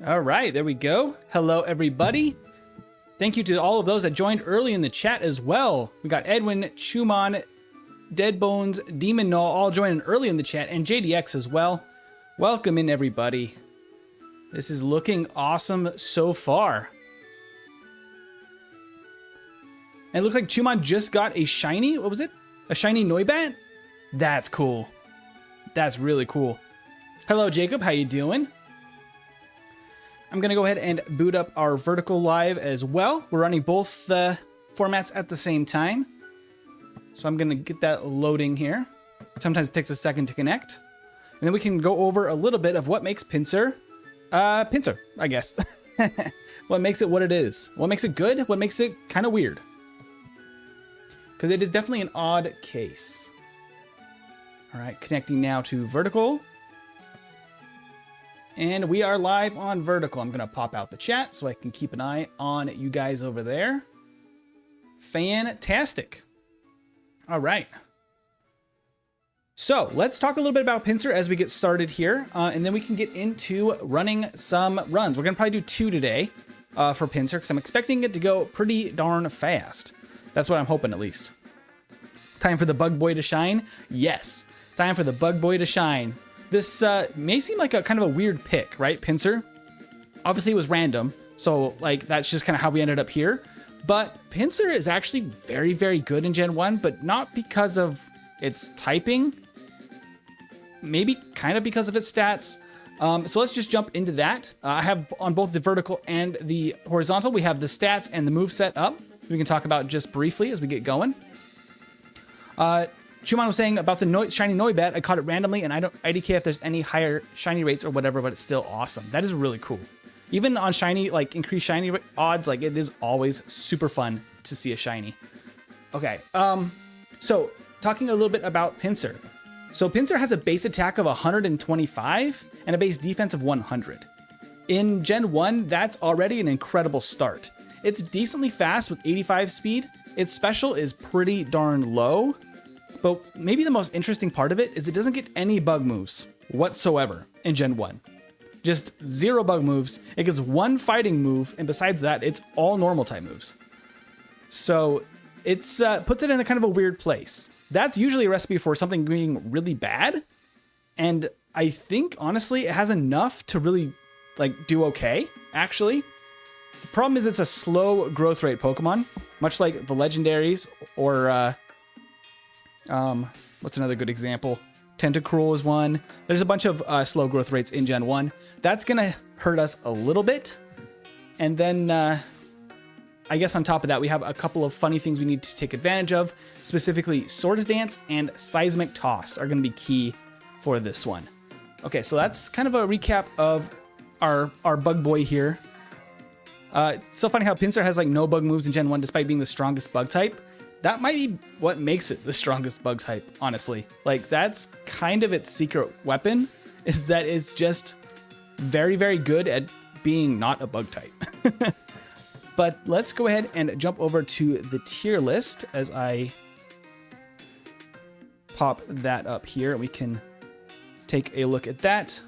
All right, there we go. Hello, everybody. Thank you to all of those that joined early in the chat as well. We got Edwin, Chumon, Deadbones, Demon Null all joining early in the chat, and JDX as well. Welcome in, everybody. This is looking awesome so far. And it looks like Chumon just got a shiny, what was it? A shiny Noibat? That's cool. That's really cool. Hello, Jacob. How you doing? I'm going to go ahead and boot up our vertical live as well. We're running both formats at the same time. So I'm going to get that loading here. Sometimes it takes a second to connect. And then we can go over a little bit of what makes Pinsir, Pinsir, I guess. What makes it what it is. What makes it good? What makes it kind of weird? Because it is definitely an odd case. All right, connecting now to vertical. And we are live on vertical. I'm going to pop out the chat so I can keep an eye on you guys over there. Fantastic. All right. So let's talk a little bit about Pinsir as we get started here. And then we can get into running some runs. We're going to probably do 2 today for Pinsir because I'm expecting it to go pretty darn fast. That's what I'm hoping, at least. Time for the bug boy to shine? Yes. Time for the bug boy to shine. This may seem like a kind of a weird pick, right? Pinsir. Obviously, it was random. So, like, that's just kind of how we ended up here. But Pinsir is actually very, very good in Gen 1, but not because of its typing. Maybe kind of because of its stats. So let's just jump into that. I have on both the vertical and the horizontal, we have the stats and the move set up. We can talk about just briefly as we get going. Chumon was saying about the shiny Noibat. I caught it randomly, and I don't IDK if there's any higher shiny rates or whatever, but it's still awesome. That is really cool. Even on shiny, like increased shiny odds, like it is always super fun to see a shiny. Okay, so talking a little bit about Pinsir. So Pinsir has a base attack of 125 and a base defense of 100. In Gen 1, that's already an incredible start. It's decently fast with 85 speed. Its special is pretty darn low. But maybe the most interesting part of it is it doesn't get any bug moves whatsoever in Gen 1. Just 0 bug moves. It gets 1 fighting move, and besides that, it's all normal type moves. So it's puts it in a kind of a weird place. That's usually a recipe for something being really bad. And I think, honestly, it has enough to really like do okay, actually. The problem is it's a slow growth rate Pokemon, much like the legendaries or... what's another good example? Tentacruel is one. There's a bunch of slow growth rates in Gen 1. That's going to hurt us a little bit. And then, I guess on top of that, we have a couple of funny things we need to take advantage of. Specifically, Swords Dance and Seismic Toss are going to be key for this one. Okay, so that's kind of a recap of our bug boy here. It's so funny how Pinsir has like no bug moves in Gen 1 despite being the strongest bug type. That might be what makes it the strongest bug type, honestly. Like, that's kind of its secret weapon, is that it's just very, very good at being not a bug type. But let's go ahead and jump over to the tier list as I pop that up here. And we can take a look at that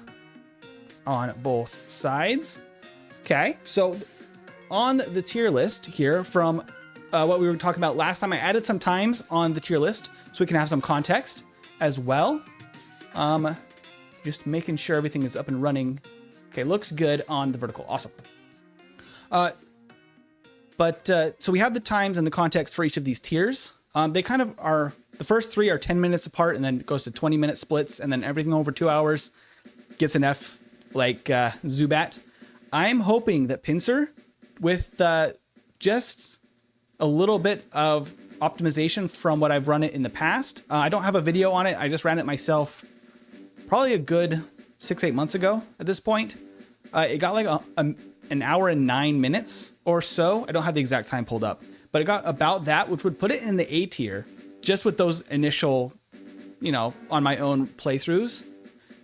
on both sides. Okay, so on the tier list here from... what we were talking about last time, I added some times on the tier list so we can have some context as well. Just making sure everything is up and running. Okay, looks good on the vertical. Awesome. So we have the times and the context for each of these tiers. They kind of are, the first 3 are 10 minutes apart, and then it goes to 20-minute splits, and then everything over 2 hours gets an F like Zubat. I'm hoping that Pinsir, with just a little bit of optimization from what I've run it in the past. I don't have a video on it. I just ran it myself probably a good 6-8 months ago at this point. It got like an hour and 9 minutes or so. I don't have the exact time pulled up, but it got about that, which would put it in the A tier just with those initial, you know, on my own playthroughs.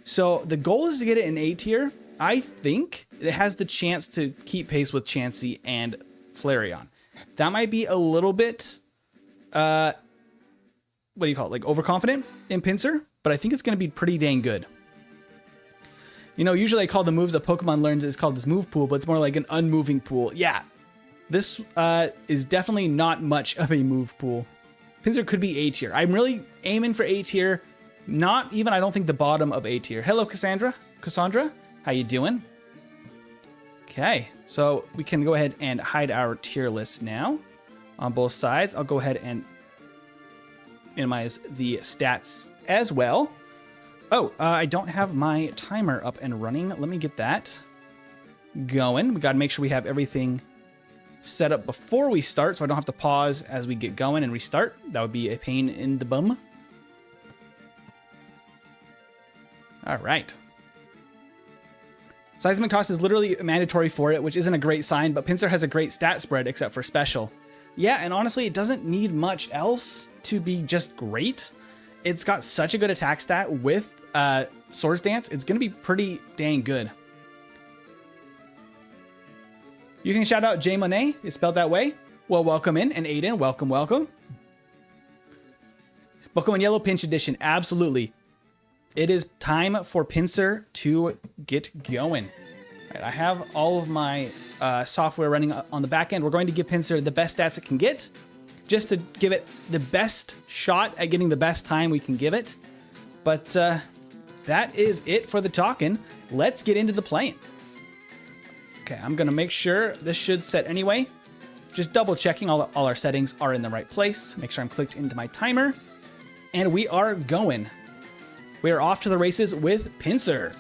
So the goal is to get it in A tier. I think it has the chance to keep pace with Chansey and Flareon. That might be a little bit, what do you call it? Like overconfident in Pinsir, but I think it's going to be pretty dang good. You know, usually I call the moves that Pokemon learns is called this move pool, but it's more like an unmoving pool. Yeah, this is definitely not much of a move pool. Pinsir could be A tier. I'm really aiming for A tier. Not even, I don't think, the bottom of A tier. Hello, Cassandra. Cassandra, how you doing? Okay, so we can go ahead and hide our tier list now on both sides. I'll go ahead and minimize the stats as well. Oh, I don't have my timer up and running. Let me get that going. We got to make sure we have everything set up before we start, so I don't have to pause as we get going and restart. That would be a pain in the bum. All right. Seismic Toss is literally mandatory for it, which isn't a great sign, but Pinsir has a great stat spread except for special. Yeah, and honestly, it doesn't need much else to be just great. It's got such a good attack stat with Swords Dance. It's going to be pretty dang good. You can shout out J Monet. It's spelled that way. Well, welcome in. And Aiden, welcome, welcome. Pokemon Yellow Pinch Edition. Absolutely. It is time for Pinsir to get going. All right, I have all of my software running on the back end. We're going to give Pinsir the best stats it can get, just to give it the best shot at getting the best time we can give it. But that is it for the talking. Let's get into the playing. Okay, I'm going to make sure this should set anyway. Just double checking all our settings are in the right place. Make sure I'm clicked into my timer. And we are going. We are off to the races with Pinsir.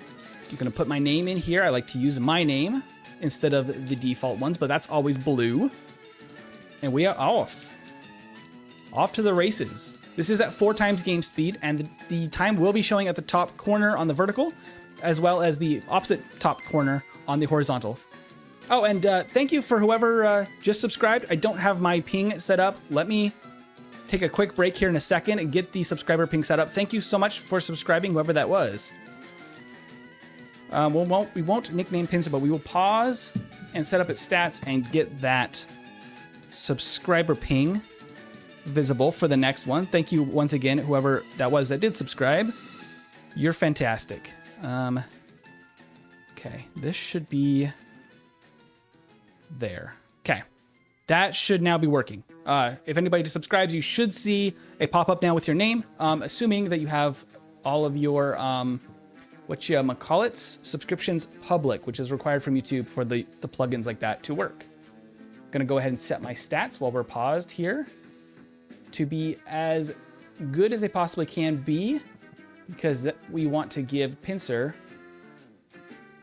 I'm going to put my name in here. I like to use my name instead of the default ones, but that's always blue. And we are off. Off to the races. This is at 4 times game speed, and the time will be showing at the top corner on the vertical, as well as the opposite top corner on the horizontal. Oh, and thank you for whoever just subscribed. I don't have my ping set up. Let me take a quick break here in a second and get the subscriber ping set up. Thank you so much for subscribing, whoever that was. We won't nickname Pinsir, but we will pause and set up its stats and get that subscriber ping visible for the next one. Thank you once again, whoever that was that did subscribe. You're fantastic. Okay, this should be there. Okay, that should now be working. If anybody subscribes, you should see a pop-up now with your name, assuming that you have all of your subscriptions public, which is required from YouTube for the plugins like that to work. I'm gonna go ahead and set my stats while we're paused here to be as good as they possibly can be, because we want to give Pinsir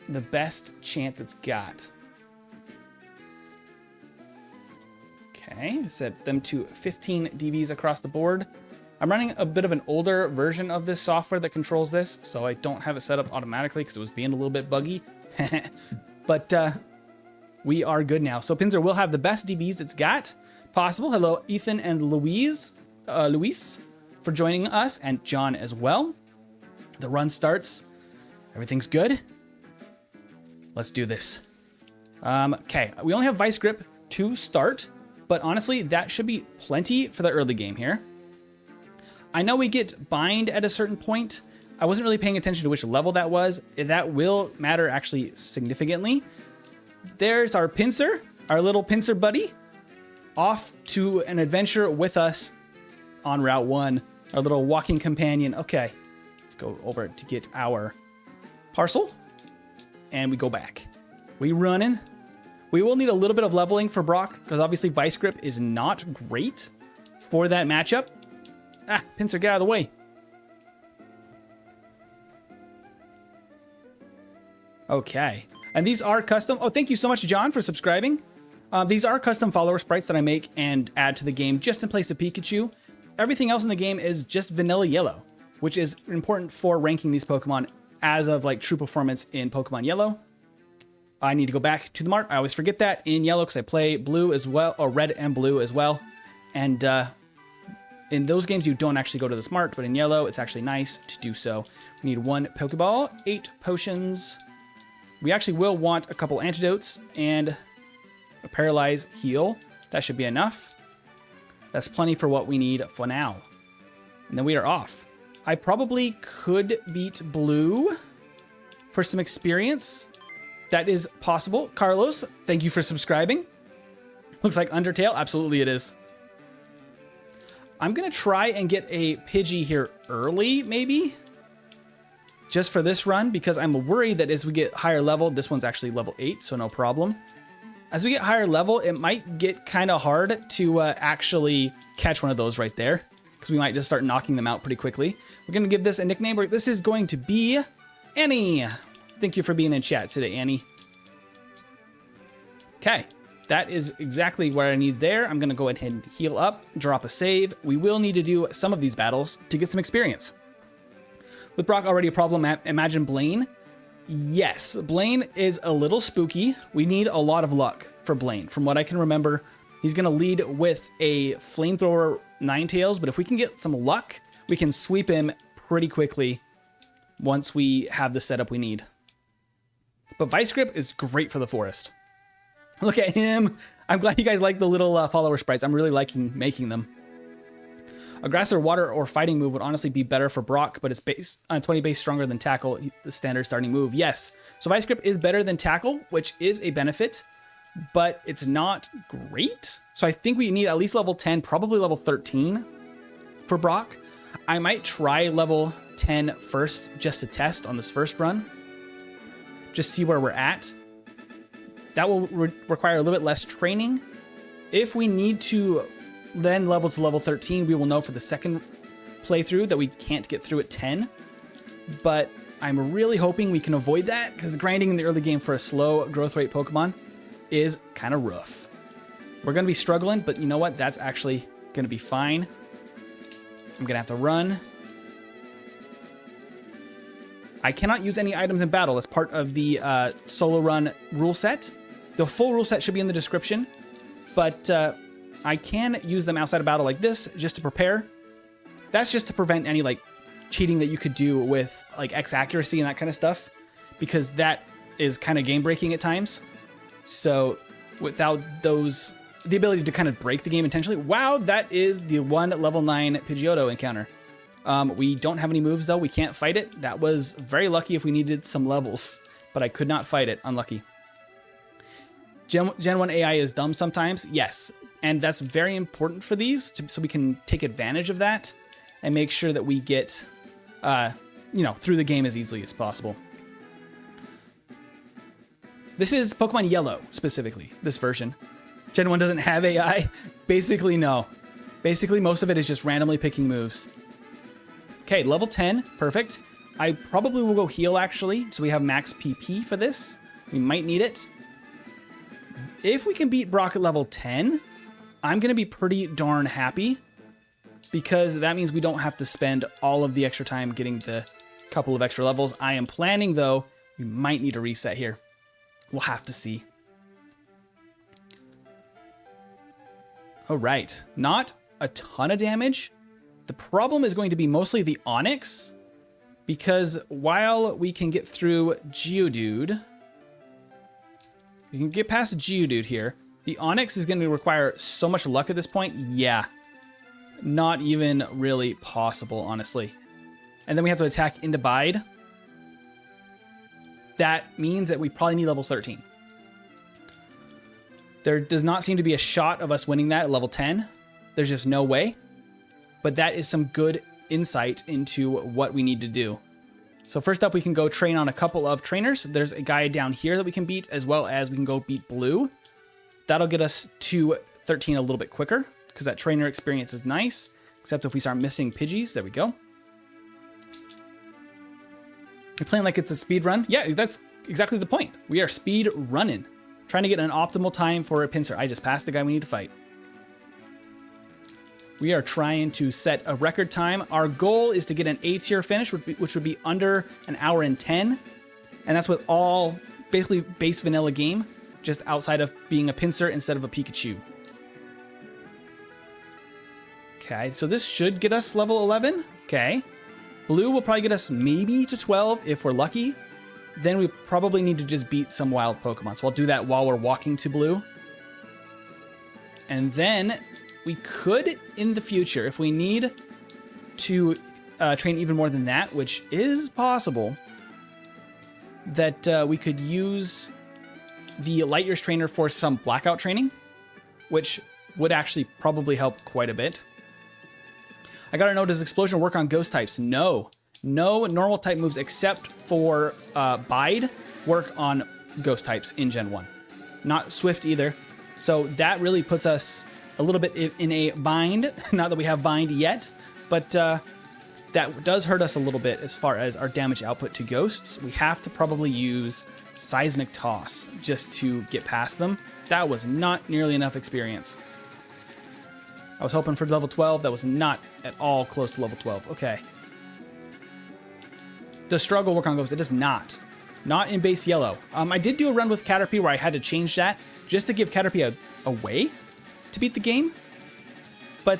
the best chance it's got. Okay, set them to 15 DVs across the board. I'm running a bit of an older version of this software that controls this, so I don't have it set up automatically because it was being a little bit buggy. But we are good now. So Pinsir will have the best DVs it's got possible. Hello, Ethan and Luis for joining us, and John as well. The run starts. Everything's good. Let's do this. Okay, we only have Vice Grip to start, but honestly, that should be plenty for the early game here. I know we get bind at a certain point. I wasn't really paying attention to which level that was. That will matter actually significantly. There's our Pinsir, our little Pinsir buddy, off to an adventure with us on Route 1, our little walking companion. Okay, let's go over to get our parcel, and we go back. We running. We will need a little bit of leveling for Brock, because obviously Vice Grip is not great for that matchup. Ah, Pinsir, get out of the way. Okay, and these are custom. Oh, thank you so much, John, for subscribing. These are custom follower sprites that I make and add to the game just in place of Pikachu. Everything else in the game is just vanilla yellow, which is important for ranking these Pokemon as of like true performance in Pokemon Yellow. I need to go back to the mart. I always forget that in Yellow because I play blue as well, or red and blue as well. And in those games, you don't actually go to the smart, but in Yellow, it's actually nice to do so. We need 1 Pokeball, 8 potions. We actually will want a couple antidotes and a paralyze heal. That should be enough. That's plenty for what we need for now. And then we are off. I probably could beat blue for some experience. That is possible. Carlos, thank you for subscribing. Looks like Undertale. Absolutely it is. I'm going to try and get a Pidgey here early, maybe. Just for this run, because I'm worried that as we get higher level, this one's actually level 8, so no problem. As we get higher level, it might get kind of hard to actually catch one of those right there, because we might just start knocking them out pretty quickly. We're going to give this a nickname. This is going to be Annie. Thank you for being in chat today, Annie. Okay, that is exactly what I need there. I'm going to go ahead and heal up, drop a save. We will need to do some of these battles to get some experience. With Brock already a problem, imagine Blaine. Yes, Blaine is a little spooky. We need a lot of luck for Blaine. From what I can remember, he's going to lead with a flamethrower Ninetales, but if we can get some luck, we can sweep him pretty quickly once we have the setup we need. But Vice Grip is great for the forest. Look at him. I'm glad you guys like the little follower sprites. I'm really liking making them. A grass or water or fighting move would honestly be better for Brock, but it's based on 20 base stronger than Tackle, the standard starting move. Yes. So Vice Grip is better than Tackle, which is a benefit, but it's not great. So I think we need at least level 10, probably level 13 for Brock. I might try level 10 first just to test on this first run. Just see where we're at. That will require a little bit less training. If we need to then level to level 13, we will know for the second playthrough that we can't get through at 10. But I'm really hoping we can avoid that, because grinding in the early game for a slow growth rate Pokemon is kind of rough. We're going to be struggling, but you know what? That's actually going to be fine. I'm going to have to run. I cannot use any items in battle as part of the Solo Run rule set. The full rule set should be in the description, but I can use them outside of battle like this just to prepare. That's just to prevent any like cheating that you could do with like X accuracy and that kind of stuff, because that is kind of game breaking at times. So without those, the ability to kind of break the game intentionally. Wow, that is the one level 9 Pidgeotto encounter. We don't have any moves though. We can't fight it. That was very lucky if we needed some levels, but I could not fight it. Unlucky. Gen 1 AI is dumb sometimes. Yes. And that's very important for these, so we can take advantage of that and make sure that we get, through the game as easily as possible. This is Pokemon Yellow, specifically, this version. Gen 1 doesn't have AI? Basically, no. Basically, most of it is just randomly picking moves. Okay, level 10, perfect. I probably will go heal, actually, so we have max PP for this. We might need it. If we can beat Brock at level 10, I'm going to be pretty darn happy, because that means we don't have to spend all of the extra time getting the couple of extra levels. I am planning, though, we might need a reset here. We'll have to see. All right, not a ton of damage. The problem is going to be mostly the Onix, because while we can get through Geodude, we can get past Geodude here, the Onix is going to require so much luck at this point. Yeah, not even really possible, honestly. And then we have to attack into Bide. That means that we probably need level 13. There does not seem to be a shot of us winning that at level 10. There's just no way. But that is some good insight into what we need to do. So first up, we can go train on a couple of trainers. There's a guy down here that we can beat, as well as we can go beat Blue. That'll get us to 13 a little bit quicker, because that trainer experience is nice, except if we start missing Pidgeys. There we go. You're playing like it's a speed run? Yeah, that's exactly the point. We are speed running, trying to get an optimal time for a Pinsir. I just passed the guy we need to fight. We are trying to set a record time. Our goal is to get an A-tier finish, which would be under an hour and 10. And that's with all basically base vanilla game, just outside of being a Pinsir instead of a Pikachu. Okay, so this should get us level 11. Okay. Blue will probably get us maybe to 12 if we're lucky. Then we probably need to just beat some wild Pokemon. So I'll do that while we're walking to Blue. And then we could, in the future, if we need to train even more than that, which is possible, that we could use the Light Years trainer for some blackout training, which would actually probably help quite a bit. I gotta know, does Explosion work on ghost types? No. No normal type moves except for Bide work on ghost types in Gen 1. Not Swift either. So that really puts us a little bit in a bind. Not that we have bind yet, but that does hurt us a little bit as far as our damage output to ghosts. We have to probably use Seismic Toss just to get past them. That was not nearly enough experience. I was hoping for level 12. That was not at all close to level 12. Okay. Does Struggle work on ghosts? It does not. Not in base yellow. I did do a run with Caterpie where I had to change that just to give Caterpie a way to beat the game. But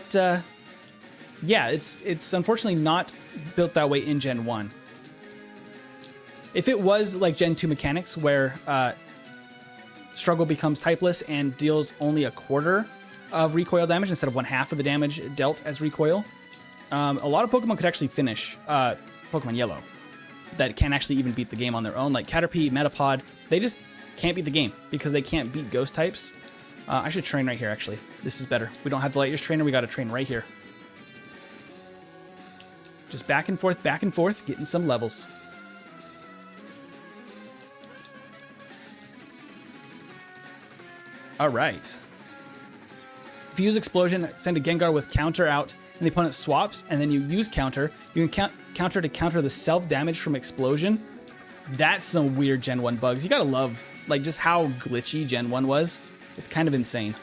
yeah, it's unfortunately not built that way in Gen 1. If it was like Gen 2 mechanics where Struggle becomes typeless and deals only a quarter of recoil damage instead of 1/2 of the damage dealt as recoil, a lot of Pokemon could actually finish Pokemon Yellow that can actually even beat the game on their own. Like Caterpie, Metapod, they just can't beat the game because they can't beat ghost types. I should train right here, actually. This is better. We don't have the Light Years trainer. We got to train right here. Just back and forth, getting some levels. All right. If you use Explosion, send a Gengar with counter out, and the opponent swaps, and then you use counter, you can counter to counter the self-damage from Explosion. That's some weird Gen 1 bugs. You gotta love, like, just how glitchy Gen 1 was. It's kind of insane.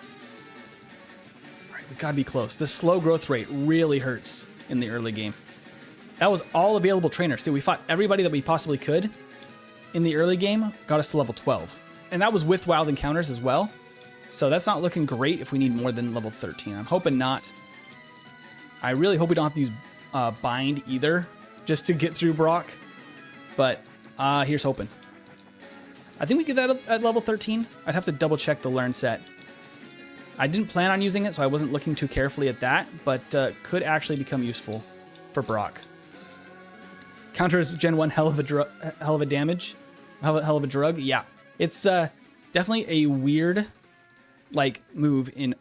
All right, we gotta be close. The slow growth rate really hurts in the early game. That was all available trainers, too. We fought everybody that we possibly could in the early game, got us to level 12. And that was with wild encounters as well. So that's not looking great if we need more than level 13. I'm hoping not. I really hope we don't have to use Bind either, just to get through Brock. But here's hoping. I think we get that at level 13. I'd have to double check the learn set. I didn't plan on using it, so I wasn't looking too carefully at that, but could actually become useful for Brock. Counters Gen 1 hell of a damage. Hell of a drug. Yeah. It's definitely a weird like move in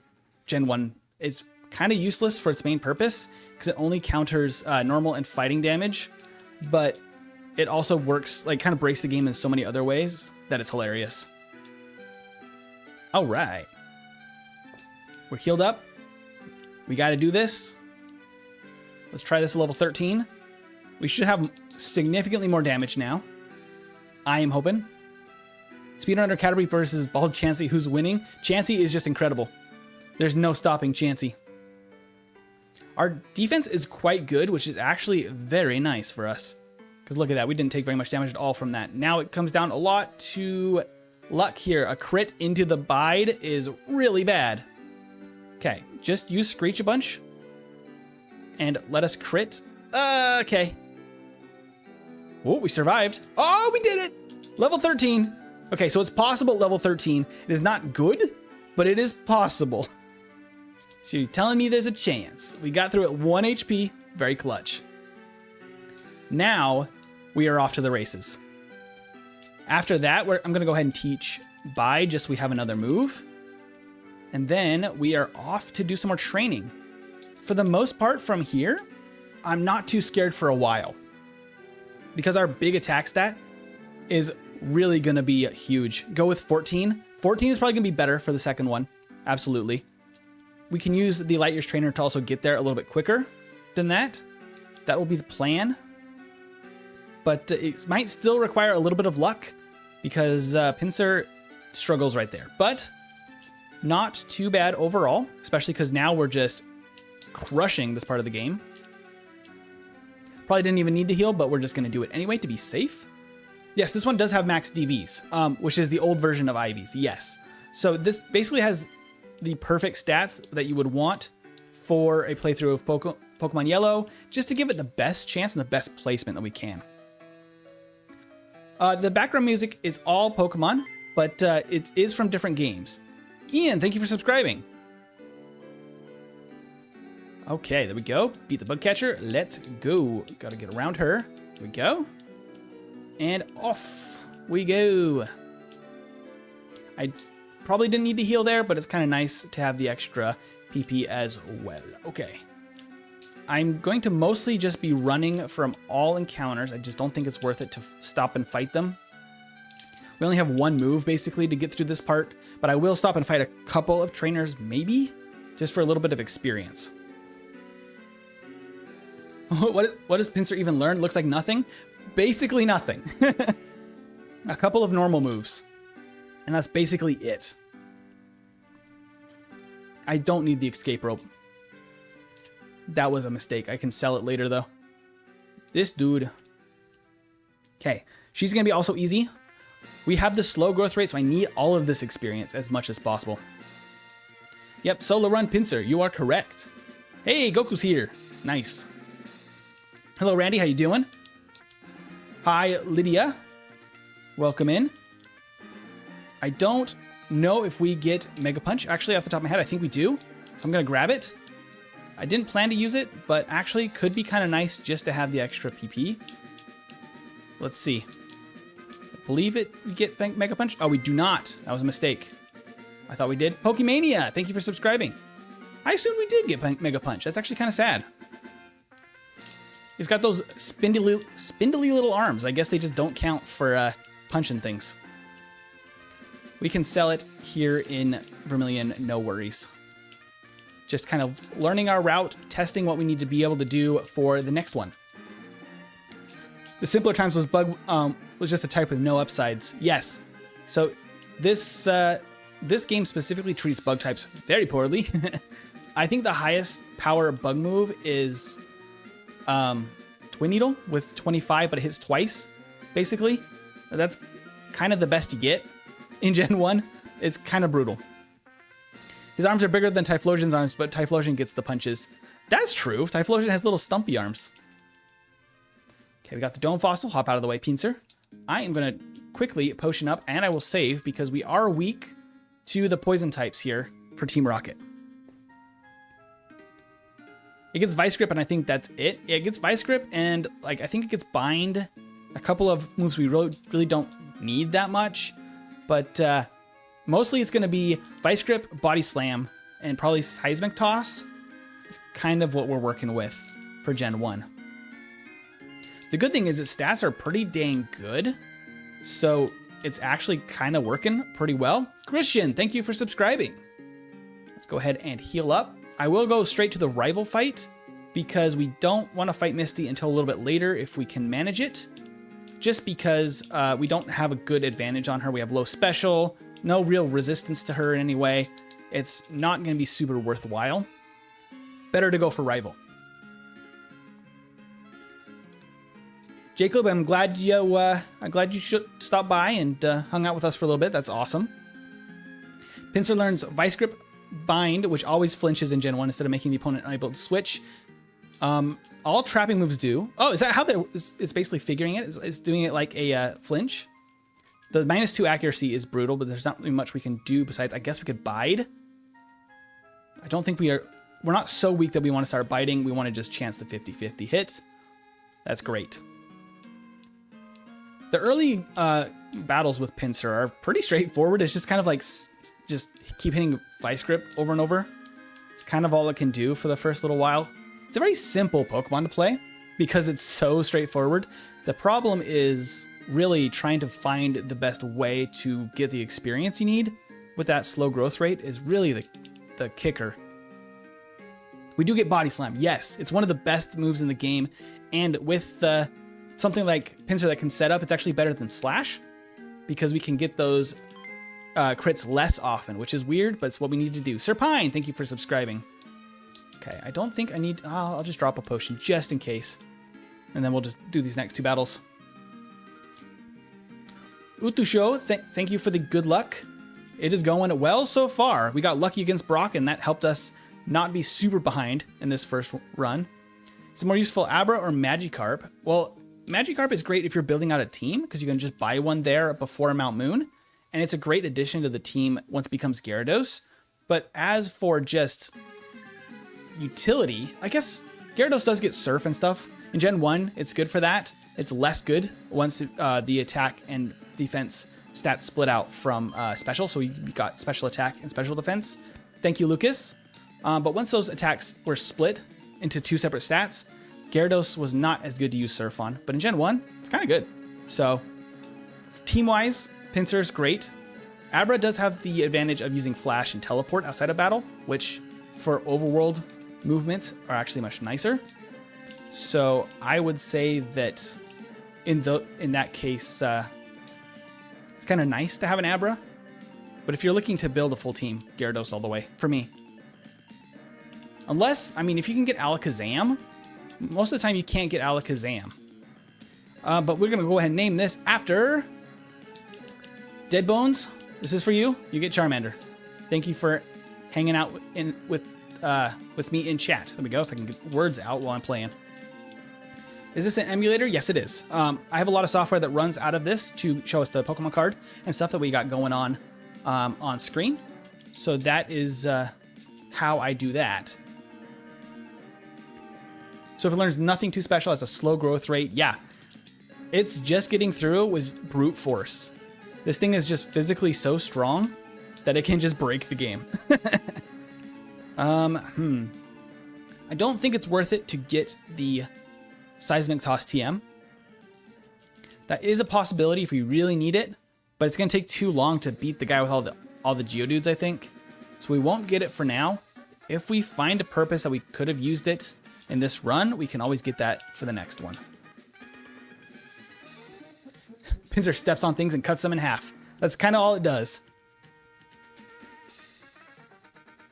Gen 1. It's kind of useless for its main purpose because it only counters normal and fighting damage, but it also works, like, kind of breaks the game in so many other ways that it's hilarious. All right. We're healed up. We got to do this. Let's try this at level 13. We should have significantly more damage now. I am hoping. Speedrunner Caterpie versus Bald Chansey. Who's winning? Chansey is just incredible. There's no stopping Chansey. Our defense is quite good, which is actually very nice for us. Because look at that. We didn't take very much damage at all from that. Now it comes down a lot to luck here. A crit into the Bide is really bad. Okay. Just use Screech a bunch. And let us crit. Okay. Oh, we survived. Oh, we did it! Level 13. Okay, so it's possible at level 13. It is not good, but it is possible. So you're telling me there's a chance. We got through at 1 HP. Very clutch. Now, we are off to the races. After that, I'm going to go ahead and teach Bide, just so we have another move. And then we are off to do some more training. For the most part from here, I'm not too scared for a while. Because our big attack stat is really going to be huge. Go with 14. 14 is probably going to be better for the second one. Absolutely. We can use the Light Years trainer to also get there a little bit quicker than that. That will be the plan. But it might still require a little bit of luck because Pinsir struggles right there. But not too bad overall, especially because now we're just crushing this part of the game. Probably didn't even need to heal, but we're just going to do it anyway to be safe. Yes, this one does have max DVs, which is the old version of IVs. Yes. So this basically has the perfect stats that you would want for a playthrough of Pokemon Yellow, just to give it the best chance and the best placement that we can. The background music is all Pokemon, but it is from different games. Ian, thank you for subscribing. Okay, there we go. Beat the bug catcher. Let's go. Got to get around her. Here we go. And off. we go. I probably didn't need to heal there, but it's kind of nice to have the extra PP as well. Okay. I'm going to mostly just be running from all encounters. I just don't think it's worth it to stop and fight them. We only have one move basically to get through this part, but I will stop and fight a couple of trainers maybe, just for a little bit of experience. What does Pinsir even learn? Looks like nothing. Basically nothing. A couple of normal moves. And that's basically it. I don't need the escape rope. That was a mistake. I can sell it later though. This dude. Okay, she's gonna be also easy. We have the slow growth rate, so I need all of this experience as much as possible. Yep, Solo Run Pinsir, you are correct. Hey, Goku's here. Nice. Hello, Randy, how you doing? Hi, Lydia. Welcome in. I don't know if we get Mega Punch. Actually, off the top of my head, I think we do. So I'm gonna grab it. I didn't plan to use it, but actually could be kind of nice just to have the extra PP. Let's see. I believe we get Mega Punch. Oh, we do not. That was a mistake. I thought we did. Pokemania, thank you for subscribing. I assumed we did get Mega Punch. That's actually kind of sad. He's got those spindly little arms. I guess they just don't count for punching things. We can sell it here in Vermilion, no worries. Just kind of learning our route, testing what we need to be able to do for the next one. The simpler times was just a type with no upsides. Yes. So this game specifically treats bug types very poorly. I think the highest power bug move is Twin Needle with 25, but it hits twice, basically. That's kind of the best you get in Gen 1. It's kind of brutal. His arms are bigger than Typhlosion's arms, but Typhlosion gets the punches. That's true. Typhlosion has little stumpy arms. Okay, we got the Dome Fossil. Hop out of the way, Pinsir. I am going to quickly potion up, and I will save because we are weak to the poison types here for Team Rocket. It gets Vice Grip, and I think that's it. It gets Vice Grip, and like I think it gets Bind. A couple of moves we really don't need that much, but mostly it's going to be Vice Grip, Body Slam, and probably Seismic Toss. It's kind of what we're working with for Gen 1. The good thing is its stats are pretty dang good, so it's actually kind of working pretty well. Christian, thank you for subscribing. Let's go ahead and heal up. I will go straight to the rival fight because we don't want to fight Misty until a little bit later if we can manage it. Just because we don't have a good advantage on her. We have low special, no real resistance to her in any way. It's not going to be super worthwhile. Better to go for rival. Jacob, I'm glad you stopped by and hung out with us for a little bit. That's awesome. Pinsir learns Vice Grip, Bind, which always flinches in Gen 1 instead of making the opponent unable to switch. All trapping moves do. Oh, is that how it's basically figuring it? It's doing it like a flinch. The -2 accuracy is brutal, but there's not really much we can do besides, I guess we could bide. I don't think we're not so weak that we want to start biting. We want to just chance the 50-50 hit. That's great. The early battles with Pinsir are pretty straightforward. It's just kind of like just keep hitting Vice Grip over and over. It's kind of all it can do for the first little while. It's a very simple Pokemon to play because it's so straightforward. The problem is really trying to find the best way to get the experience you need with that slow growth rate is really the kicker. We do get Body Slam. Yes, it's one of the best moves in the game. And with something like Pinsir that can set up, it's actually better than Slash because we can get those crits less often, which is weird, but it's what we need to do. Sir Pine, thank you for subscribing. Okay, I don't think I need... I'll just drop a potion just in case. And then we'll just do these next two battles. Utusho, thank you for the good luck. It is going well so far. We got lucky against Brock, and that helped us not be super behind in this first run. Is it more useful, Abra or Magikarp? Well, Magikarp is great if you're building out a team, because you can just buy one there before Mount Moon. And it's a great addition to the team once it becomes Gyarados. But as for just utility, I guess Gyarados does get Surf and stuff. In Gen 1, it's good for that. It's less good once the attack and defense stats split out from special. So we got special attack and special defense. Thank you, Lucas. But once those attacks were split into 2 separate stats, Gyarados was not as good to use Surf on. But in Gen 1, it's kind of good. So team-wise, Pinsir's great. Abra does have the advantage of using Flash and Teleport outside of battle, which for overworld movements are actually much nicer. So I would say that in that case, it's kind of nice to have an Abra. But if you're looking to build a full team, Gyarados all the way, for me. Unless, I mean, if you can get Alakazam, most of the time you can't get Alakazam. But we're going to go ahead and name this after Dead Bones. This is for you. You get Charmander. Thank you for hanging out with me in chat. There we go. If I can get words out while I'm playing. Is this an emulator? Yes, it is. I have a lot of software that runs out of this to show us the Pokemon card and stuff that we got going on screen. So that is how I do that. So if it learns nothing too special, has a slow growth rate, yeah. It's just getting through it with brute force. This thing is just physically so strong that it can just break the game. I don't think it's worth it to get the Seismic Toss TM. That is a possibility if we really need it, but it's going to take too long to beat the guy with all the Geodudes, I think. So we won't get it for now. If we find a purpose that we could have used it in this run, we can always get that for the next one. Pinsir steps on things and cuts them in half. That's kind of all it does.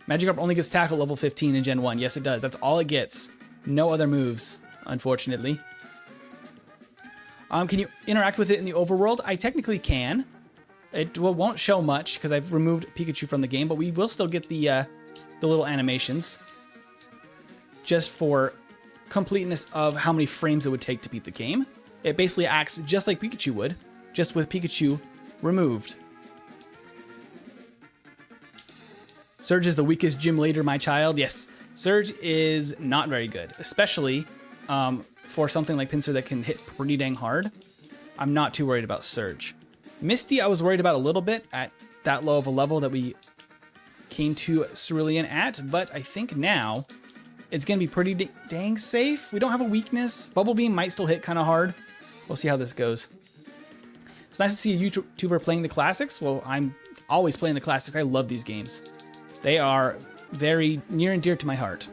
Magikarp only gets tackle level 15 in Gen 1. Yes, it does. That's all it gets. No other moves, unfortunately. Can you interact with it in the overworld? I technically can. It won't show much because I've removed Pikachu from the game, but we will still get the little animations just for completeness of how many frames it would take to beat the game. It basically acts just like Pikachu would, just with Pikachu removed. Surge is the weakest gym leader, my child. Yes, Surge is not very good, especially for something like Pinsir that can hit pretty dang hard. I'm not too worried about Surge. Misty, I was worried about a little bit at that low of a level that we came to Cerulean at, but I think now it's going to be pretty dang safe. We don't have a weakness. Bubble Beam might still hit kind of hard. We'll see how this goes. It's nice to see a YouTuber playing the classics. Well, I'm always playing the classics. I love these games. They are very near and dear to my heart.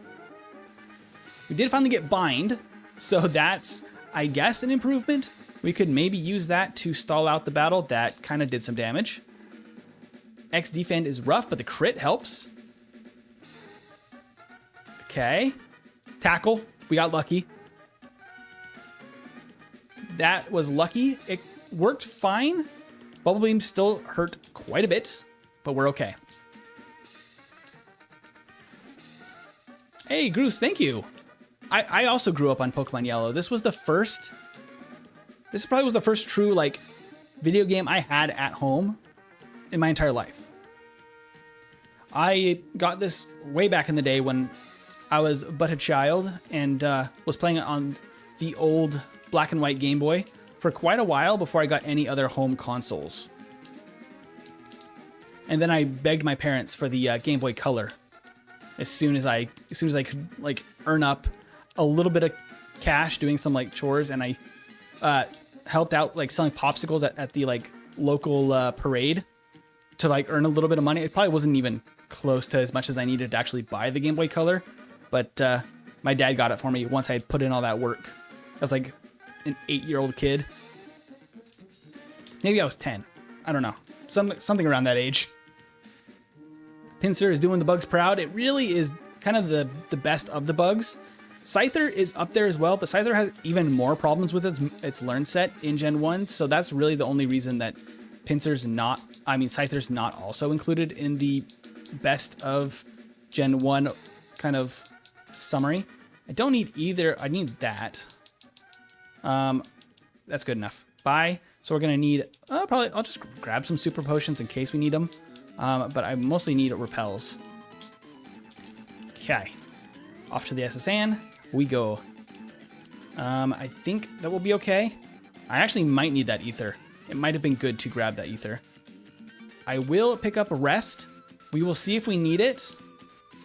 We did finally get Bind, so that's, I guess, an improvement. We could maybe use that to stall out the battle. That kind of did some damage. X Defend is rough, but the crit helps. Okay. Tackle. We got lucky. That was lucky. It worked fine. Bubble Beam still hurt quite a bit, but we're okay. Hey, Groose, thank you. I also grew up on Pokemon Yellow. This probably was the first true, like, video game I had at home in my entire life. I got this way back in the day when I was but a child and was playing it on the old black and white Game Boy for quite a while before I got any other home consoles. And then I begged my parents for the Game Boy Color as soon as I could, like, earn up a little bit of cash doing some, like, chores, and I helped out, like, selling popsicles at the, like, local parade to, like, earn a little bit of money. It probably wasn't even close to as much as I needed to actually buy the Game Boy Color, but my dad got it for me once I had put in all that work. I was like an 8-year-old kid. Maybe I was 10. I don't know. Something around that age. Pinsir is doing the bugs proud. It really is kind of the best of the bugs. Scyther is up there as well, but Scyther has even more problems with its learn set in Gen 1, so that's really the only reason that Scyther's not also included in the best of Gen 1 kind of summary. I don't need either. I need that. That's good enough. Bye. So we're going to need, I'll just grab some super potions in case we need them. But I mostly need repels. Okay. Off to the SSN we go. I think that will be okay. I actually might need that ether it might have been good to grab that ether. I will pick up a rest. We will see if we need it.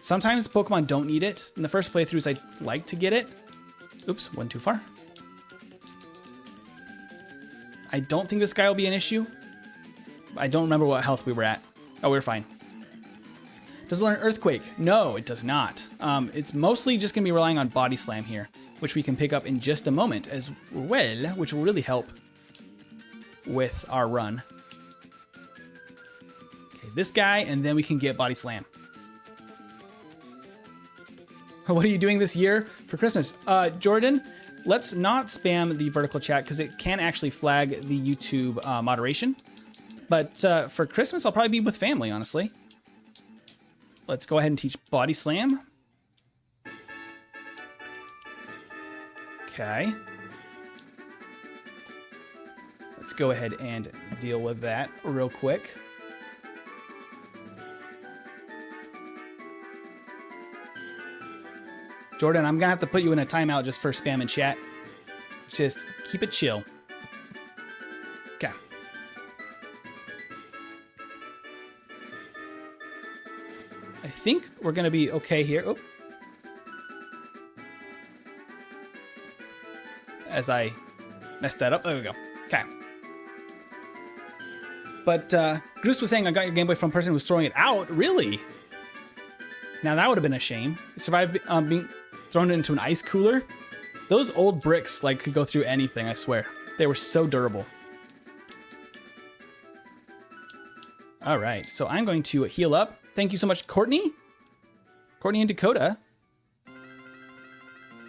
Sometimes Pokemon don't need it. In the first playthroughs, I like to get it. Oops, went too far. I don't think this guy will be an issue. I don't remember what health we were at. Oh, we're fine. Does it learn Earthquake? No, it does not. It's mostly just going to be relying on Body Slam here, which we can pick up in just a moment as well, which will really help with our run. Okay, this guy, and then we can get Body Slam. What are you doing this year for Christmas? Jordan, let's not spam the vertical chat because it can actually flag the YouTube moderation. But for Christmas, I'll probably be with family, honestly. Let's go ahead and teach Body Slam. Okay. Let's go ahead and deal with that real quick. Jordan, I'm gonna have to put you in a timeout just for spam and chat. Just keep it chill. Okay. I think we're gonna be okay here. Oh. As I messed that up. There we go. Okay. But Bruce was saying I got your Game Boy from a person who was throwing it out. Really? Now that would have been a shame. It survived being thrown into an ice cooler. Those old bricks like could go through anything, I swear. They were so durable. All right, so I'm going to heal up. Thank you so much, Courtney. Courtney and Dakota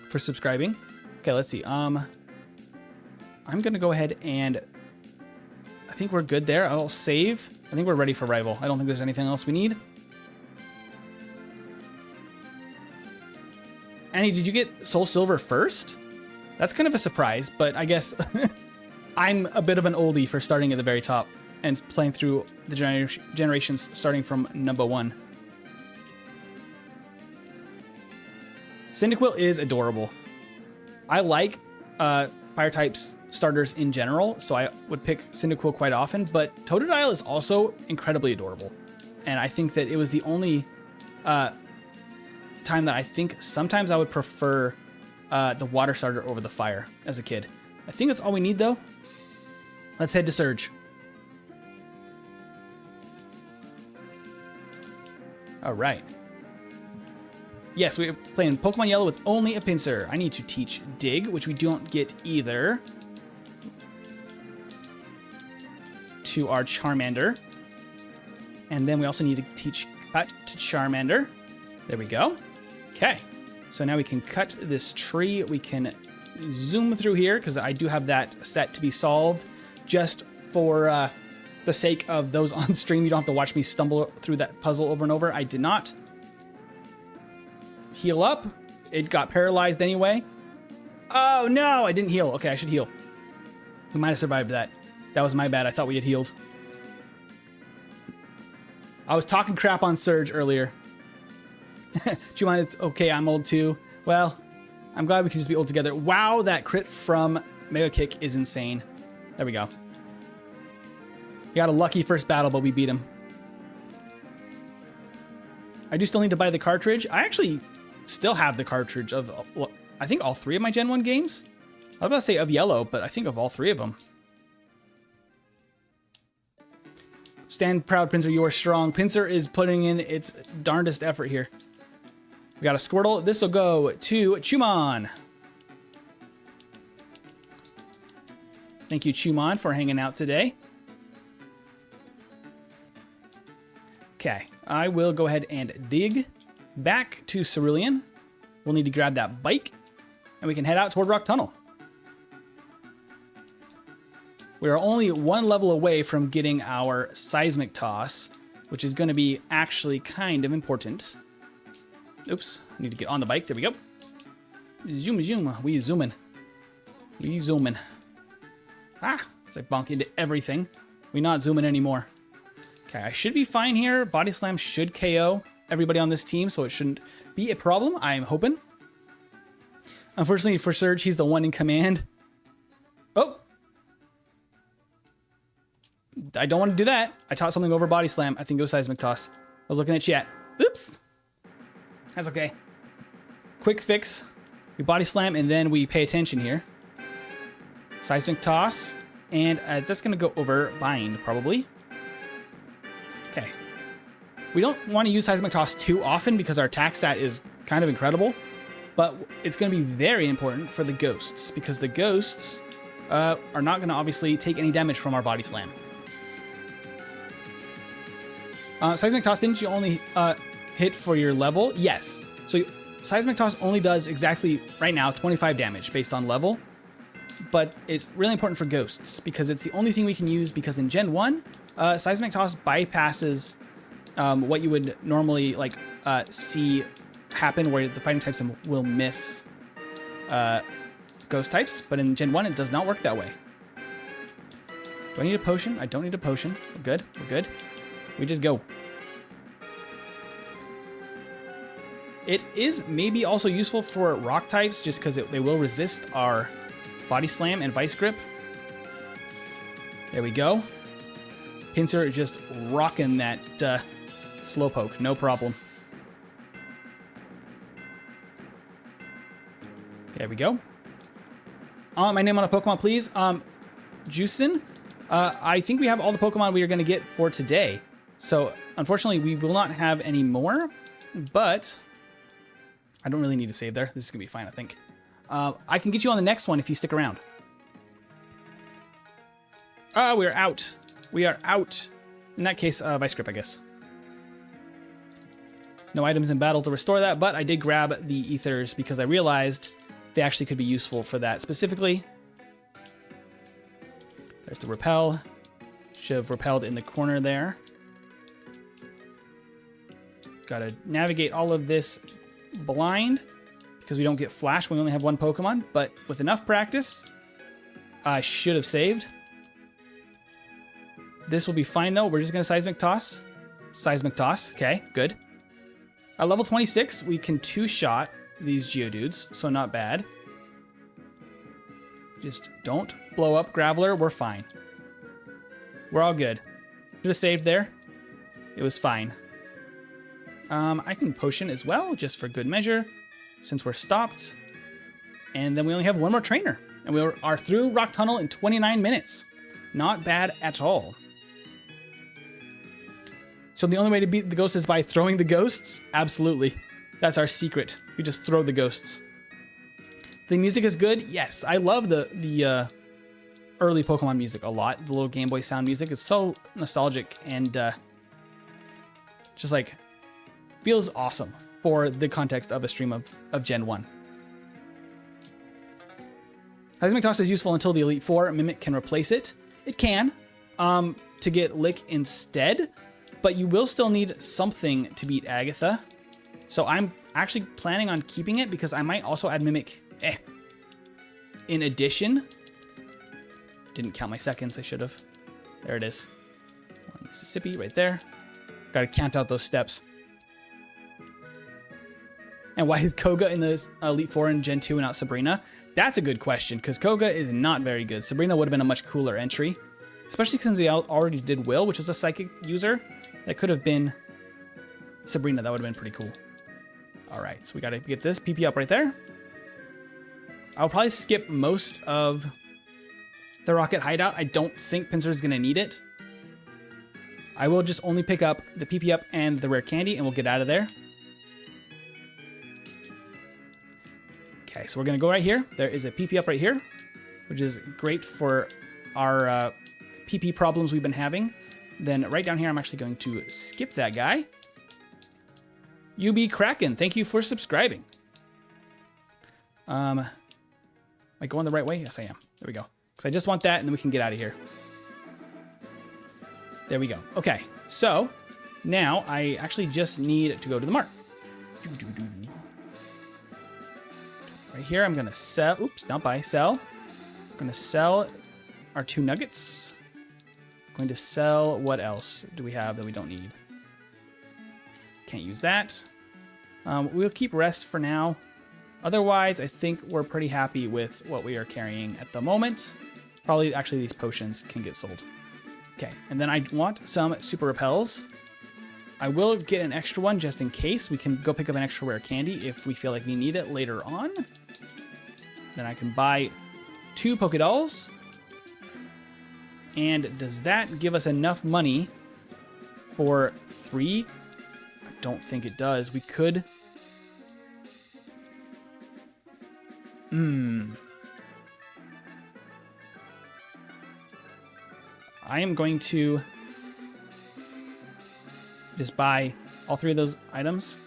for subscribing. Okay, let's see. I'm gonna go ahead and I think we're good there. I'll save. I think we're ready for rival. I don't think there's anything else we need. Annie, did you get Soul Silver first? That's kind of a surprise, but I guess I'm a bit of an oldie for starting at the very top and playing through the generations starting from number 1. Cyndaquil is adorable. I like fire types starters in general, so I would pick Cyndaquil quite often, but Totodile is also incredibly adorable. And I think that it was the only time that I think sometimes I would prefer the water starter over the fire as a kid. I think that's all we need though. Let's head to Surge. All right. Yes, we're playing Pokemon Yellow with only a Pinsir. I need to teach Dig, which we don't get either, to our Charmander. And then we also need to teach Cut to Charmander. There we go. Okay, so now we can cut this tree. We can zoom through here because I do have that set to be solved just for the sake of those on stream. You don't have to watch me stumble through that puzzle over and over. I did not. Heal up. It got paralyzed anyway. Oh no, I didn't heal. Okay, I should heal. We might have survived that. That was my bad. I thought we had healed. I was talking crap on Surge earlier. Do you mind? It's okay, I'm old too. Well, I'm glad we can just be old together. Wow, that crit from Mega Kick is insane. There we go. We got a lucky first battle, but we beat him. I do still need to buy the cartridge. I actually still have the cartridge of, I think, all 3 of my Gen 1 games. I was about to say of Yellow, but I think of all 3 of them. Stand proud, Pinsir. You are strong. Pinsir is putting in its darndest effort here. We got a Squirtle. This will go to Chumon. Thank you, Chumon, for hanging out today. Okay, I will go ahead and dig back to Cerulean. We'll need to grab that bike, and we can head out toward Rock Tunnel. We are only 1 level away from getting our Seismic Toss, which is going to be actually kind of important. Oops, I need to get on the bike. There we go. Zoom, zoom. We zooming. We zooming. Ah, it's like bonk into everything. We not zooming anymore. Okay, I should be fine here. Body Slam should KO everybody on this team, so it shouldn't be a problem, I'm hoping. Unfortunately for Surge, he's the one in command. Oh! I don't want to do that. I taught something over body slam. I think it was seismic toss. I was looking at chat. Oops. That's okay. Quick fix. We body slam and then we pay attention here. Seismic toss. And that's going to go over bind probably. Okay. We don't want to use seismic toss too often because our attack stat is kind of incredible. But it's going to be very important for the ghosts because the ghosts are not going to obviously take any damage from our body slam. Seismic toss, didn't you only hit for your level? Yes. So seismic toss only does exactly right now 25 damage based on level. But it's really important for ghosts because it's the only thing we can use because in Gen 1, seismic toss bypasses what you would normally like see happen where the fighting types will miss ghost types, but in Gen 1 it does not work that way. Do I need a potion? I don't need a potion. We're good. We're good. We just go. It is maybe also useful for rock types just because they will resist our body slam and vice grip. There we go. Pinsir just rocking that slowpoke. No problem. There we go. My name on a Pokemon, please. Juicin. I think we have all the Pokemon we are going to get for today. So, unfortunately, we will not have any more. But I don't really need to save there. This is going to be fine, I think. I can get you on the next one if you stick around. We're out. We are out. In that case, vice grip, I guess. No items in battle to restore that, but I did grab the ethers because I realized they actually could be useful for that specifically. There's the repel. Should have repelled in the corner there. Gotta navigate all of this blind because we don't get flash when we only have one Pokemon, but with enough practice, I should have saved. This will be fine though. We're just gonna seismic toss. Seismic toss, okay, good. At level 26, we can two-shot these Geodudes, so not bad. Just don't blow up Graveler, we're fine. We're all good. Should have saved there. It was fine. I can potion as well, just for good measure, since we're stopped. And then we only have one more trainer. And we are through Rock Tunnel in 29 minutes. Not bad at all. So the only way to beat the ghosts is by throwing the ghosts? Absolutely. That's our secret. We just throw the ghosts. The music is good. Yes, I love the early Pokemon music a lot. The little Game Boy sound music. It's so nostalgic and just like feels awesome for the context of a stream of Gen 1. Seismic Toss is useful until the Elite Four. Mimic can replace it. It can to get Lick instead, but you will still need something to beat Agatha. So I'm actually planning on keeping it because I might also add Mimic in addition. Didn't count my seconds, I should have. There it is. Mississippi right there. Got to count out those steps. And why is Koga in the Elite Four in Gen 2 and not Sabrina? That's a good question, because Koga is not very good. Sabrina would have been a much cooler entry, especially since they already did Will, which was a psychic user. That could have been Sabrina. That would have been pretty cool. All right, so we got to get this PP up right there. I'll probably skip most of the Rocket Hideout. I don't think Pinsir is going to need it. I will just only pick up the PP up and the rare candy, and we'll get out of there. Okay, so we're going to go right here. There is a PP up right here, which is great for our PP problems we've been having. Then right down here, I'm actually going to skip that guy. UB Kraken, thank you for subscribing. Am I going the right way? Yes, I am. There we go. Because I just want that, and then we can get out of here. There we go. Okay, so now I actually just need to go to the mart. Right here, I'm going to sell. Oops, not buy, sell. I'm going to sell our 2 nuggets. Going to sell. What else do we have that we don't need? Can't use that. We'll keep rest for now. Otherwise, I think we're pretty happy with what we are carrying at the moment. Probably, actually, these potions can get sold. Okay, and then I want some super repels. I will get an extra one just in case. We can go pick up an extra rare candy if we feel like we need it later on. Then I can buy 2 Pokédolls. And does that give us enough money for 3? I don't think it does. We could... I am going to just buy all 3 of those items.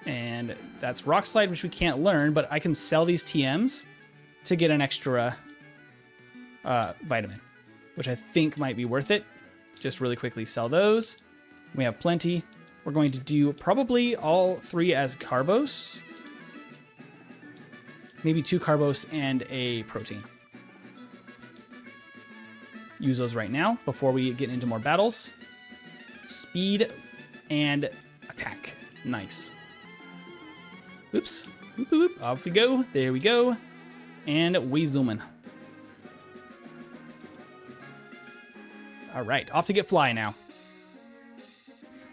And that's Rock Slide, which we can't learn, but I can sell these TMs to get an extra vitamin, which I think might be worth it. Just really quickly sell those. We have plenty. We're going to do probably all 3 as Carbos. Maybe 2 Carbos and a protein. Use those right now before we get into more battles. Speed and attack. Nice. Oops. Whoop, whoop. Off we go. There we go. And we zoom in. All right, off to get Fly now.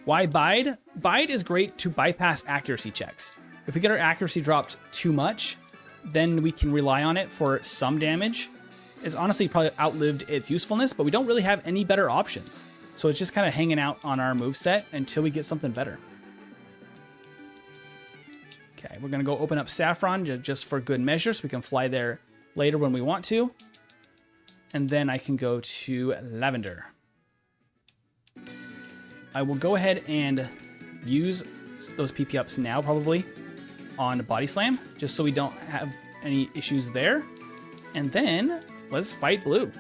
Why Bide? Bide is great to bypass accuracy checks. If we get our accuracy dropped too much, then we can rely on it for some damage. It's honestly probably outlived its usefulness, but we don't really have any better options. So it's just kind of hanging out on our moveset until we get something better. Okay, we're going to go open up Saffron just for good measure so we can fly there later when we want to. And then I can go to Lavender. I will go ahead and use those PP ups now probably on Body Slam, just so we don't have any issues there. And then let's fight Blue.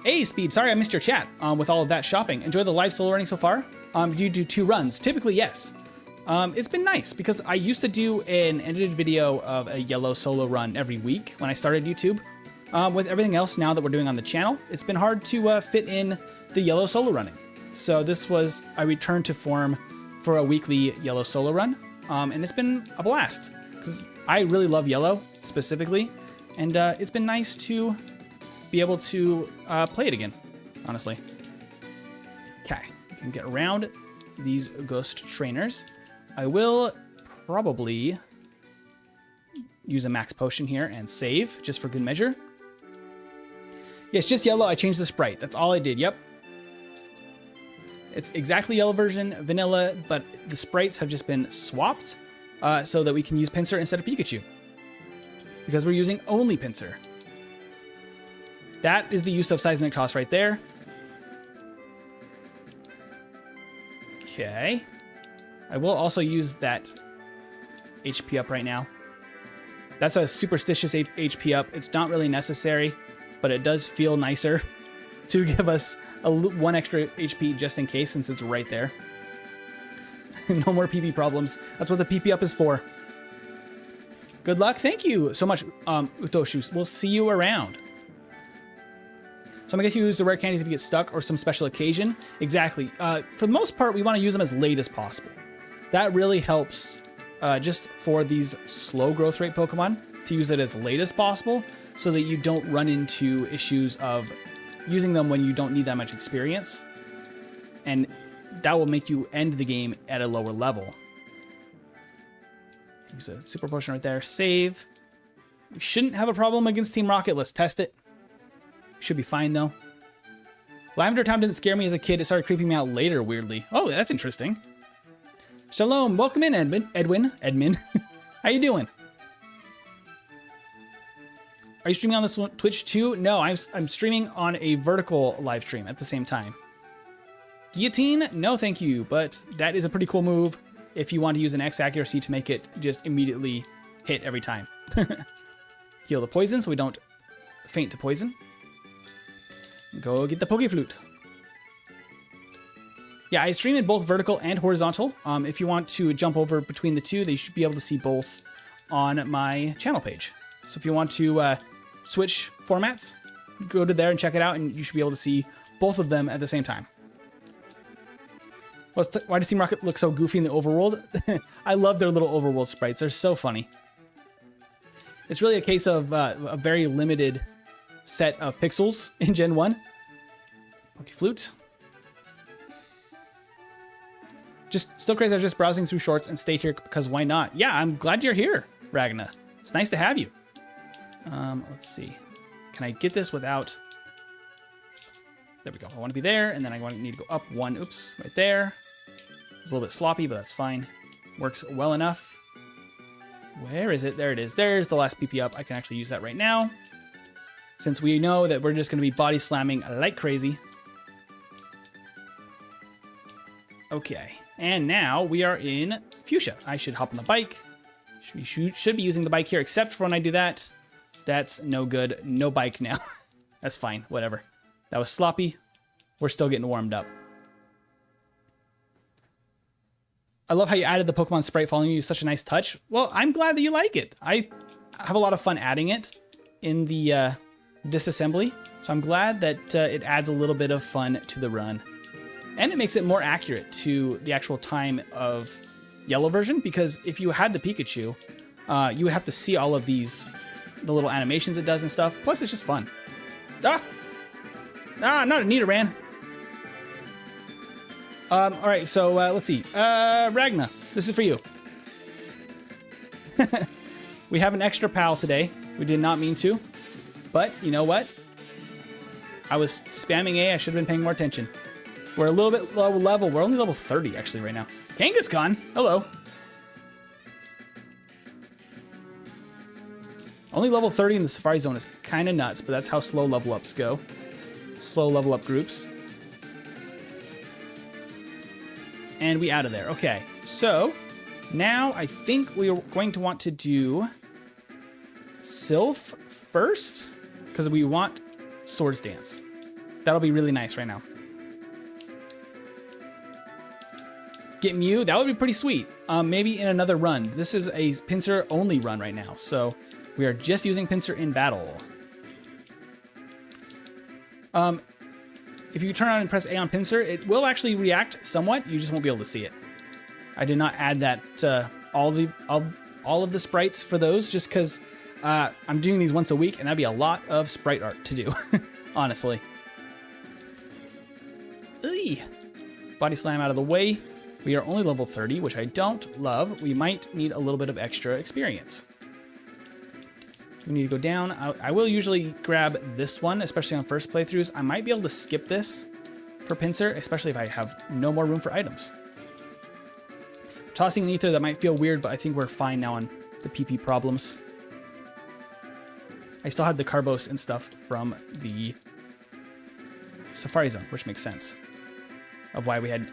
Hey, Speed, sorry I missed your chat with all of that shopping. Enjoy the live solo running so far? Do you do 2 runs? Typically, yes. It's been nice because I used to do an edited video of a Yellow Solo Run every week when I started YouTube. With everything else now that we're doing on the channel, it's been hard to fit in the Yellow Solo running. So this was a return to form for a weekly Yellow Solo Run. And it's been a blast because I really love Yellow specifically. And it's been nice to be able to play it again, honestly. Okay, we can get around these ghost trainers. I will probably use a max potion here and save just for good measure. Yes, just yellow. I changed the sprite. That's all I did. Yep. It's exactly yellow version, vanilla, but the sprites have just been swapped so that we can use Pinsir instead of Pikachu. Because we're using only Pinsir. That is the use of Seismic Toss right there. Okay. I will also use that HP up right now. That's a superstitious HP up. It's not really necessary, but it does feel nicer to give us 1 extra HP just in case, since it's right there. No more PP problems. That's what the PP up is for. Good luck. Thank you so much, Utoshu. We'll see you around. So I guess you use the rare candies if you get stuck or some special occasion. Exactly. For the most part, we want to use them as late as possible. That really helps just for these slow growth rate Pokemon to use it as late as possible so that you don't run into issues of using them when you don't need that much experience. And that will make you end the game at a lower level. Use a super potion right there. Save. We shouldn't have a problem against Team Rocket. Let's test it. Should be fine though. Lavender Time didn't scare me as a kid. It started creeping me out later, weirdly. Oh, that's interesting. Shalom. Welcome in, Edmund. How you doing? Are you streaming on this Twitch too? No, I'm streaming on a vertical live stream at the same time. Guillotine? No, thank you. But that is a pretty cool move if you want to use an X accuracy to make it just immediately hit every time. Heal the poison so we don't faint to poison. Go get the Pokeflute. Yeah, I stream in both vertical and horizontal. If you want to jump over between the two, they should be able to see both on my channel page. So if you want to switch formats, go to there and check it out, and you should be able to see both of them at the same time. Why does Team Rocket look so goofy in the overworld? I love their little overworld sprites. They're so funny. It's really a case of a very limited set of pixels in Gen 1. Okay, Flute. Just still crazy. I was just browsing through shorts and stayed here because why not? Yeah, I'm glad you're here, Ragna. It's nice to have you. Let's see. Can I get this without... There we go. I want to be there, and then I need to go up one. Oops, right there. It's a little bit sloppy, but that's fine. Works well enough. Where is it? There it is. There's the last PP up. I can actually use that right now, since we know that we're just going to be body slamming like crazy. Okay, and now we are in Fuchsia. I should hop on the bike. We should be using the bike here, except for when I do that. That's no good. No bike now. That's fine. Whatever. That was sloppy. We're still getting warmed up. I love how you added the Pokemon sprite following you. Such a nice touch. Well, I'm glad that you like it. I have a lot of fun adding it in the disassembly. So I'm glad that it adds a little bit of fun to the run. And it makes it more accurate to the actual time of yellow version, because if you had the Pikachu, you would have to see all of these, the little animations it does and stuff. Plus, it's just fun. Not a Nidoran. All right, so let's see. Ragna, this is for you. We have an extra pal today. We did not mean to, but you know what? I was spamming A. I should have been paying more attention. We're a little bit low level. We're only level 30 actually right now. Kangaskhan, hello. Only level 30 in the Safari Zone is kind of nuts, but that's how slow level ups go. Slow level up groups. And we out of there. Okay, so now I think we are going to want to do Sylph first, because we want Swords Dance. That'll be really nice right now. Get Mew, that would be pretty sweet. Maybe in another run. This is a Pinsir only run right now, so we are just using Pinsir in battle. If you turn on and press A on Pinsir, it will actually react somewhat. You just won't be able to see it. I did not add that all of the sprites for those, just because I'm doing these once a week, and that'd be a lot of sprite art to do, honestly. Eey. Body slam out of the way. We are only level 30, which I don't love. We might need a little bit of extra experience. We need to go down. I will usually grab this one, especially on first playthroughs. I might be able to skip this for Pinsir, especially if I have no more room for items. Tossing an ether, that might feel weird, but I think we're fine now on the PP problems. I still had the Carbos and stuff from the Safari Zone, which makes sense of why we had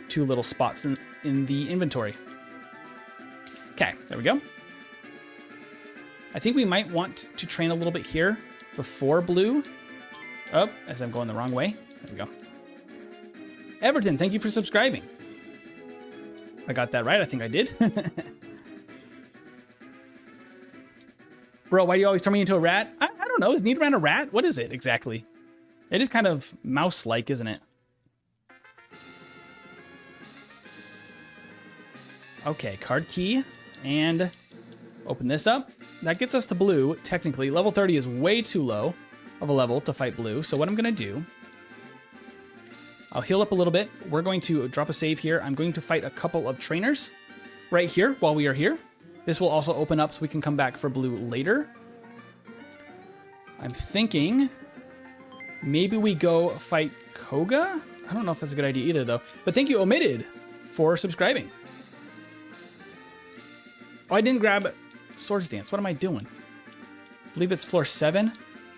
two little spots in the inventory. Okay, there we go. I think we might want to train a little bit here before blue. Oh, as I'm going the wrong way. There we go. Everton, thank you for subscribing. I got that right. I think I did. Bro, why do you always turn me into a rat? I don't know. Is Nidoran a rat? What is it exactly? It is kind of mouse-like, isn't it? Okay, card key. And open this up. That gets us to blue, technically. Level 30 is way too low of a level to fight blue. So what I'm going to do, I'll heal up a little bit. We're going to drop a save here. I'm going to fight a couple of trainers right here while we are here. This will also open up so we can come back for blue later. I'm thinking maybe we go fight Koga? I don't know if that's a good idea either, though. But thank you, Omitted, for subscribing. Oh, I didn't grab Swords Dance. What am I doing? I believe it's floor 7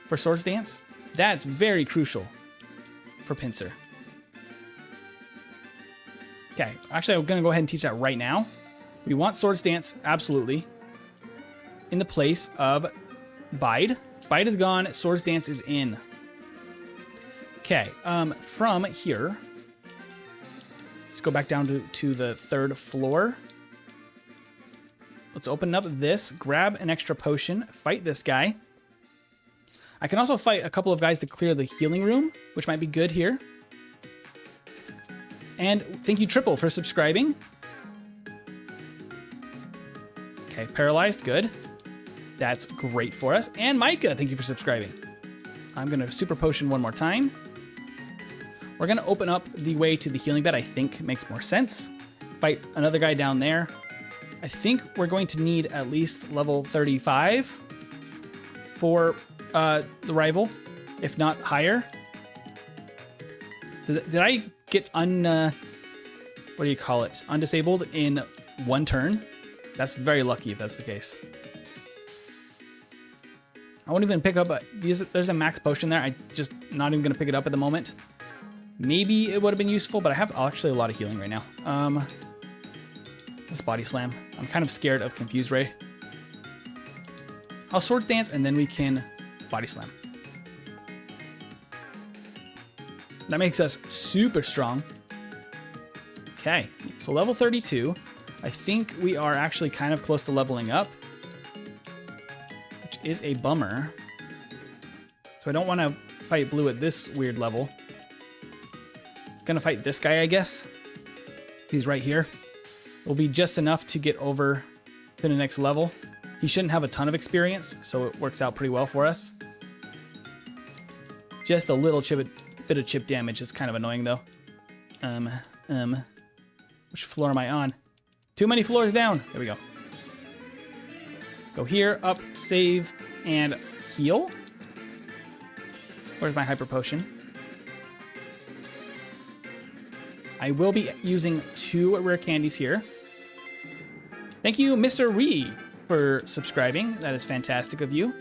for Swords Dance. That's very crucial for Pinsir. Okay, actually, I'm going to go ahead and teach that right now. We want Swords Dance, absolutely, in the place of Bide. Bide is gone. Swords Dance is in. Okay, from here, let's go back down to the 3rd floor. Let's open up this, grab an extra potion, fight this guy. I can also fight a couple of guys to clear the healing room, which might be good here. And thank you, Triple, for subscribing. Okay, paralyzed, good. That's great for us. And Micah, thank you for subscribing. I'm going to super potion one more time. We're going to open up the way to the healing bed. I think makes more sense. Fight another guy down there. I think we're going to need at least level 35 for the rival, if not higher. Did I get what do you call it? Undisabled in one turn? That's very lucky if that's the case. I won't even pick up there's a max potion there. I just not even gonna pick it up at the moment. Maybe it would have been useful, but I have actually a lot of healing right now. Let's body slam. I'm kind of scared of Confused Ray. I'll Swords Dance and then we can body slam. That makes us super strong. Okay, so level 32. I think we are actually kind of close to leveling up, which is a bummer. So I don't want to fight blue at this weird level. Gonna fight this guy, I guess. He's right here. Will be just enough to get over to the next level. He shouldn't have a ton of experience, so it works out pretty well for us. Just a little bit of chip damage is kind of annoying though. Which floor am I on? Too many floors down. There we go. Go here, up, save, and heal. Where's my hyper potion? I will be using 2 rare candies here. Thank you, Mr. Ree, for subscribing. That is fantastic of you.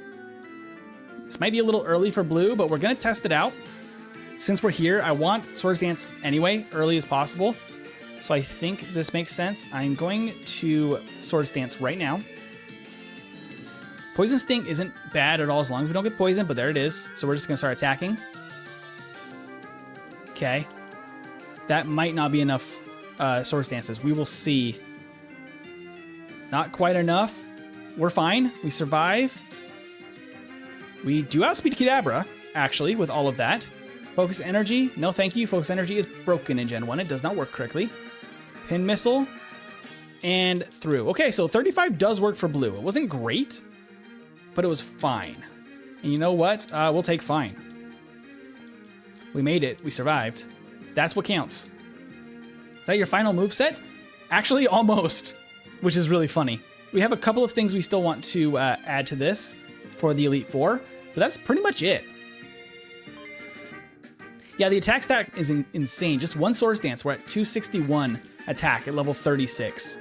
This might be a little early for blue, but we're going to test it out. Since we're here, I want Swords Dance anyway, early as possible. So I think this makes sense. I'm going to Swords Dance right now. Poison Sting isn't bad at all as long as we don't get poisoned, but there it is. So we're just going to start attacking. Okay. That might not be enough Swords Dances. We will see. Not quite enough. We're fine. We survive. We do outspeed Kadabra, actually, with all of that. Focus Energy. No, thank you. Focus Energy is broken in Gen 1. It does not work correctly. Pin Missile. And through. Okay, so 35 does work for blue. It wasn't great, but it was fine. And you know what? We'll take fine. We made it. We survived. That's what counts. Is that your final moveset? Actually, almost, which is really funny. We have a couple of things we still want to add to this for the Elite Four, but that's pretty much it. Yeah, the attack stack is insane. Just one Swords Dance, we're at 261 attack at level 36.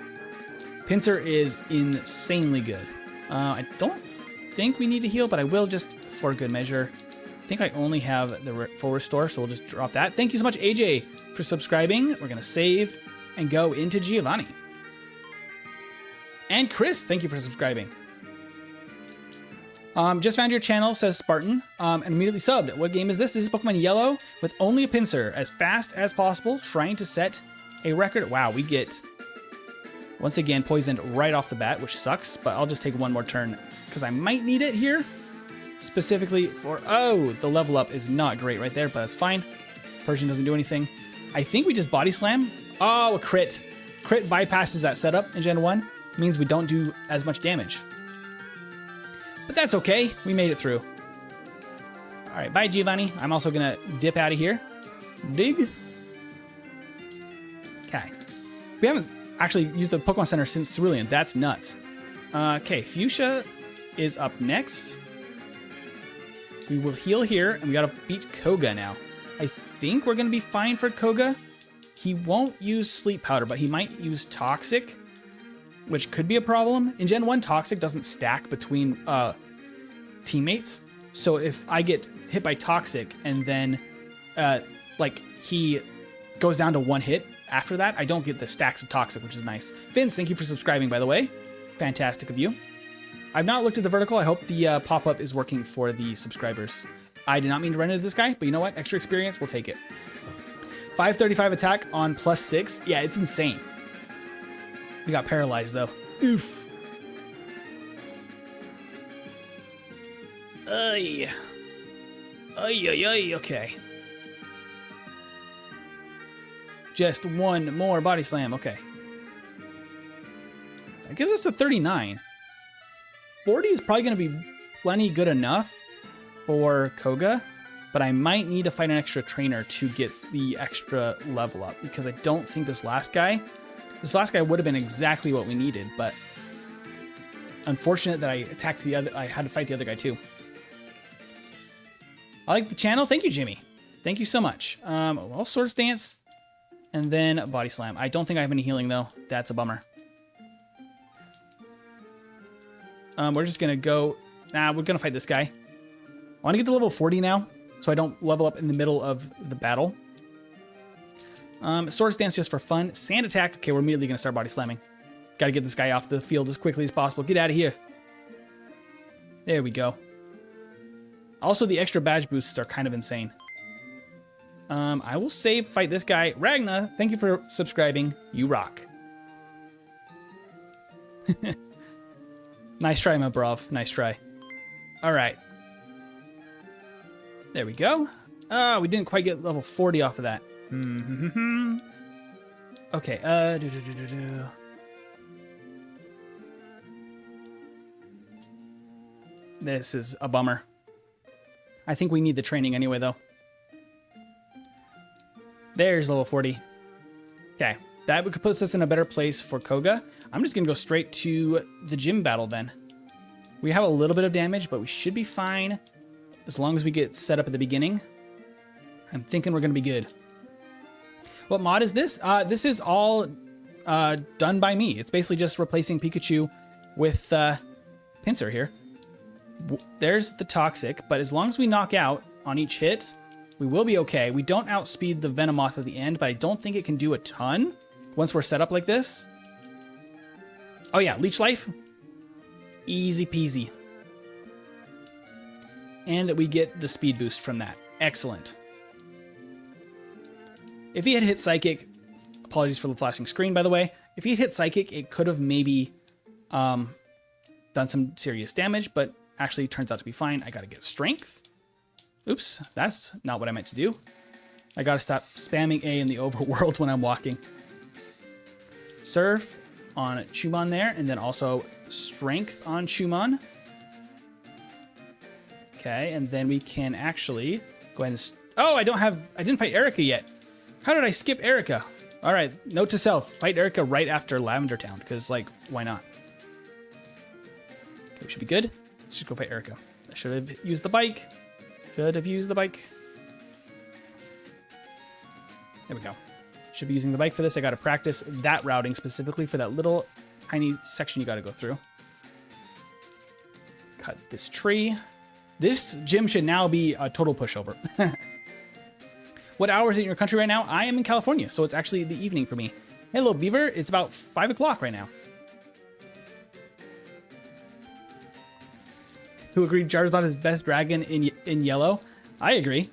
Pinsir is insanely good. I don't think we need to heal, but I will just for good measure. I think I only have the full restore, so we'll just drop that. Thank you so much, AJ, for subscribing. We're going to save and go into Giovanni. And Chris, thank you for subscribing. Just found your channel, says Spartan, and immediately subbed. What game is this? This is Pokemon Yellow with only a Pinsir, as fast as possible, trying to set a record. Wow, we get, once again, poisoned right off the bat, which sucks, but I'll just take one more turn because I might need it here. Specifically for, oh, the level up is not great right there, but that's fine. Persian doesn't do anything. I think we just body slam. Oh, a crit. Crit bypasses that setup in Gen 1. Means we don't do as much damage. But that's okay. We made it through. All right, bye, Giovanni. I'm also going to dip out of here. Dig. Okay. We haven't actually used the Pokemon Center since Cerulean. That's nuts. Okay, Fuchsia is up next. We will heal here, and we got to beat Koga now. I think we're going to be fine for Koga. He won't use Sleep Powder, but he might use Toxic, which could be a problem. In Gen 1, Toxic doesn't stack between teammates. So if I get hit by Toxic and then like he goes down to 1 hit after that, I don't get the stacks of Toxic, which is nice. Vince, thank you for subscribing, by the way. Fantastic of you. I've not looked at the vertical. I hope the pop-up is working for the subscribers. I did not mean to run into this guy, but you know what? Extra experience, we'll take it. 535 attack on +6. Yeah, it's insane. We got paralyzed, though. Oof. Ay. Ay, ay, ay, okay. Just one more body slam, okay. That gives us a 39. 40 is probably going to be plenty good enough for Koga, but I might need to fight an extra trainer to get the extra level up, because I don't think this last guy would have been exactly what we needed, but unfortunate that I had to fight the other guy too. I like the channel. Thank you, Jimmy. Thank you so much. Well, Sword Stance and then Body Slam. I don't think I have any healing though. That's a bummer. We're just gonna go. Nah, we're gonna fight this guy. I want to get to level 40 now, so I don't level up in the middle of the battle. Sword Stance just for fun. Sand Attack. Okay, we're immediately gonna start Body Slamming. Got to get this guy off the field as quickly as possible. Get out of here. There we go. Also, the extra badge boosts are kind of insane. I will save, fight this guy. Ragna, thank you for subscribing. You rock. Nice try, my bruv. Nice try. All right. There we go. We didn't quite get level 40 off of that. Okay. This is a bummer. I think we need the training anyway, though. There's level 40. Okay, that puts us in a better place for Koga. I'm just going to go straight to the gym battle then. We have a little bit of damage, but we should be fine as long as we get set up at the beginning. I'm thinking we're going to be good. What mod is this? This is all done by me. It's basically just replacing Pikachu with Pinsir here. There's the Toxic, but as long as we knock out on each hit, we will be okay. We don't outspeed the Venomoth at the end, but I don't think it can do a ton once we're set up like this. Oh yeah, Leech Life. Easy peasy. And we get the speed boost from that. Excellent. If he had hit Psychic, apologies for the flashing screen, by the way. If he had hit Psychic, it could have maybe done some serious damage, but actually turns out to be fine. I gotta get Strength. Oops, that's not what I meant to do. I gotta stop spamming A in the overworld when I'm walking. Surf on Chumon there, and then also Strength on Chumon. Okay, and then we can actually go ahead and... Oh, I didn't fight Erica yet. How did I skip Erica? All right, note to self, fight Erica right after Lavender Town, because, like, why not? Okay, we should be good. Let's just go fight Erica. I should have used the bike. Should have used the bike. There we go. Should be using the bike for this. I got to practice that routing specifically for that little tiny section you got to go through. Cut this tree. This gym should now be a total pushover. What hour is it in your country right now? I am in California, so it's actually the evening for me. Hello, Beaver. It's about 5 o'clock right now. Who agreed Charizard is best dragon in yellow? I agree.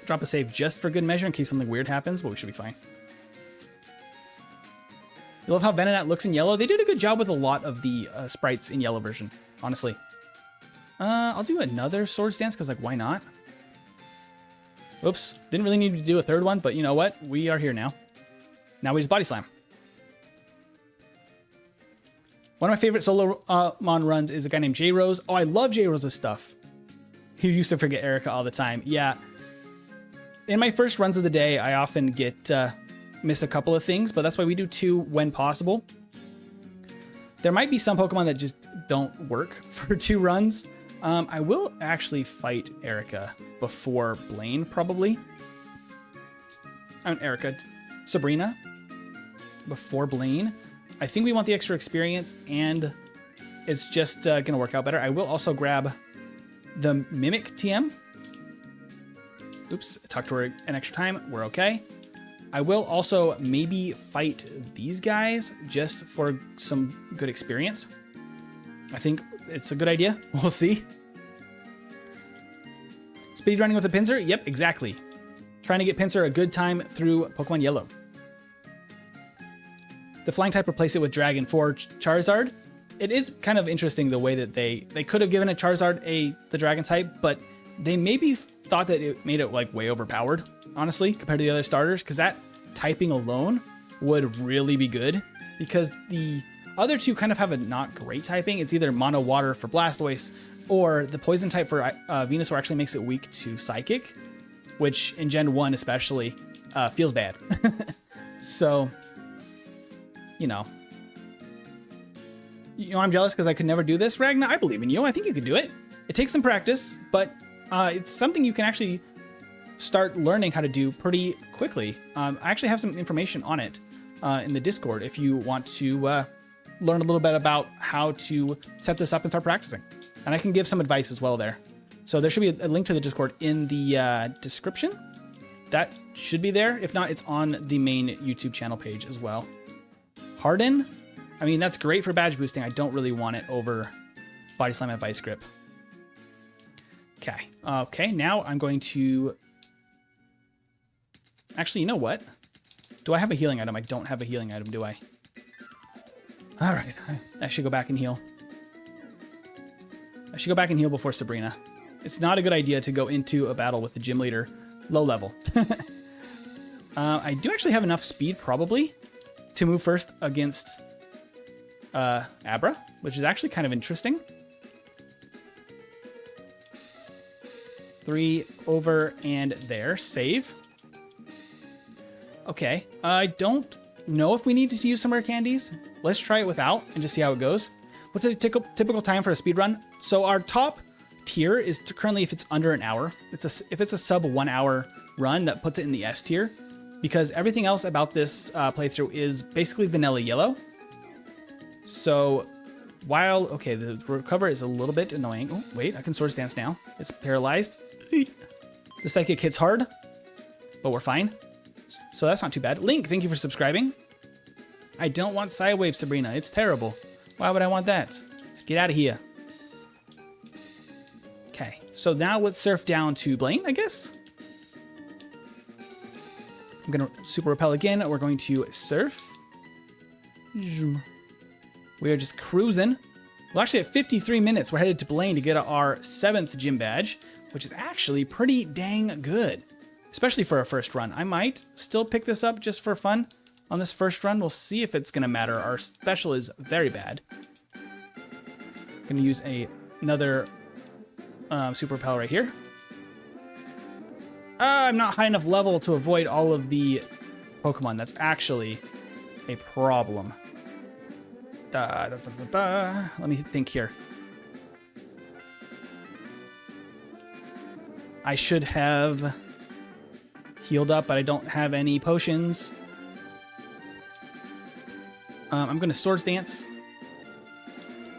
Drop a save just for good measure in case something weird happens, but we should be fine. You love how Venonat looks in yellow? They did a good job with a lot of the sprites in yellow version, honestly. I'll do another Sword Stance, because, like, why not? Oops. Didn't really need to do a third one, but you know what? We are here now. Now we just Body Slam. One of my favorite Solomon runs is a guy named J-Rose. Oh, I love J-Rose's stuff. He used to forget Erica all the time. Yeah. In my first runs of the day, I often get miss a couple of things, but that's why we do 2 when possible. There might be some Pokemon that just don't work for 2 runs. I will actually fight Erica before Blaine, probably. Erica. Sabrina. Before Blaine. I think we want the extra experience, and it's just going to work out better. I will also grab the Mimic TM. Oops, talked to her an extra time. We're okay. I will also maybe fight these guys just for some good experience. I think it's a good idea. We'll see. Speedrunning with a Pinsir? Yep, exactly. Trying to get Pinsir a good time through Pokemon Yellow. The flying type replace it with Dragon for Charizard. It is kind of interesting the way that they could have given a Charizard the Dragon type, but they maybe thought that it made it like way overpowered, honestly, compared to the other starters, because that typing alone would really be good, because the other two kind of have a not great typing. It's either mono water for Blastoise, or the poison type for Venusaur actually makes it weak to Psychic, which in Gen 1 especially feels bad. So, you know, I'm jealous because I could never do this. Ragna, I believe in you. I think you could do it. It takes some practice, but it's something you can actually start learning how to do pretty quickly. I actually have some information on it in the Discord if you want to learn a little bit about how to set this up and start practicing. And I can give some advice as well there. So there should be a link to the Discord in the description. That should be there. If not, it's on the main YouTube channel page as well. Harden. I mean, that's great for badge boosting. I don't really want it over Body Slam and Vice Grip. Okay. Okay, now I'm going to... Actually, you know what? Do I have a healing item? I don't have a healing item, do I? All right. I should go back and heal. I should go back and heal before Sabrina. It's not a good idea to go into a battle with the gym leader low level. I do actually have enough speed, probably, to move first against Abra, which is actually kind of interesting. 3 over and there. Save. Okay. I don't know if we need to use some rare candies. Let's try it without and just see how it goes. What's a typical time for a speed run? So our top tier is currently if it's under an hour. If it's a sub 1 hour run, that puts it in the S tier, because everything else about this playthrough is basically vanilla yellow. So while, okay, the recover is a little bit annoying. Oh, wait, I can Swords Dance now. It's paralyzed. The Psychic hits hard, but we're fine. So that's not too bad. Link, thank you for subscribing. I don't want Sidewave, Sabrina. It's terrible. Why would I want that? Let's get out of here. Okay, so now let's surf down to Blaine, I guess. I'm going to Super Repel again. We're going to surf. We are just cruising. Well, actually at 53 minutes, we're headed to Blaine to get our 7th gym badge, which is actually pretty dang good, especially for our first run. I might still pick this up just for fun on this first run. We'll see if it's going to matter. Our special is very bad. I'm going to use another Super Repel right here. I'm not high enough level to avoid all of the Pokemon. That's actually a problem. Let me think here. I should have healed up, but I don't have any potions. I'm going to Swords Dance.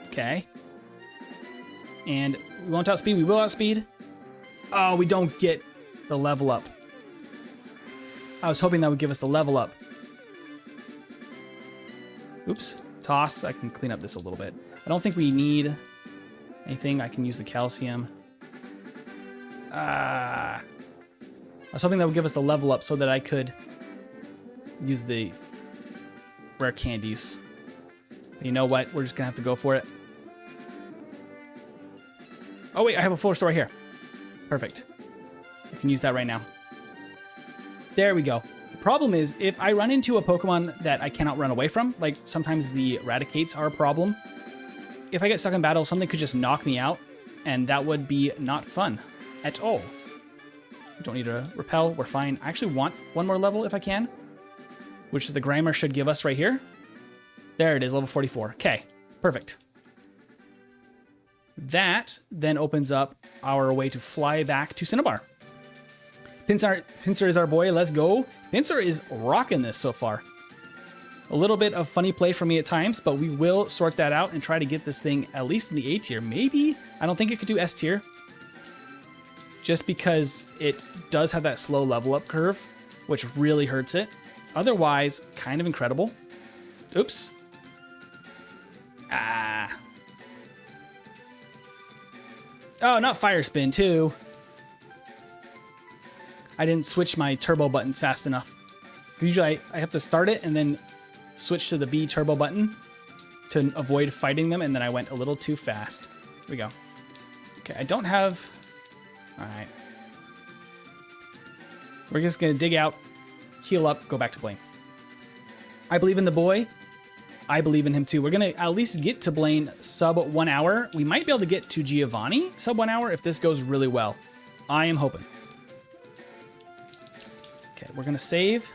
Okay. And we won't outspeed. We will outspeed. Oh, we don't get the level up. I was hoping that would give us the level up. Oops. Toss. I can clean up this a little bit. I don't think we need anything. I can use the calcium. I was hoping that would give us the level up so that I could use the rare candies. But you know what? We're just going to have to go for it. Oh, wait. I have a full restore right here. Perfect. I can use that right now. There we go. The problem is, if I run into a Pokemon that I cannot run away from, like sometimes the Eradicates are a problem, if I get stuck in battle, something could just knock me out, and that would be not fun at all. Don't need to repel. We're fine. I actually want one more level if I can, which the Grimer should give us right here. There it is, level 44. Okay, perfect. That then opens up our way to fly back to Cinnabar. Pinsir is our boy. Let's go. Pinsir is rocking this so far. A little bit of funny play for me at times, but we will sort that out and try to get this thing at least in the A tier. Maybe. I don't think it could do S tier, just because it does have that slow level up curve, which really hurts it. Otherwise, kind of incredible. Oops. Ah. Oh, not Fire Spin too. I didn't switch my turbo buttons fast enough. Usually I have to start it and then switch to the B turbo button to avoid fighting them, and then I went a little too fast. Here we go. Okay, I don't have... All right. We're just going to dig out, heal up, go back to Blaine. I believe in the boy. I believe in him too. We're going to at least get to Blaine sub 1 hour. We might be able to get to Giovanni sub 1 hour if this goes really well. I am hoping. Okay, we're going to save.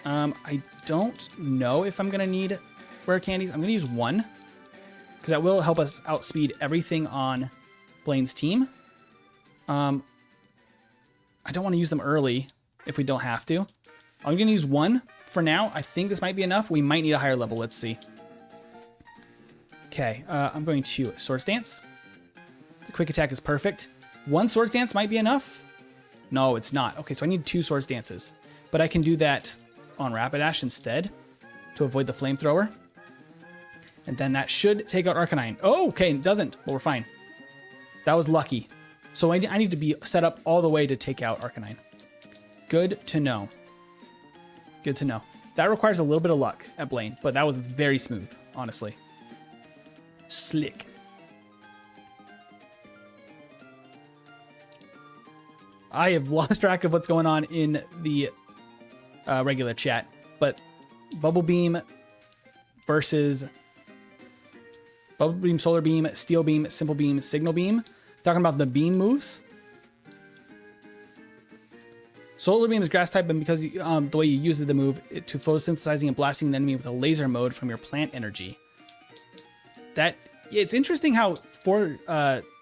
I don't know if I'm going to need rare candies. I'm going to use 1 because that will help us outspeed everything on Blaine's team. I don't want to use them early if we don't have to. I'm going to use 1 for now. I think this might be enough. We might need a higher level. Let's see. Okay, I'm going to Swords Dance. The quick attack is perfect. 1 Swords Dance might be enough. No, it's not. Okay, so I need 2 Swords Dances. But I can do that on Rapidash instead to avoid the Flamethrower. And then that should take out Arcanine. Oh, okay, it doesn't, but we're fine. That was lucky. So I need to be set up all the way to take out Arcanine. Good to know. Good to know. That requires a little bit of luck at Blaine, but that was very smooth, honestly. Slick. I have lost track of what's going on in the regular chat, but Bubble Beam versus Bubble Beam, Solar Beam, Steel Beam, Simple Beam, Signal Beam. Talking about the beam moves. Solar Beam is grass type, and because the way you use the move to photosynthesizing and blasting the enemy with a laser mode from your plant energy. That it's interesting how for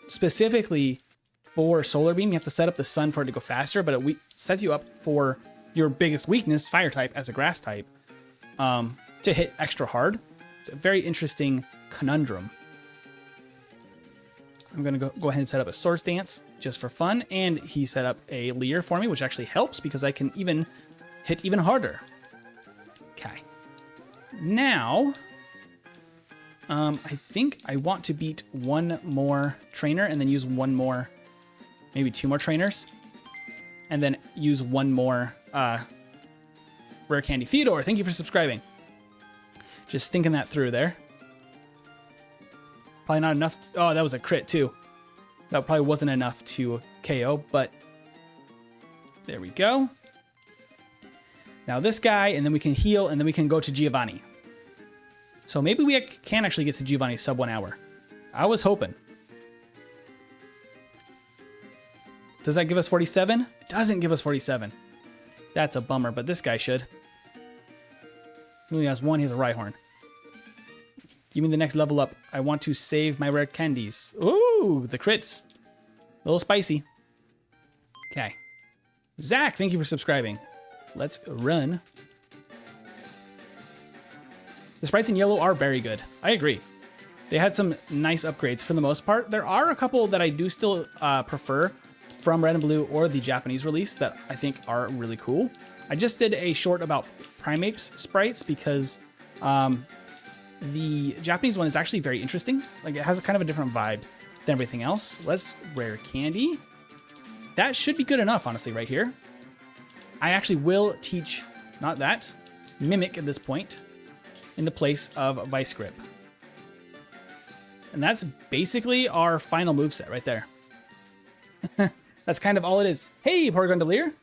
specifically for Solar Beam you have to set up the sun for it to go faster, but it sets you up for your biggest weakness, fire type, as a grass type, to hit extra hard. It's a very interesting conundrum. I'm going to go ahead and set up a Swords Dance just for fun. And he set up a Leer for me, which actually helps because I can even hit even harder. Okay. Now, I think I want to beat 1 more trainer and then use 1 more, maybe 2 more trainers. And then use 1 more rare candy. Theodore, thank you for subscribing. Just thinking that through there. Probably not enough. Oh, that was a crit too. That probably wasn't enough to KO, but there we go. Now this guy, and then we can heal, and then we can go to Giovanni. So maybe we can actually get to Giovanni sub 1 hour. I was hoping. Does that give us 47? It doesn't give us 47. That's a bummer, but this guy should. He only has 1, he has a Rhyhorn. Give me the next level up. I want to save my rare candies. Ooh, the crits. A little spicy. Okay. Zach, thank you for subscribing. Let's run. The sprites in yellow are very good. I agree. They had some nice upgrades for the most part. There are a couple that I do still prefer from Red and Blue or the Japanese release that I think are really cool. I just did a short about Primape's sprites because the Japanese one is actually very interesting. Like, it has a kind of a different vibe than everything else. Let's rare candy. That should be good enough, honestly, right here. I actually will teach, not that, Mimic at this point in the place of Vice Grip. And that's basically our final moveset right there. That's kind of all it is. Hey, Porgundalier.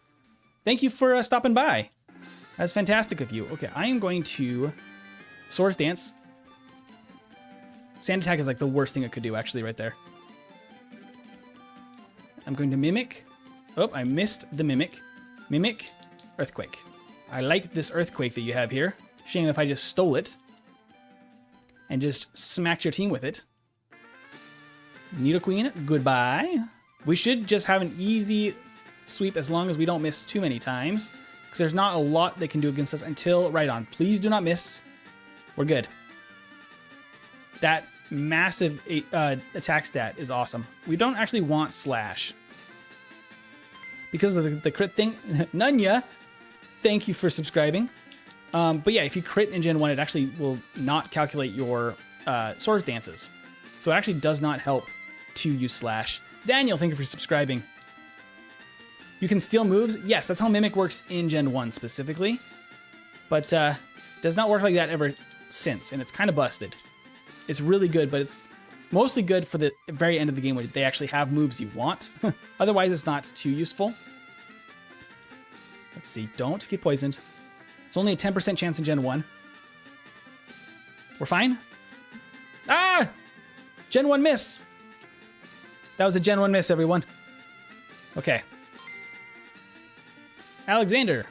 Thank you for stopping by. That's fantastic of you. Okay, I am going to Swords Dance. Sand Attack is like the worst thing it could do, actually, right there. I'm going to Mimic. Oh, I missed the Mimic. Mimic, Earthquake. I like this Earthquake that you have here. Shame if I just stole it and just smacked your team with it. Nidoqueen, goodbye. We should just have an easy sweep as long as we don't miss too many times, because there's not a lot they can do against us until Rhydon. Please do not miss. We're good. That massive attack stat is awesome. We don't actually want Slash because of the crit thing. Nunya, thank you for subscribing. But yeah, if you crit in Gen 1, it actually will not calculate your Swords Dances. So it actually does not help to use Slash. Daniel, thank you for subscribing. You can steal moves. Yes, that's how Mimic works in Gen 1 specifically. But does not work like that ever since, and it's kind of busted. It's really good, but it's mostly good for the very end of the game where they actually have moves you want. Otherwise, it's not too useful. Let's see. Don't get poisoned. It's only a 10% chance in Gen 1. We're fine? Ah! Gen 1 miss. That was a Gen 1 miss, everyone. Okay. Alexander.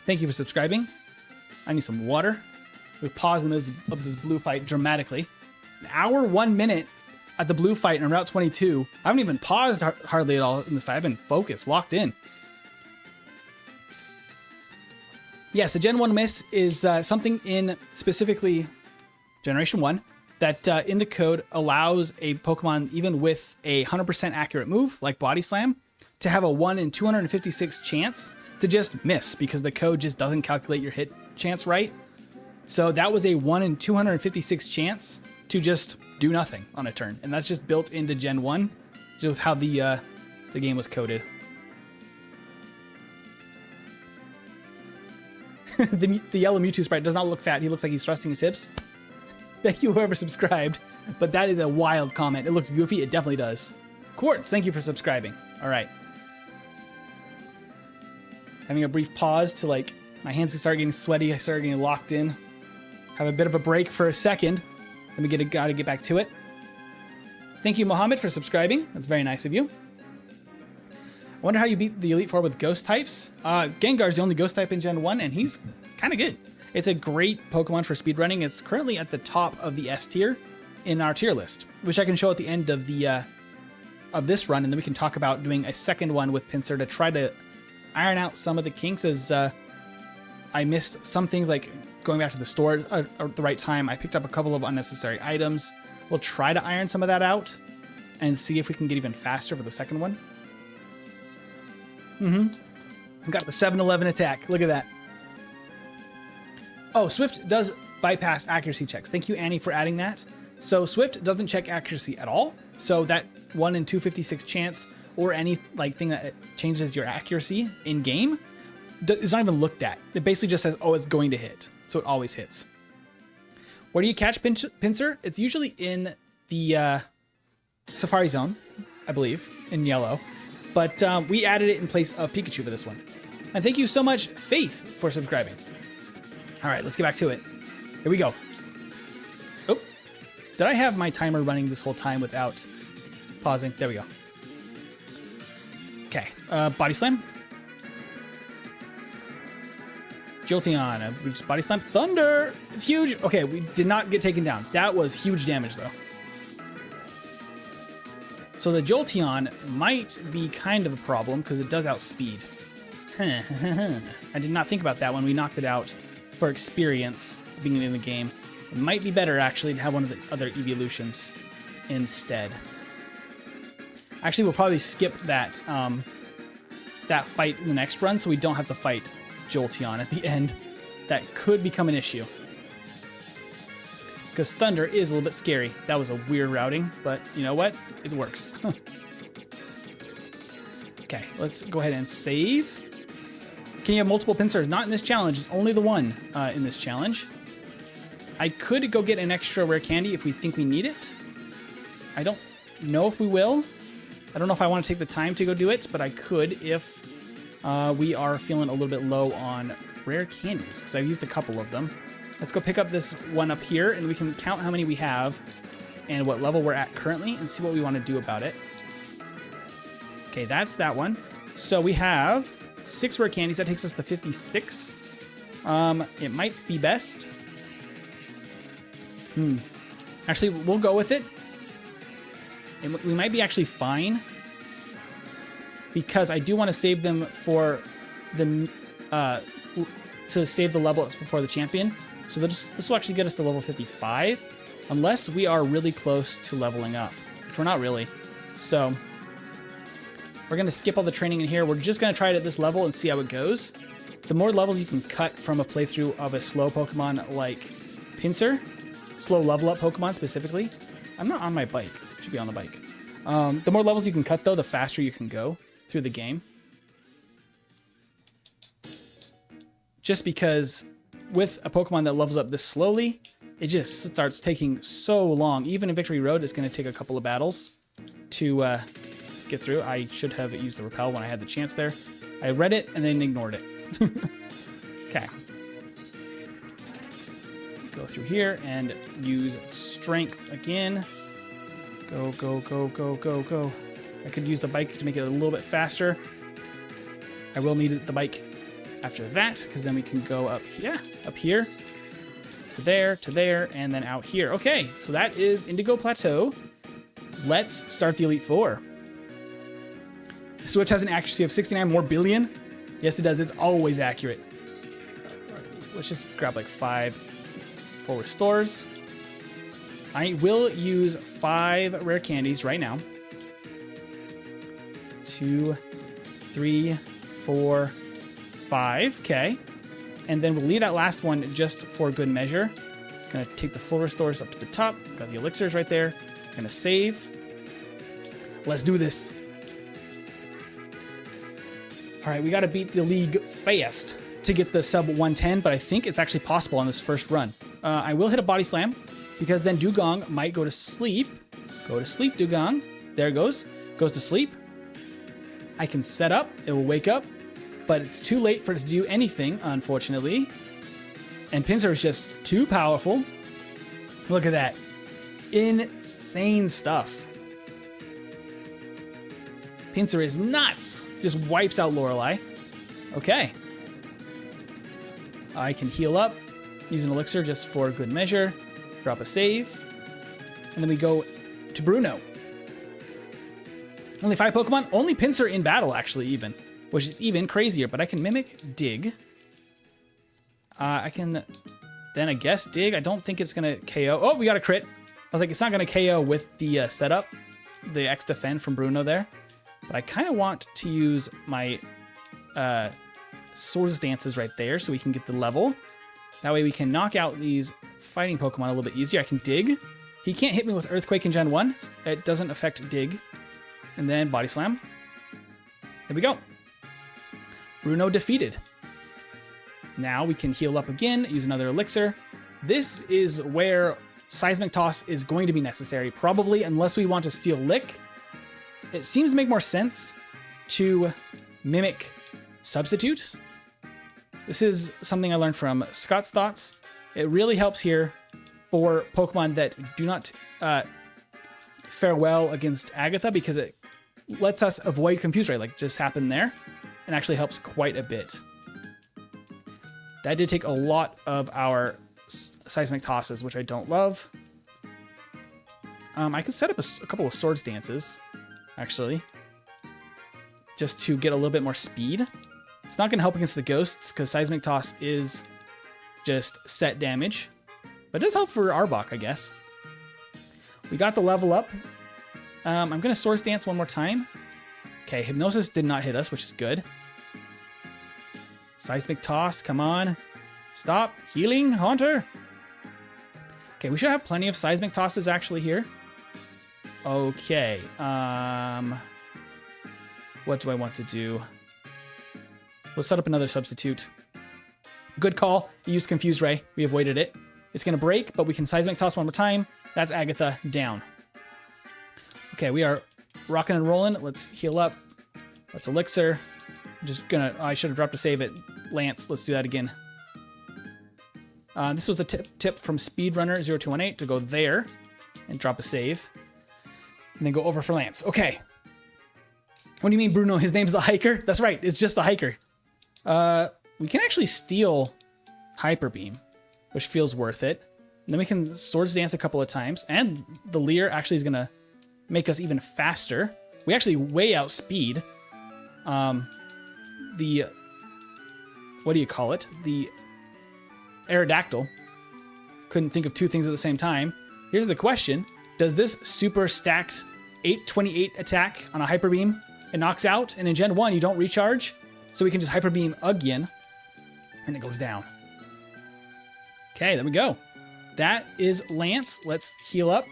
Thank you for subscribing. I need some water. We paused in the middle of this blue fight dramatically. An hour, 1 minute at the blue fight in Route 22. I haven't even paused hardly at all in this fight. I've been focused, locked in. Yes, a Gen 1 miss is something in specifically Generation 1 that in the code allows a Pokemon, even with a 100% accurate move, like Body Slam, to have a 1 in 256 chance to just miss because the code just doesn't calculate your hit chance right. So that was a 1 in 256 chance to just do nothing on a turn. And that's just built into Gen 1, just with how the game was coded. The yellow Mewtwo sprite does not look fat. He looks like he's thrusting his hips. Thank you, whoever subscribed. But that is a wild comment. It looks goofy. It definitely does. Quartz, thank you for subscribing. All right. Having a brief pause to like, my hands start getting sweaty. I start getting locked in. Have a bit of a break for a second. Let me gotta get back to it. Thank you, Mohammed, for subscribing. That's very nice of you. I wonder how you beat the Elite Four with ghost types. Gengar's the only ghost type in Gen 1, and he's kind of good. It's a great Pokemon for speedrunning. It's currently at the top of the S tier in our tier list, which I can show at the end of the of this run, and then we can talk about doing a second one with Pinsir to try to iron out some of the kinks, as I missed some things like going back to the store at the right time. I picked up a couple of unnecessary items. We'll try to iron some of that out and see if we can get even faster for the second one. I've got the 7-Eleven attack. Look at that. Oh, Swift does bypass accuracy checks. Thank you, Annie, for adding that. So Swift doesn't check accuracy at all. So that 1 in 256 chance or any like thing that changes your accuracy in game is not even looked at. It basically just says, oh, it's going to hit. So it always hits. Where do you catch Pinsir? It's usually in the Safari Zone, I believe, in yellow. But we added it in place of Pikachu for this one. And thank you so much, Faith, for subscribing. All right, let's get back to it. Here we go. Oh, did I have my timer running this whole time without pausing? There we go. Okay, Body Slam. Jolteon, we just Body Slam. Thunder! It's huge! Okay, we did not get taken down. That was huge damage, though. So the Jolteon might be kind of a problem because it does outspeed. I did not think about that when we knocked it out for experience at the beginning of the game. It might be better, actually, to have one of the other evolutions instead. Actually, we'll probably skip that that fight in the next run so we don't have to fight Jolteon at the end. That could become an issue. Because Thunder is a little bit scary. That was a weird routing, but you know what? It works. Okay, let's go ahead and save. Can you have multiple Pinsirs? Not in this challenge. It's only the one in this challenge. I could go get an extra rare candy if we think we need it. I don't know if we will. I don't know if I want to take the time to go do it, but I could if we are feeling a little bit low on rare candies, because I've used a couple of them. Let's go pick up this one up here, and we can count how many we have and what level we're at currently and see what we want to do about it. Okay, that's that one. So we have 6 rare candies. That takes us to 56. It might be best. Actually, we'll go with it. We might be actually fine, because I do want to save them for the to save the level before the champion. So this will actually get us to level 55, unless we are really close to leveling up, which we're not really. So we're going to skip all the training in here. We're just going to try it at this level and see how it goes. The more levels you can cut from a playthrough of a slow Pokemon like Pinsir, slow level up Pokemon specifically. I'm not on my bike. I should be on the bike. The more levels you can cut, though, the faster you can go through the game. Just because with a Pokemon that levels up this slowly, it just starts taking so long. Even in Victory Road, it's going to take a couple of battles to get through. I should have used the Repel when I had the chance there. I read it and then ignored it. Okay. Go through here and use strength again. Go, go, go, go, go, go. I could use the bike to make it a little bit faster. I will need the bike after that, because then we can go up here to there, and then out here. Okay, so that is Indigo Plateau. Let's start the Elite Four. Switch has an accuracy of 69 more billion. Yes, it does. It's always accurate. Let's just grab like 5 full restores. I will use 5 rare candies right now. 2, 3, 4, 5. Okay. And then we'll leave that last one just for good measure. Gonna take the full restores up to the top. Got the elixirs right there. Gonna save. Let's do this. All right, we got to beat the league fast to get the sub 110, but I think it's actually possible on this first run. I will hit a body slam because then Dugong might go to sleep. Go to sleep, Dugong. There it goes. Goes to sleep. I can set up. It will wake up, but it's too late for it to do anything, unfortunately. And Pinsir is just too powerful. Look at that. Insane stuff. Pinsir is nuts. Just wipes out Lorelei. Okay. I can heal up. Use an elixir just for good measure. Drop a save. And then we go to Bruno. Only 5 Pokemon. Only Pinsir in battle, actually, even. Which is even crazier. But I can mimic Dig. I can then, I guess, Dig. I don't think it's going to KO. Oh, we got a crit. I was like, it's not going to KO with the setup. The X Defend from Bruno there. But I kind of want to use my Swords Dances right there so we can get the level. That way we can knock out these fighting Pokemon a little bit easier. I can Dig. He can't hit me with Earthquake in Gen 1. It doesn't affect Dig. And then Body Slam. There we go. Bruno defeated. Now we can heal up again, use another elixir. This is where Seismic Toss is going to be necessary, probably, unless we want to steal Lick. It seems to make more sense to mimic Substitute. This is something I learned from Scott's Thoughts. It really helps here for Pokemon that do not fare well against Agatha, because it lets us avoid Confuse Ray, like just happened there, and actually helps quite a bit. That did take a lot of our Seismic Tosses, which I don't love. I could set up a couple of Swords Dances, actually, just to get a little bit more speed. It's not going to help against the ghosts because Seismic Toss is just set damage, but it does help for Arbok, I guess. We got the level up. I'm going to Swords Dance one more time. Okay, Hypnosis did not hit us, which is good. Seismic Toss, come on. Stop. Healing, Haunter. Okay, we should have plenty of Seismic Tosses actually here. Okay, what do I want to do? Let's set up another substitute. Good call. You used Confuse Ray. We avoided it. It's going to break, but we can Seismic Toss one more time. That's Agatha down. Okay, we are rocking and rolling. Let's heal up. Let's Elixir. I'm just going to... I should have dropped a save at Lance. Let's do that again. This was a tip from Speedrunner0218 to go there and drop a save. And then go over for Lance. Okay. What do you mean, Bruno? His name's the Hiker? That's right. It's just the Hiker. We can actually steal Hyper Beam, which feels worth it. And then we can Swords Dance a couple of times. And the Leer actually is going to make us even faster. We actually way outspeed the... What do you call it? The Aerodactyl. Couldn't think of two things at the same time. Here's the question. Does this super stacked 828 attack on a Hyper Beam, it knocks out, and in Gen 1 you don't recharge, so we can just Hyper Beam again, and it goes down. Okay, there we go. That is Lance. Let's heal up.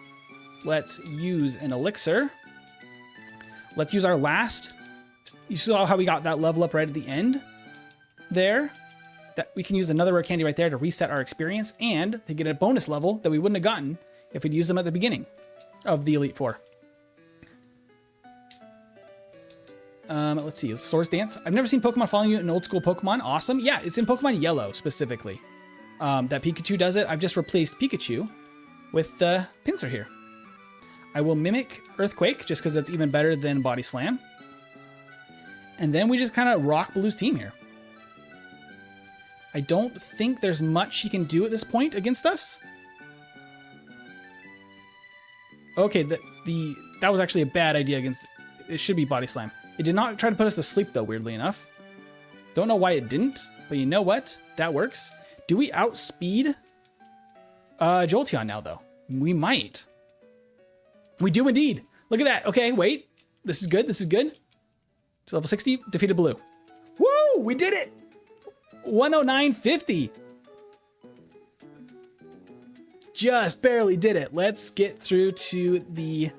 Let's use an Elixir. Let's use our last. You saw how we got that level up right at the end there. That we can use another rare candy right there to reset our experience and to get a bonus level that we wouldn't have gotten if we'd used them at the beginning of the Elite Four. Let's see, Swords Dance. I've never seen Pokemon following you in old school Pokemon. Awesome. Yeah, it's in Pokemon Yellow specifically. that Pikachu does it, I've just replaced Pikachu with the Pinsir here. I will mimic Earthquake just because that's even better than Body Slam. And then we just kind of rock Blue's team here. I don't think there's much he can do at this point against us. Okay, that was actually a bad idea against... It should be Body Slam. It did not try to put us to sleep, though, weirdly enough. Don't know why it didn't, but you know what? That works. Do we outspeed Jolteon now, though? We might. We do indeed. Look at that. Okay, wait. This is good. This is good. To level 60, defeated Blue. Woo! We did it! 109.50. Just barely did it. Let's get through to the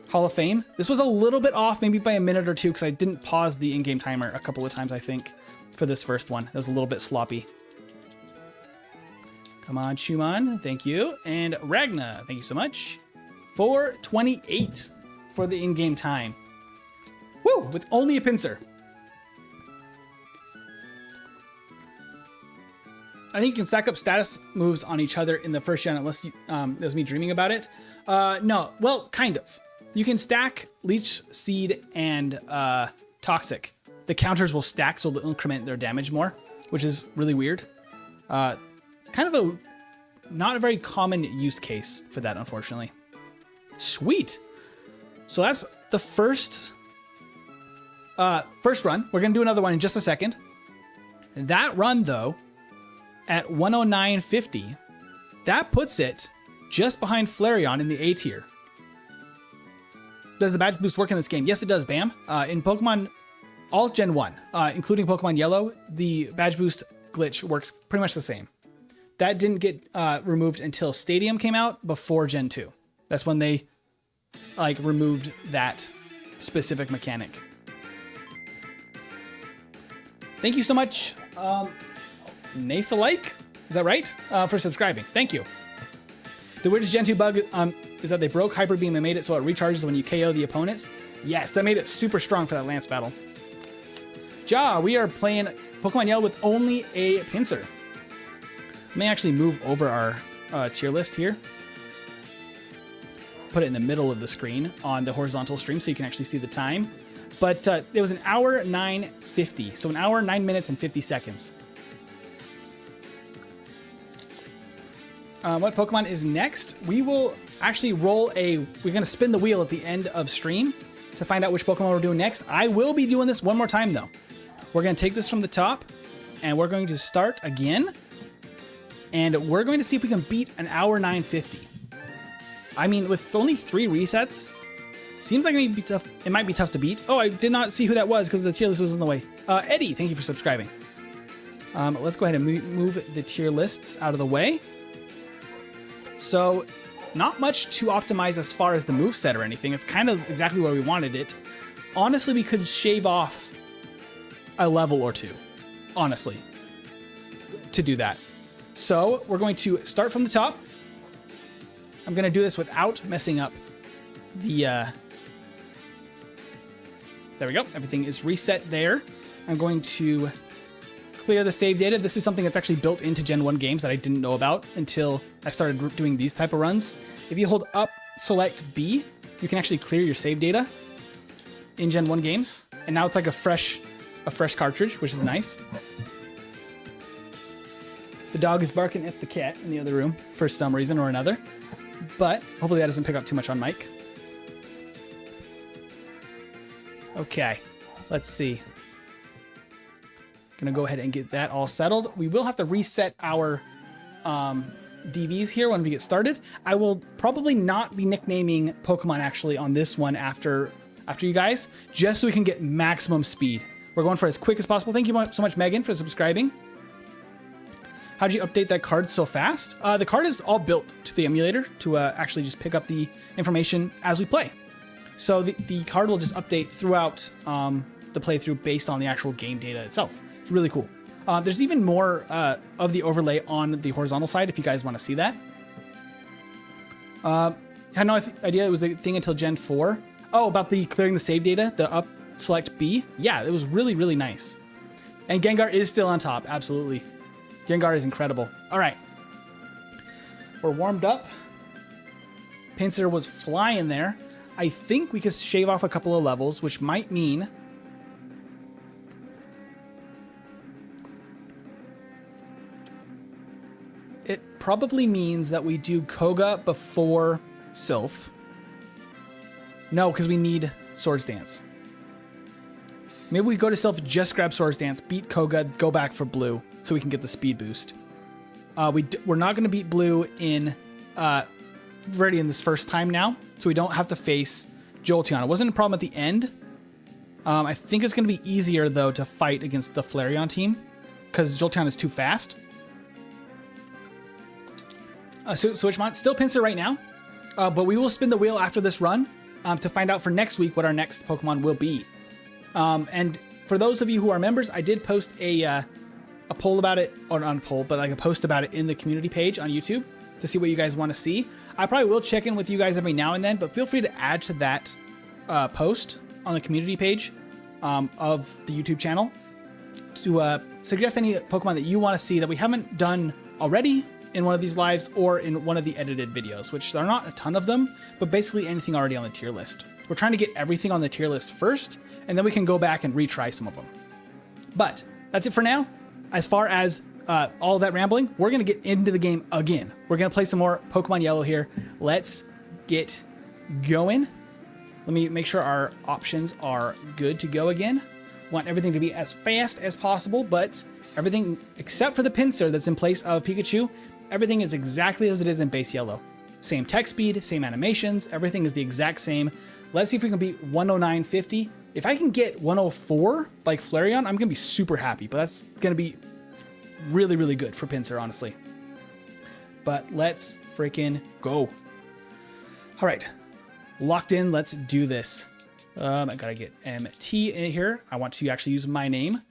Hall of Fame. This was a little bit off, maybe by a minute or two, because I didn't pause the in-game timer a couple of times, I think, for this first one. It was a little bit sloppy. Come on, Shumon. Thank you. And Ragna, thank you so much. 4:28 for the in-game time. Woo! With only a Pinsir. I think you can stack up status moves on each other in the first gen, unless you, it was me dreaming about it. No, well, kind of. You can stack Leech Seed and Toxic. The counters will stack, so they'll increment their damage more, which is really weird. It's kind of not a very common use case for that, unfortunately. Sweet. So that's the first run. We're gonna do another one in just a second. That run, though, at 109.50, that puts it just behind Flareon in the A tier. Does the badge boost work in this game? Yes, it does, Bam. In Pokemon, all Gen 1, including Pokemon Yellow, the badge boost glitch works pretty much the same. That didn't get removed until Stadium came out before Gen 2. That's when they removed that specific mechanic. Thank you so much, Nathalike, is that right? For subscribing. Thank you. The weirdest Gen 2 bug is that they broke Hyper Beam and made it so it recharges when you KO the opponent. Yes, that made it super strong for that Lance battle. Ja, we are playing Pokemon Yellow with only a Pinsir. Let me actually move over our tier list here. Put it in the middle of the screen on the horizontal stream so you can actually see the time. But it was an hour 9:50, so an hour, 9 minutes, and 50 seconds. What Pokemon is next? We will actually we're going to spin the wheel at the end of stream to find out which Pokemon we're doing next. I will be doing this one more time, though. We're going to take this from the top, and we're going to start again. And we're going to see if we can beat an hour 9:50. I mean, with only 3 resets, seems like it might be tough to beat. Oh, I did not see who that was because the tier list was in the way. Eddie, thank you for subscribing. Let's go ahead and move the tier lists out of the way. So, not much to optimize as far as the moveset or anything. It's kind of exactly where we wanted it. Honestly, we could shave off a level or 2, honestly, to do that. So, we're going to start from the top. I'm going to do this without messing up the... There we go. Everything is reset there. I'm going to clear the save data. This is something that's actually built into Gen 1 games that I didn't know about until I started doing these type of runs. If you hold up select B, you can actually clear your save data in Gen 1 games. And now it's like a fresh cartridge, which is nice. The dog is barking at the cat in the other room for some reason or another. But hopefully that doesn't pick up too much on mic. Okay, let's see. Gonna go ahead and get that all settled. We will have to reset our DVs here when we get started. I will probably not be nicknaming Pokemon actually on this one after you guys, just so we can get maximum speed. We're going for as quick as possible. Thank you so much, Megan, for subscribing. How did you update that card so fast? The card is all built to the emulator to actually just pick up the information as we play. So the card will just update throughout the playthrough based on the actual game data itself. It's really cool. There's even more of the overlay on the horizontal side if you guys want to see that. I had no idea it was a thing until Gen 4. Oh, about the clearing the save data, the up select B. Yeah, it was really, really nice. And Gengar is still on top, absolutely. Gengar is incredible. All right. We're warmed up. Pinsir was flying there. I think we could shave off a couple of levels, which might mean it probably means that we do Koga before Sylph. No, because we need Swords Dance. Maybe we go to Sylph, just grab Swords Dance, beat Koga, go back for Blue, so we can get the speed boost. We're not going to beat Blue in Viridian this first time now, so we don't have to face Jolteon. It wasn't a problem at the end. I think it's going to be easier, though, to fight against the Flareon team, because Jolteon is too fast. So Switchmont, still Pinsir right now, but we will spin the wheel after this run to find out for next week what our next Pokemon will be. And for those of you who are members, I did post a poll about it, or not a poll, but like a post about it in the community page on YouTube to see what you guys want to see. I probably will check in with you guys every now and then, but feel free to add to that post on the community page of the YouTube channel to suggest any Pokemon that you want to see that we haven't done already in one of these lives or in one of the edited videos, which there are not a ton of them, but basically anything already on the tier list. We're trying to get everything on the tier list first, and then we can go back and retry some of them. But that's it for now. As far as all of that rambling, we're going to get into the game again. We're going to play some more Pokemon Yellow here. Let's get going. Let me make sure our options are good to go again. Want everything to be as fast as possible, but everything except for the Pinsir that's in place of Pikachu, everything is exactly as it is in base Yellow. Same tech speed, same animations, everything is the exact same. Let's see if we can beat 109.50. If I can get 104 like Flareon, I'm going to be super happy, but that's going to be really, really good for Pinsir, honestly. But let's freaking go. All right, locked in. Let's do this. I got to get MT in here. I want to actually use my name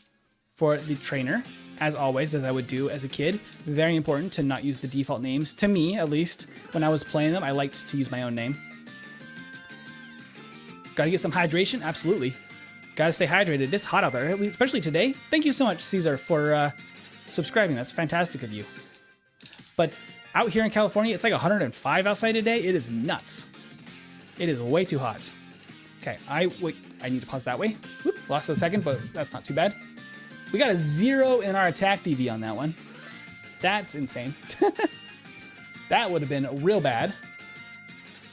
for the trainer, as always, as I would do as a kid. Very important to not use the default names. To me, at least, when I was playing them, I liked to use my own name. Gotta get some hydration? Absolutely. Gotta stay hydrated. It's hot out there, especially today. Thank you so much, Caesar, for subscribing. That's fantastic of you. But out here in California, it's like 105 outside today. It is nuts. It is way too hot. Okay, wait, I need to pause that way. Whoop, lost a second, but that's not too bad. We got a 0 in our attack DV on that one. That's insane. That would have been real bad.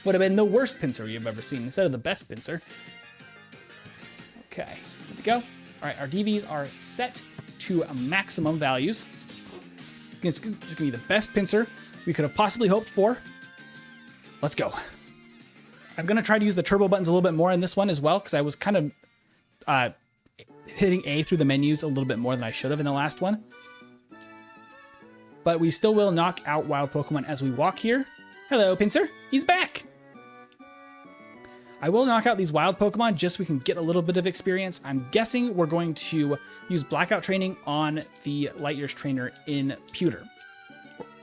Would have been the worst Pinsir you've ever seen instead of the best Pinsir. Okay, here we go. All right, our DVs are set to maximum values. This is going to be the best Pinsir we could have possibly hoped for. Let's go. I'm going to try to use the turbo buttons a little bit more in this one as well, because I was kind of hitting A through the menus a little bit more than I should have in the last one. But we still will knock out wild Pokemon as we walk here. Hello, Pinsir. He's back. I will knock out these wild Pokemon just so we can get a little bit of experience. I'm guessing we're going to use Blackout Training on the Light Years trainer in Pewter.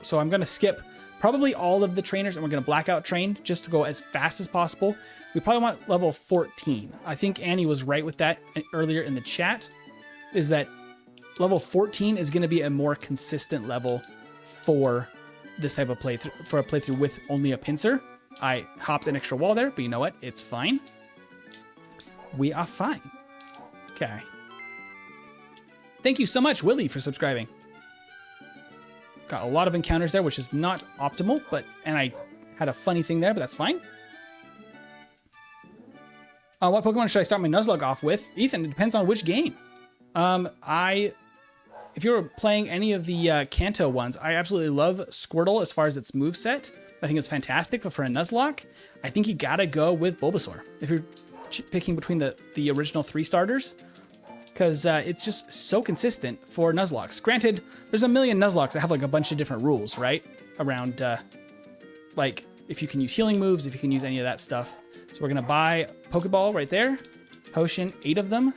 So I'm going to skip probably all of the trainers and we're going to Blackout Train just to go as fast as possible. We probably want level 14. I think Annie was right with that earlier in the chat, is that level 14 is going to be a more consistent level for this type of playthrough, for a playthrough with only a Pinsir. I hopped an extra wall there, but you know what? It's fine. We are fine. Okay. Thank you so much, Willie, for subscribing. Got a lot of encounters there, which is not optimal, and I had a funny thing there, but that's fine. What Pokemon should I start my Nuzlocke off with? Ethan, it depends on which game. If you were playing any of the Kanto ones, I absolutely love Squirtle as far as its moveset. I think it's fantastic, but for a Nuzlocke, I think you gotta go with Bulbasaur. If you're picking between the original 3 starters, because it's just so consistent for Nuzlocks. Granted, there's a million Nuzlocks that have like a bunch of different rules, right? Around, like, if you can use healing moves, if you can use any of that stuff. So we're gonna buy Pokeball right there, Potion, 8 of them,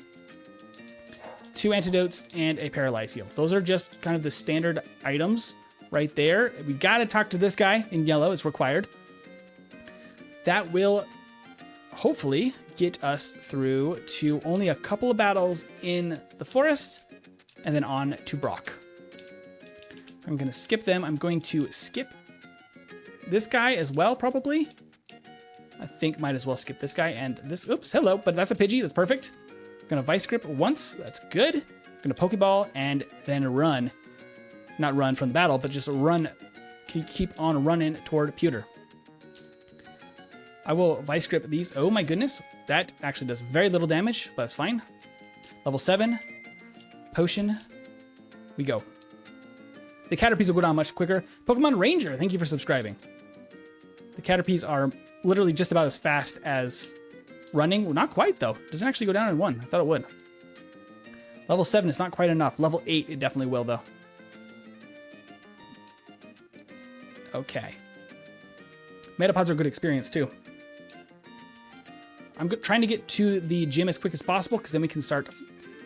2 antidotes, and a Paralyze Heal. Those are just kind of the standard items right there. We gotta talk to this guy in yellow, it's required. That will hopefully get us through to only a couple of battles in the forest, and then on to Brock. I'm going to skip them. I'm going to skip this guy as well, probably. I think might as well skip this guy and this. Oops, hello, but that's a Pidgey. That's perfect. Gonna Vice Grip once. That's good. Gonna Pokeball and then run. Not run from the battle, but just run. Keep on running toward Pewter. I will Vice Grip these. Oh my goodness. That actually does very little damage, but that's fine. Level 7. Potion. We go. The Caterpies will go down much quicker. Pokemon Ranger, thank you for subscribing. The Caterpies are literally just about as fast as running. Well, not quite, though. Doesn't actually go down in 1. I thought it would. Level 7 is not quite enough. Level 8, it definitely will, though. Okay. Metapods are a good experience, too. I'm trying to get to the gym as quick as possible, because then we can start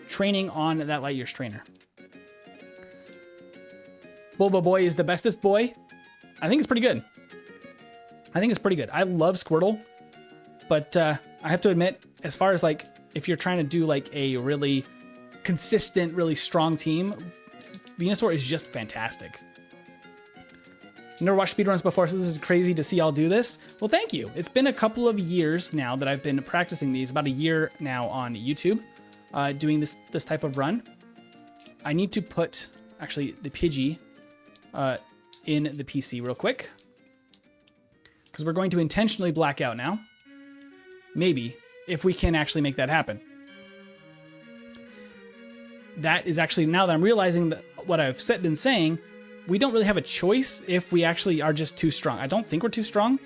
training on that Light Years trainer. Bulba Boy is the bestest boy. I think it's pretty good. I think it's pretty good. I love Squirtle, but I have to admit, as far as like, if you're trying to do like a really consistent, really strong team, Venusaur is just fantastic. Never watched speedruns before, so this is crazy to see y'all do this. Well, thank you. It's been a couple of years now that I've been practicing these, about a year now on YouTube, doing this type of run. I need to put, actually, the Pidgey in the PC real quick, because we're going to intentionally black out now. Maybe, if we can actually make that happen. That is actually, now that I'm realizing that what I've been saying, we don't really have a choice if we actually are just too strong. I don't think we're too strong.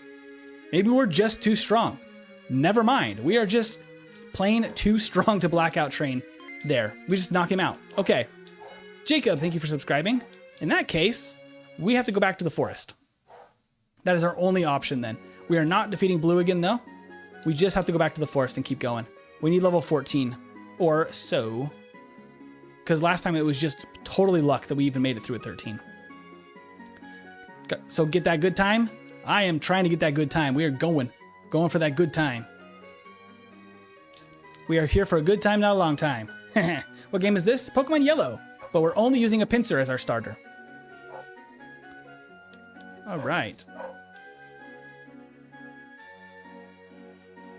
Maybe we're just too strong. Never mind. We are just plain too strong to blackout train there. We just knock him out. Okay. Jacob, thank you for subscribing. In that case, we have to go back to the forest. That is our only option then. We are not defeating Blue again, though. We just have to go back to the forest and keep going. We need level 14 or so, because last time it was just totally luck that we even made it through at 13. So get that good time. I am trying to get that good time. We are going for that good time. We are here for a good time, not a long time. What game is this? Pokemon Yellow, but we're only using a Pinsir as our starter. All right.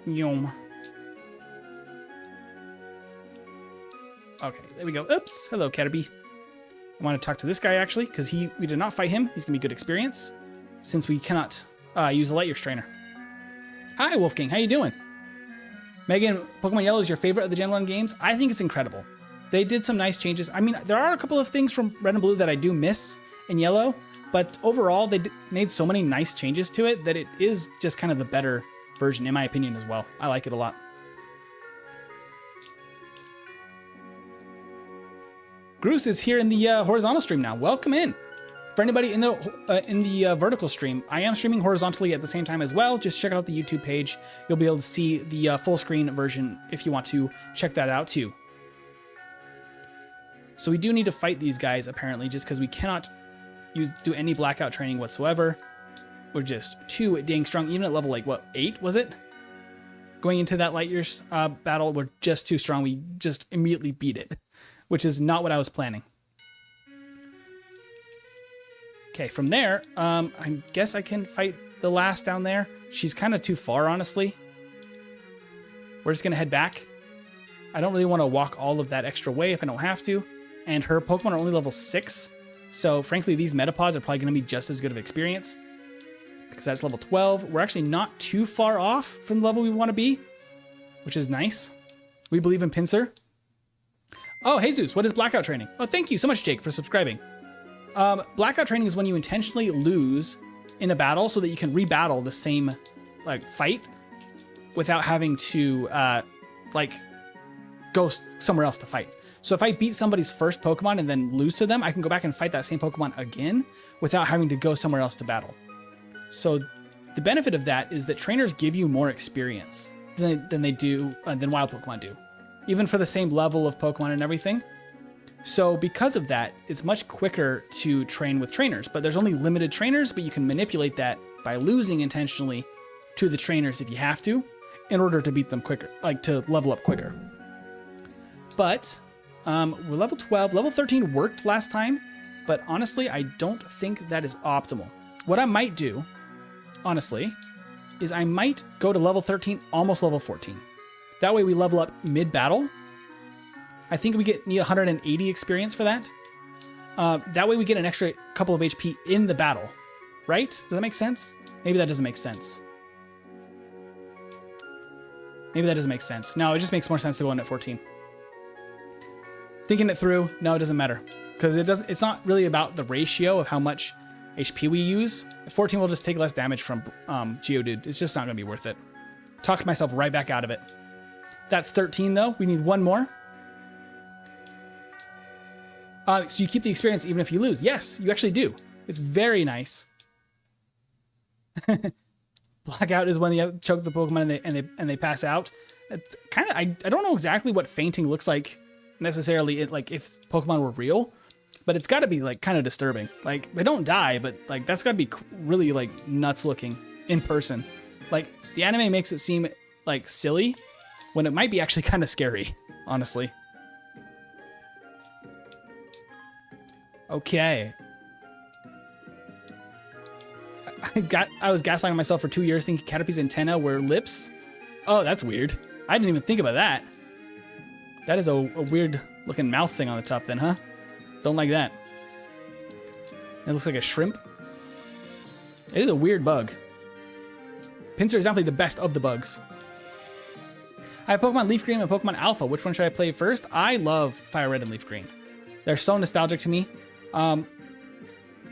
Yum. Okay, there we go. Oops. Hello, Caterpie. I want to talk to this guy, actually, because we did not fight him. He's going to be good experience, since we cannot use a Light Years trainer. Hi, Wolfgang. How you doing? Megan, Pokemon Yellow is your favorite of the Gen 1 games? I think it's incredible. They did some nice changes. I mean, there are a couple of things from Red and Blue that I do miss in Yellow, but overall, they made so many nice changes to it that it is just kind of the better version, in my opinion, as well. I like it a lot. Groose is here in the horizontal stream now. Welcome in. For anybody in the vertical stream, I am streaming horizontally at the same time as well. Just check out the YouTube page. You'll be able to see the full screen version if you want to check that out too. So we do need to fight these guys apparently, just because we cannot do any blackout training whatsoever. We're just too dang strong. Even at level like what, 8 was it? Going into that Light Years battle, we're just too strong. We just immediately beat it, which is not what I was planning. Okay, from there, I guess I can fight the last down there. She's kind of too far, honestly. We're just going to head back. I don't really want to walk all of that extra way if I don't have to. And her Pokemon are only level 6. So, frankly, these Metapods are probably going to be just as good of experience, because that's level 12. We're actually not too far off from the level we want to be, which is nice. We believe in Pinsir. Oh, Jesus, what is blackout training? Oh, thank you so much, Jake, for subscribing. Blackout training is when you intentionally lose in a battle so that you can rebattle the same fight without having to go somewhere else to fight. So if I beat somebody's first Pokemon and then lose to them, I can go back and fight that same Pokemon again without having to go somewhere else to battle. So the benefit of that is that trainers give you more experience than wild Pokemon do, even for the same level of Pokemon and everything. So because of that, it's much quicker to train with trainers, but there's only limited trainers, but you can manipulate that by losing intentionally to the trainers if you have to, in order to beat them quicker, to level up quicker. But we're level 12. Level 13 worked last time. but honestly, I don't think that is optimal. What I might do, honestly, is I might go to level 13, almost level 14. That way we level up mid-battle. I think we need 180 experience for that. That way we get an extra couple of HP in the battle, right? Does that make sense? Maybe that doesn't make sense. Maybe that doesn't make sense. No, it just makes more sense to go in at 14. Thinking it through, no, it doesn't matter. Because it's not really about the ratio of how much HP we use. At 14 will just take less damage from Geodude. It's just not going to be worth it. Talked myself right back out of it. That's 13 though. We need one more. So you keep the experience even if you lose. Yes, you actually do. It's very nice. Blackout is when you choke the Pokemon and they pass out. It's kind of I don't know exactly what fainting looks like necessarily. Like if Pokemon were real, but it's got to be like kind of disturbing. Like they don't die, but like that's got to be really like nuts looking in person. Like the anime makes it seem like silly when it might be actually kind of scary, honestly. Okay. I was gaslighting myself for 2 years thinking Caterpie's antenna were lips. Oh, that's weird. I didn't even think about that. That is a weird looking mouth thing on the top then, huh? Don't like that. It looks like a shrimp. It is a weird bug. Pinsir is definitely the best of the bugs. I have Pokemon Leaf Green and Pokemon Alpha. Which one should I play first? I love Fire Red and Leaf Green. They're so nostalgic to me.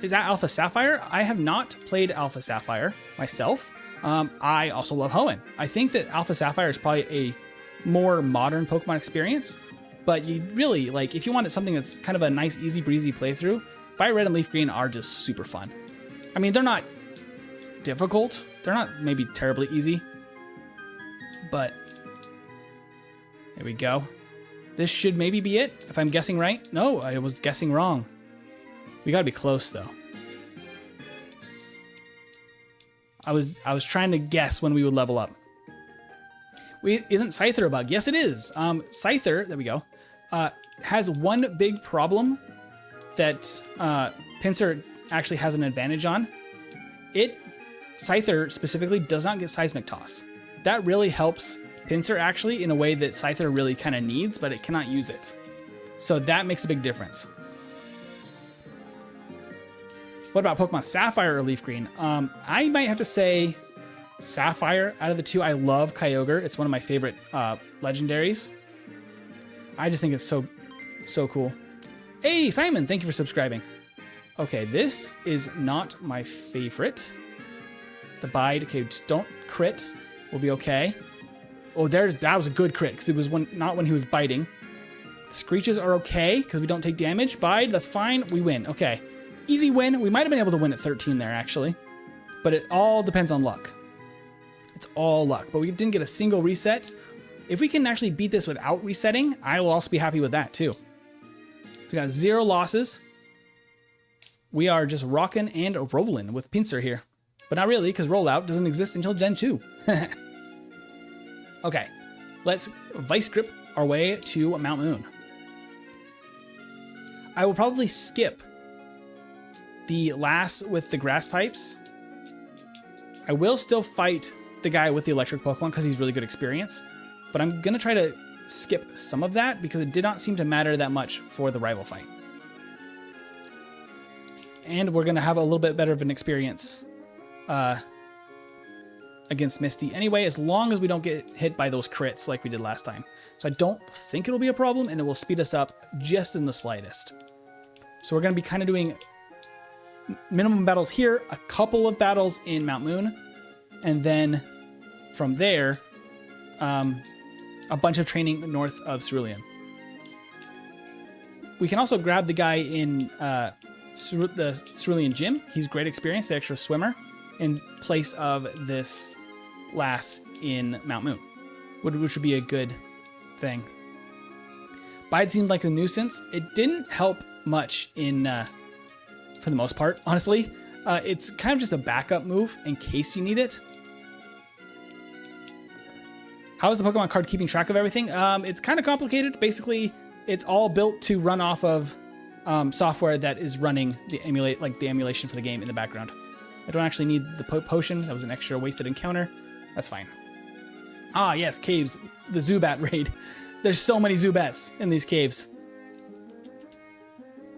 Is that Alpha Sapphire? I have not played Alpha Sapphire myself. I also love Hoenn. I think that Alpha Sapphire is probably a more modern Pokemon experience, but you really, like, if you wanted something that's kind of a nice, easy breezy playthrough, Fire Red and Leaf Green are just super fun. I mean, they're not difficult. They're not maybe terribly easy, but there we go. This should maybe be it, if I'm guessing right. No, I was guessing wrong. We gotta be close though. I was trying to guess when we would level up. Isn't Scyther a bug? Yes, it is. Scyther, there we go, has one big problem that Pinsir actually has an advantage on. Scyther specifically does not get Seismic Toss. That really helps Pinsir actually in a way that Scyther really kind of needs, but it cannot use it. So that makes a big difference. What about Pokemon Sapphire or Leaf Green? I might have to say Sapphire out of the two. I love Kyogre. It's one of my favorite legendaries. I just think it's so cool. Hey, Simon, thank you for subscribing. Okay, this is not my favorite. The bide, okay, just don't crit. We'll be okay. Oh, that was a good crit because it was not when he was biting. The screeches are okay because we don't take damage. Bide, that's fine. We win. Okay. Easy win. We might have been able to win at 13 there, actually. But it all depends on luck. It's all luck. But we didn't get a single reset. If we can actually beat this without resetting, I will also be happy with that, too. We got 0 losses. We are just rocking and rolling with Pinsir here. But not really, because rollout doesn't exist until Gen 2. Okay. Let's Vice Grip our way to Mount Moon. I will probably skip the last with the grass types. I will still fight the guy with the electric Pokemon because he's really good experience, but I'm going to try to skip some of that because it did not seem to matter that much for the rival fight. And we're going to have a little bit better of an experience against Misty anyway, as long as we don't get hit by those crits like we did last time. So I don't think it'll be a problem, and it will speed us up just in the slightest. So we're going to be kind of doing minimum battles here, a couple of battles in Mount Moon, and then from there, a bunch of training north of Cerulean. We can also grab the guy in the Cerulean Gym. He's great experience, the extra swimmer, in place of this lass in Mount Moon, which would be a good thing. Bide seemed like a nuisance. It didn't help much in for the most part, honestly. It's kind of just a backup move in case you need it. How is the Pokemon card keeping track of everything? It's kind of complicated. Basically, it's all built to run off of software that is running the emulation for the game in the background. I don't actually need the potion. That was an extra wasted encounter. That's fine. Ah, yes, caves. The Zubat raid. There's so many Zubats in these caves.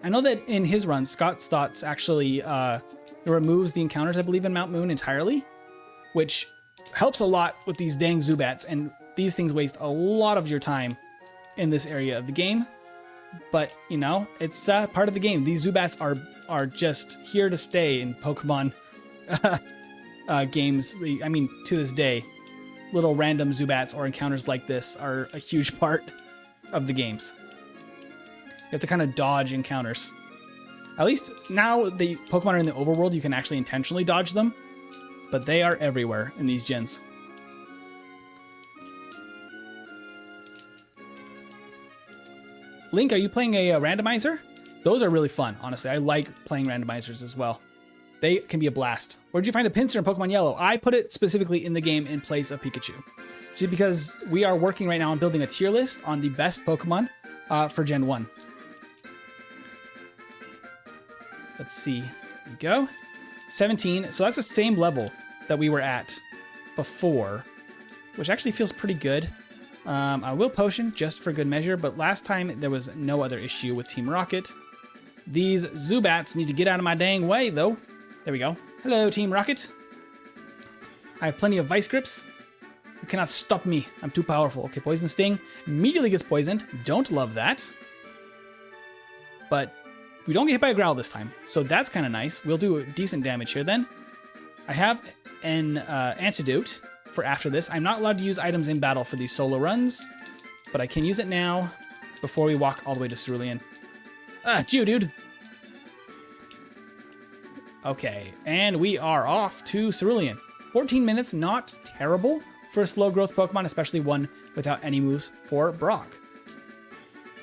I know that in his run, Scott's Thoughts actually removes the encounters, I believe, in Mount Moon entirely, which helps a lot with these dang Zubats, and these things waste a lot of your time in this area of the game. But, you know, it's part of the game. These Zubats are just here to stay in Pokemon games. I mean, to this day, little random Zubats or encounters like this are a huge part of the games. You have to kind of dodge encounters. At least now the Pokemon are in the overworld, you can actually intentionally dodge them, but they are everywhere in these gens. Link, are you playing a randomizer? Those are really fun, honestly. I like playing randomizers as well. They can be a blast. Where'd you find a Pinsir in Pokemon Yellow? I put it specifically in the game in place of Pikachu. Just because we are working right now on building a tier list on the best Pokemon for Gen 1. Let's see. There we go. 17. So that's the same level that we were at before, which actually feels pretty good. I will potion just for good measure, but last time there was no other issue with Team Rocket. These Zubats need to get out of my dang way, though. There we go. Hello, Team Rocket. I have plenty of Vice Grips. You cannot stop me. I'm too powerful. Okay, Poison Sting immediately gets poisoned. Don't love that. But we don't get hit by a Growl this time, so that's kind of nice. We'll do decent damage here then. I have an antidote for after this. I'm not allowed to use items in battle for these solo runs, but I can use it now before we walk all the way to Cerulean. Ah, Geodude. Okay, and we are off to Cerulean. 14 minutes, not terrible for a slow growth Pokemon, especially one without any moves for Brock.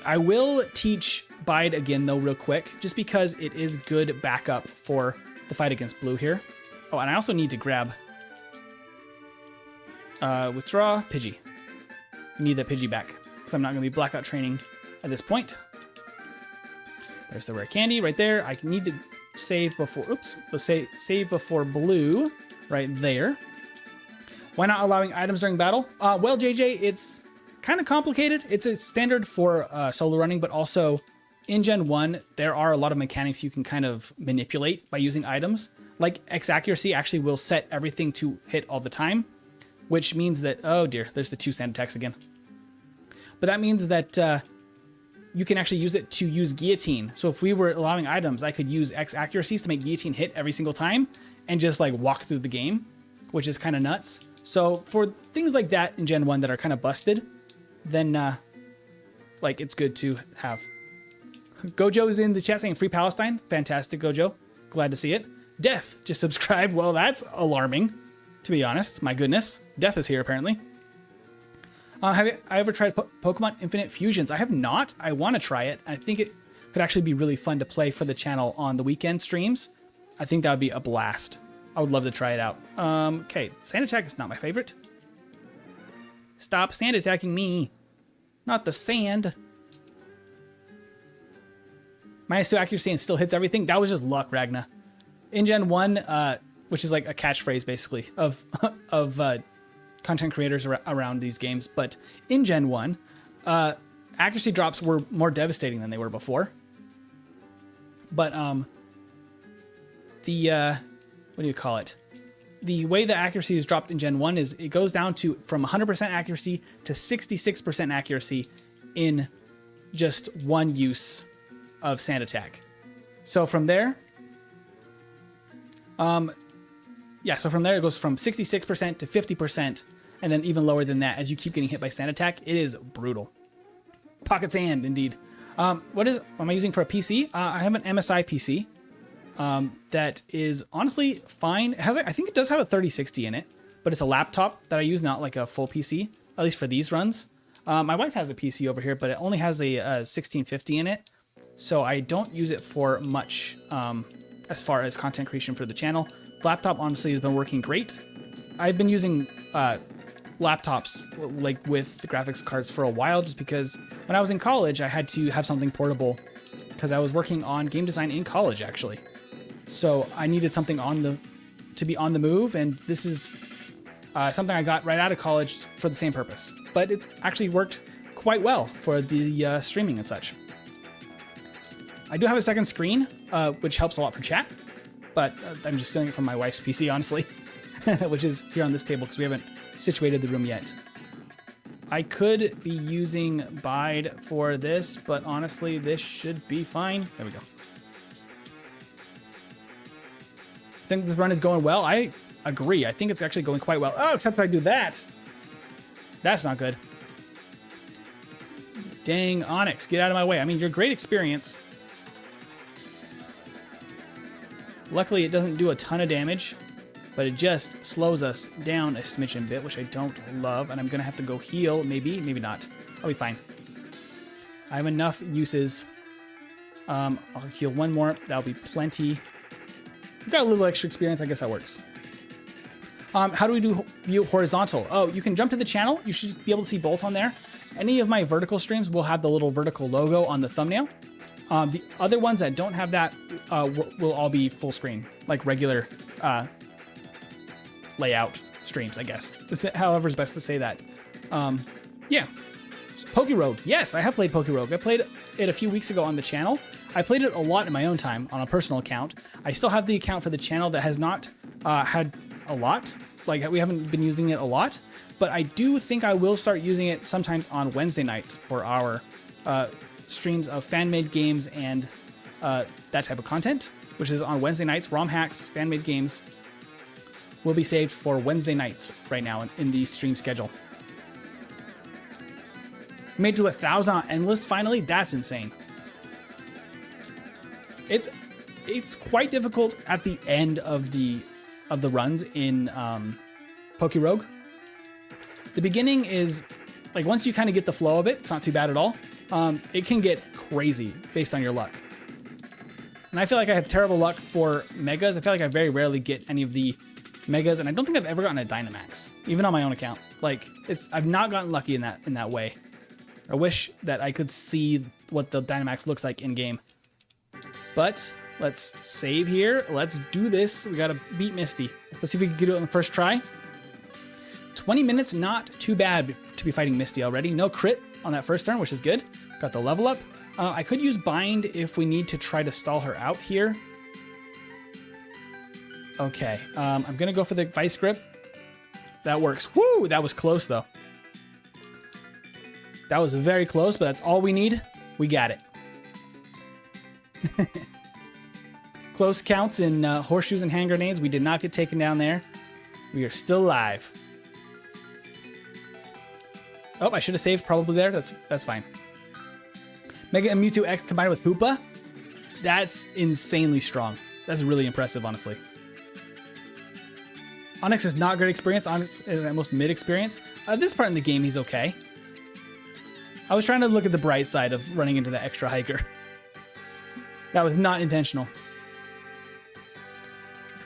I will teach Bide again though real quick, just because it is good backup for the fight against Blue here. Oh, and I also need to grab withdraw Pidgey. We need that Pidgey back, because I'm not going to be blackout training at this point. There's the rare candy right there. I need to save before, oops, let's say save before Blue right there. Why not allowing items during battle? Well, JJ, it's kind of complicated. It's a standard for solo running, but also in Gen 1, there are a lot of mechanics you can kind of manipulate by using items. Like X accuracy actually will set everything to hit all the time, which means that, oh dear, there's the 2 stand attacks again. But that means that you can actually use it to use Guillotine. So if we were allowing items, I could use X accuracies to make Guillotine hit every single time and just like walk through the game, which is kind of nuts. So for things like that in Gen 1 that are kind of busted, then like it's good to have. Gojo is in the chat saying free Palestine. Fantastic, Gojo. Glad to see it. Death just subscribed. Well, that's alarming, to be honest. My goodness. Death is here, apparently. Have I ever tried Pokemon Infinite Fusions? I have not. I want to try it. I think it could actually be really fun to play for the channel on the weekend streams. I think that would be a blast. I would love to try it out. Okay, Sand Attack is not my favorite. Stop sand attacking me. Not the sand. -2 accuracy and still hits everything. That was just luck, Ragna. In Gen 1, which is like a catchphrase basically of content creators around these games. But in Gen 1, accuracy drops were more devastating than they were before. But what do you call it? The way the accuracy is dropped in Gen 1 is it goes down to from 100% accuracy to 66% accuracy in just one use of Sand Attack. So from there, so from there it goes from 66% to 50%, and then even lower than that as you keep getting hit by Sand Attack. It is brutal. Pocket Sand, indeed. What am I using for a PC? I have an MSI PC that is honestly fine. It has, I think it does have a 3060 in it, but it's a laptop that I use, not like a full PC, at least for these runs. My wife has a PC over here, but it only has a 1650 in it, so I don't use it for much as far as content creation for the channel. Laptop honestly has been working great. I've been using laptops like with the graphics cards for a while, just because when I was in college I had to have something portable because I was working on game design in college, actually. So I needed something to be on the move, and this is something I got right out of college for the same purpose. But it actually worked quite well for the streaming and such. I do have a second screen, which helps a lot for chat, but I'm just stealing it from my wife's PC, honestly, which is here on this table because we haven't situated the room yet. I could be using Bide for this, but honestly, this should be fine. There we go. I think this run is going well. I agree. I think it's actually going quite well. Oh, except if I do that. That's not good. Dang, Onyx, get out of my way. I mean, you're great experience. Luckily, it doesn't do a ton of damage, but it just slows us down a smidgen bit, which I don't love, and I'm going to have to go heal, maybe, maybe not. I'll be fine. I have enough uses. I'll heal one more. That'll be plenty. We've got a little extra experience. I guess that works. How do we do view horizontal? Oh, you can jump to the channel. You should be able to see both on there. Any of my vertical streams will have the little vertical logo on the thumbnail. The other ones that don't have that will all be full screen, like regular layout streams, I guess. However is best to say that. Yeah. Pokerogue. Yes, I have played Pokerogue. I played it a few weeks ago on the channel. I played it a lot in my own time on a personal account. I still have the account for the channel that has not had a lot. Like, we haven't been using it a lot. But I do think I will start using it sometimes on Wednesday nights for our streams of fan-made games and that type of content, which is on Wednesday nights. ROM hacks, fan-made games will be saved for Wednesday nights right now in the stream schedule. Made to 1,000 on Endless finally. That's insane. It's quite difficult at the end of the runs in Pokerogue. The beginning is like, once you kind of get the flow of it, it's not too bad at all. It can get crazy based on your luck. And I feel like I have terrible luck for Megas. I feel like I very rarely get any of the Megas, and I don't think I've ever gotten a Dynamax, even on my own account. Like, I've not gotten lucky in that way. I wish that I could see what the Dynamax looks like in game. But let's save here. Let's do this. We gotta beat Misty. Let's see if we can get it on the first try. 20 minutes, not too bad to be fighting Misty already. No crit on that first turn, which is good. Got the level up. I could use Bind if we need to try to stall her out here. Okay, I'm gonna go for the Vice Grip. That works. Woo, that was close though. That was very close, but that's all we need. We got it. Close counts in horseshoes and hand grenades. We did not get taken down there. We are still alive. Oh, I should have saved probably there. That's fine. Mega and Mewtwo X combined with Hoopa. That's insanely strong. That's really impressive, honestly. Onyx is not great experience. Onyx is at most mid experience. This part in the game, he's okay. I was trying to look at the bright side of running into the extra hiker. That was not intentional.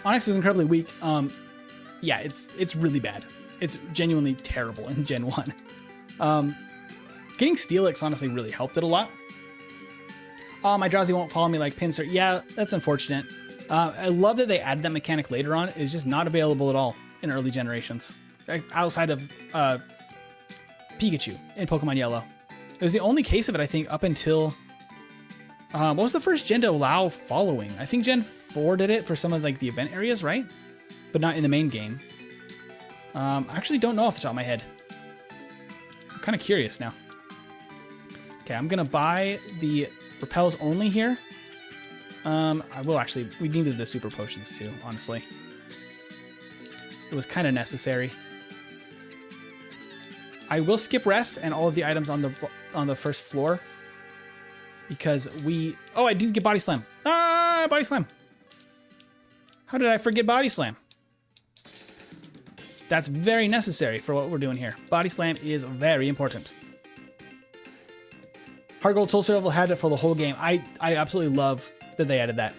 Onyx is incredibly weak. Yeah, it's really bad. It's genuinely terrible in Gen 1. Getting Steelix honestly really helped it a lot. My Drowsy won't follow me like Pinsir. Yeah, that's unfortunate. I love that they added that mechanic later on. It's just not available at all in early generations. Outside of Pikachu in Pokemon Yellow. It was the only case of it, I think, up until... what was the first gen to allow following? I think Gen 4 did it for some of like the event areas, right? But not in the main game. I actually don't know off the top of my head. I'm kind of curious now. Okay, I'm gonna buy the repels only here. I will actually, we needed the super potions too, honestly. It was kind of necessary. I will skip rest and all of the items on the first floor. Because oh, I did get Body Slam. Ah, Body Slam. How did I forget Body Slam? That's very necessary for what we're doing here. Body Slam is very important. Heart Gold Soul Silver had it for the whole game. I absolutely love that they added that.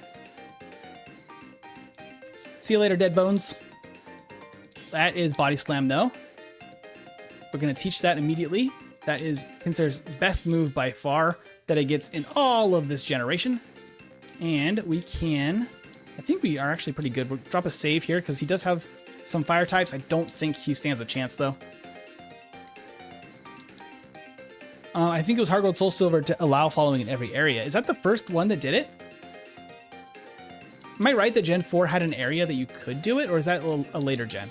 See you later, Dead Bones. That is Body Slam, though. We're going to teach that immediately. That is Pinsir's best move by far. that it gets in all of this generation. And we can, I think we are actually pretty good. We'll drop a save here because he does have some fire types. I don't think he stands a chance though. I think it was Hard Gold Soul Silver to allow following in every area. Is that the first one that did it? Am I right that Gen 4 had an area that you could do it, or is that a later gen?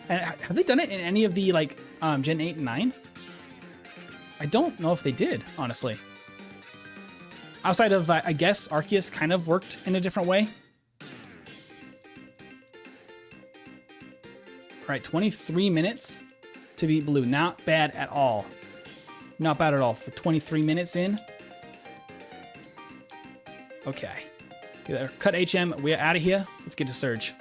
And have they done it in any of the like Gen 8 and 9? I don't know if they did, honestly. Outside of, I guess, Arceus kind of worked in a different way. All right, 23 minutes to beat blue. Not bad at all. Not bad at all for 23 minutes in. Okay. Cut HM. We're out of here. Let's get to Surge.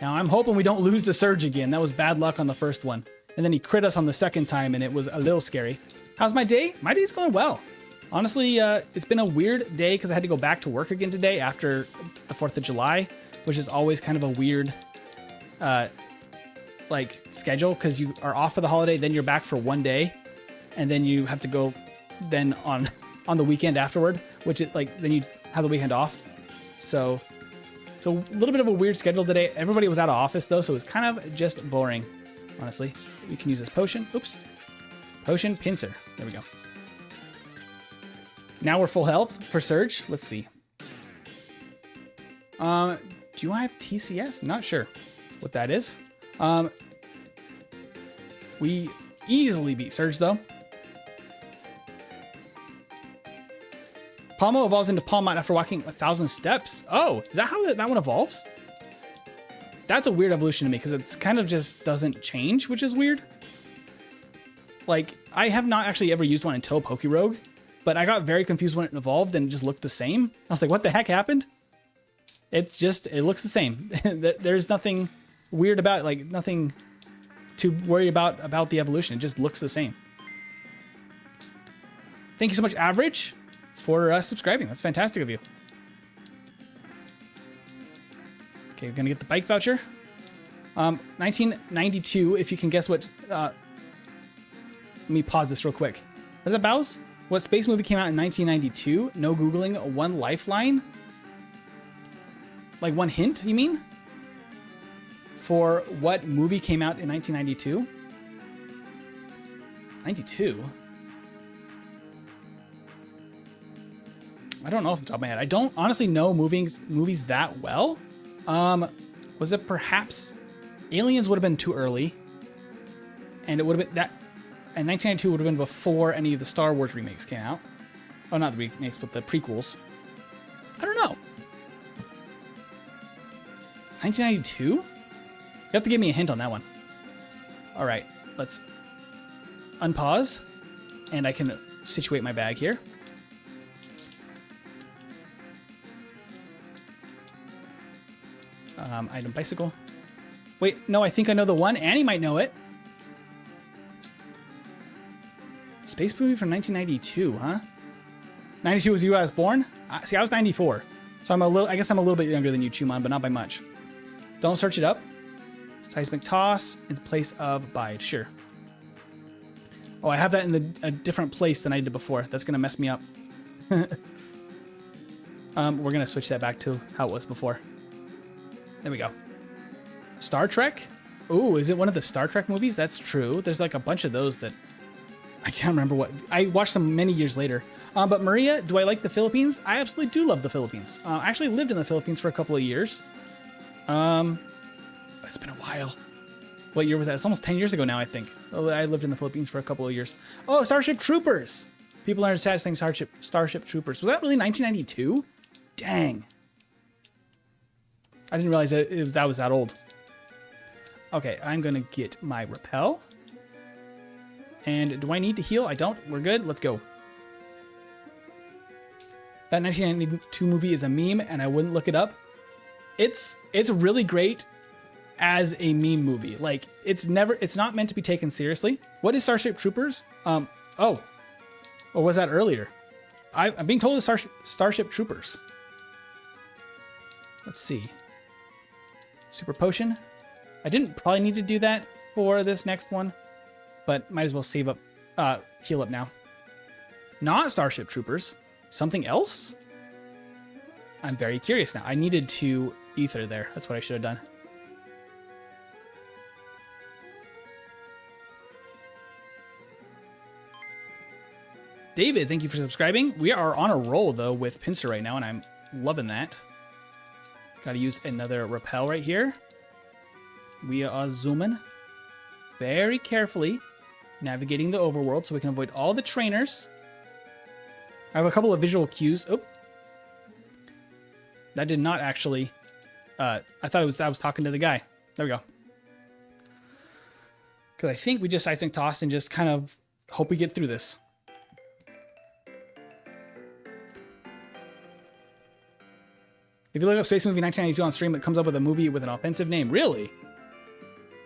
Now, I'm hoping we don't lose the Surge again. That was bad luck on the first one. And then he crit us on the second time, and it was a little scary. How's my day? My day's going well. Honestly, it's been a weird day because I had to go back to work again today after the 4th of July, which is always kind of a weird like schedule because you are off for the holiday, then you're back for one day, and then you have to go then on the weekend afterward, which is like then you have the weekend off. So it's a little bit of a weird schedule today. Everybody was out of office though, so it was kind of just boring, honestly. We can use this potion. Oops. Potion, Pinsir. There we go. Now we're full health for Surge. Let's see. Do I have TCS? Not sure what that is. We easily beat Surge though. Palmo evolves into Palmite after walking 1,000 steps. Oh, is that how that one evolves? That's a weird evolution to me because it's kind of just doesn't change, which is weird. Like, I have not actually ever used one until Pokerogue, but I got very confused when it evolved and it just looked the same. I was like, what the heck happened? It's just, it looks the same. There's nothing weird about it, like nothing to worry about the evolution. It just looks the same. Thank you so much, Average, for subscribing. That's fantastic of you. Okay, we're gonna get the bike voucher. 1992, if you can guess what, let me pause this real quick. Was that Bows? What space movie came out in 1992? No Googling, one lifeline? Like one hint, you mean? For what movie came out in 1992? 92? I don't know off the top of my head. I don't honestly know movies that well. Was it perhaps Aliens would have been too early, and it would have been that, and 1992 would have been before any of the Star Wars remakes came out. Oh, not the remakes, but the prequels. I don't know. 1992? You have to give me a hint on that one. All right, let's unpause, and I can situate my bag here. Item bicycle. Wait, no, I think I know the one. Annie might know it. Space movie from 1992, huh? 92 was you I was born? See, I was 94. So I guess I'm a little bit younger than you, Chuman, but not by much. Don't search it up. Seismic toss in place of bide. Sure. Oh, I have that in a different place than I did before. That's going to mess me up. We're going to switch that back to how it was before. There we go. Star Trek? Oh, is it one of the Star Trek movies? That's true. There's like a bunch of those that I can't remember what. I watched them many years later. But Maria, do I like the Philippines? I absolutely do love the Philippines. I actually lived in the Philippines for a couple of years. It's been a while. What year was that? It's almost 10 years ago now, I think. I lived in the Philippines for a couple of years. Oh, Starship Troopers. People are saying Starship Troopers. Was that really 1992? Dang. I didn't realize that was that old. Okay, I'm going to get my repel. And do I need to heal? I don't. We're good. Let's go. That 1992 movie is a meme, and I wouldn't look it up. It's really great as a meme movie. Like, it's not meant to be taken seriously. What is Starship Troopers? Or was that earlier? I'm being told it's Starship Troopers. Let's see. Super Potion. I didn't probably need to do that for this next one. but might as well save up, heal up now. Not Starship Troopers. Something else? I'm very curious now. I needed to ether there. That's what I should have done. David, thank you for subscribing. We are on a roll, though, with Pinsir right now, and I'm loving that. Got to use another repel right here. We are zooming very carefully, navigating the overworld so we can avoid all the trainers. I have a couple of visual cues. Oh, that did not actually... I thought I was talking to the guy. There we go. Because I think we just ice and toss and just kind of hope we get through this. If you look up Space Movie 1992 on stream, it comes up with a movie with an offensive name. Really?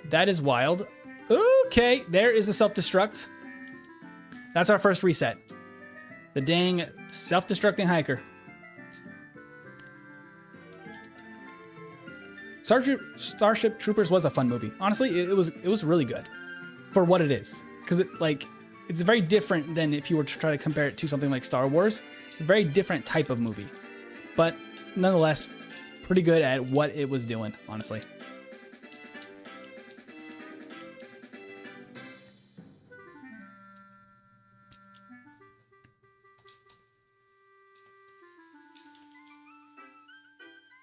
That is wild. Okay, there is the self-destruct. That's our first reset. The dang self-destructing hiker. Starship Troopers was a fun movie. Honestly, it was really good for what it is. Because it's very different than if you were to try to compare it to something like Star Wars. It's a very different type of movie. But nonetheless, pretty good at what it was doing, honestly.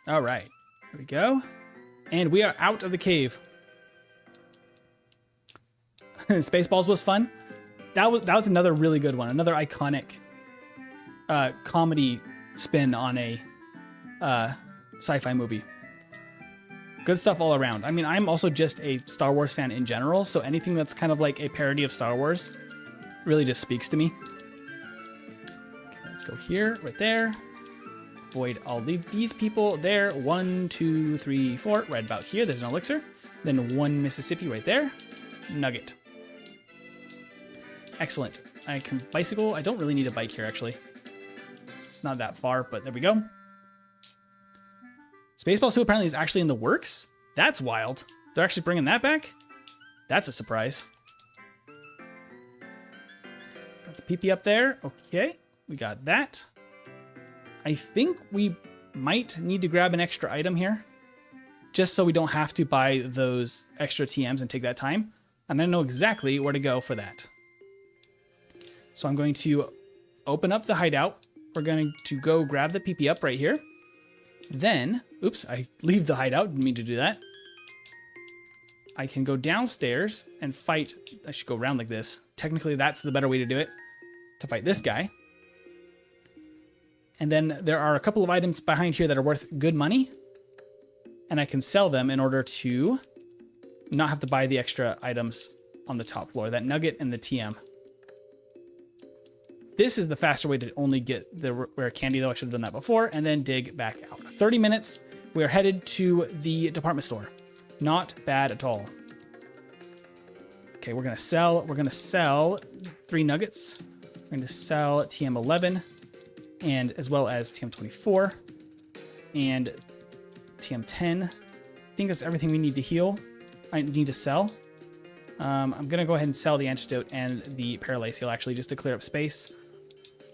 All right, here we go. And we are out of the cave. Spaceballs was fun. That was another really good one. Another iconic comedy spin on a sci-fi movie. Good stuff all around. I mean, I'm also just a Star Wars fan in general, so anything that's kind of like a parody of Star Wars really just speaks to me. Okay, let's go here, right there. Avoid all these people there. 1, 2, 3, 4. Right about here, there's an elixir. Then 1 Mississippi right there. Nugget. Excellent. I can bicycle. I don't really need a bike here, actually. It's not that far, but there we go. Spaceballs 2 apparently is actually in the works. That's wild. They're actually bringing that back? That's a surprise. Got the PP up there. Okay, we got that. I think we might need to grab an extra item here, just so we don't have to buy those extra TMs and take that time. And I know exactly where to go for that. So I'm going to open up the hideout. We're going to go grab the PP up right here. Then, oops, I leave the hideout. Didn't mean to do that. I can go downstairs and fight. I should go around like this. Technically, that's the better way to do it, to fight this guy. And then there are a couple of items behind here that are worth good money. And I can sell them in order to not have to buy the extra items on the top floor. That nugget and the TM. This is the faster way to only get the rare candy, though. I should have done that before. And then dig back out. 30 minutes. We are headed to the department store. Not bad at all. Okay, we're going to sell 3 nuggets. We're going to sell TM11. And as well as TM24 and TM10. I think that's everything we need to heal. I need to sell. I'm going to go ahead and sell the antidote and the paralyze heal, actually, just to clear up space.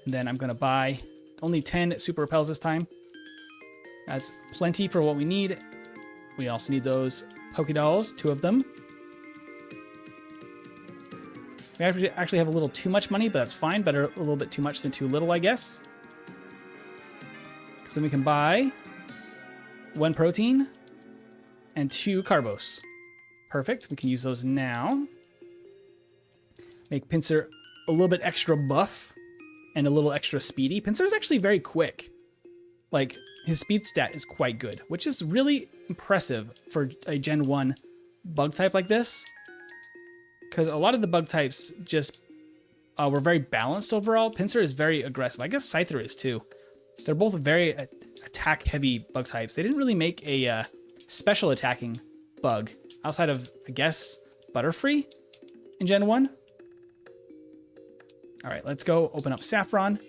And then I'm going to buy only 10 super repels this time. That's plenty for what we need. We also need those Pokédolls, 2 of them. We actually have a little too much money, but that's fine. Better a little bit too much than too little, I guess. So then we can buy 1 protein and 2 carbos. Perfect. We can use those now. Make Pinsir a little bit extra buff and a little extra speedy. Pinsir is actually very quick. Like, his speed stat is quite good, which is really impressive for a Gen 1 bug type like this. Because a lot of the bug types just were very balanced overall. Pinsir is very aggressive. I guess Scyther is too. They're both very attack-heavy bug types. They didn't really make a special attacking bug outside of, I guess, Butterfree in Gen 1. All right, let's go open up Saffron.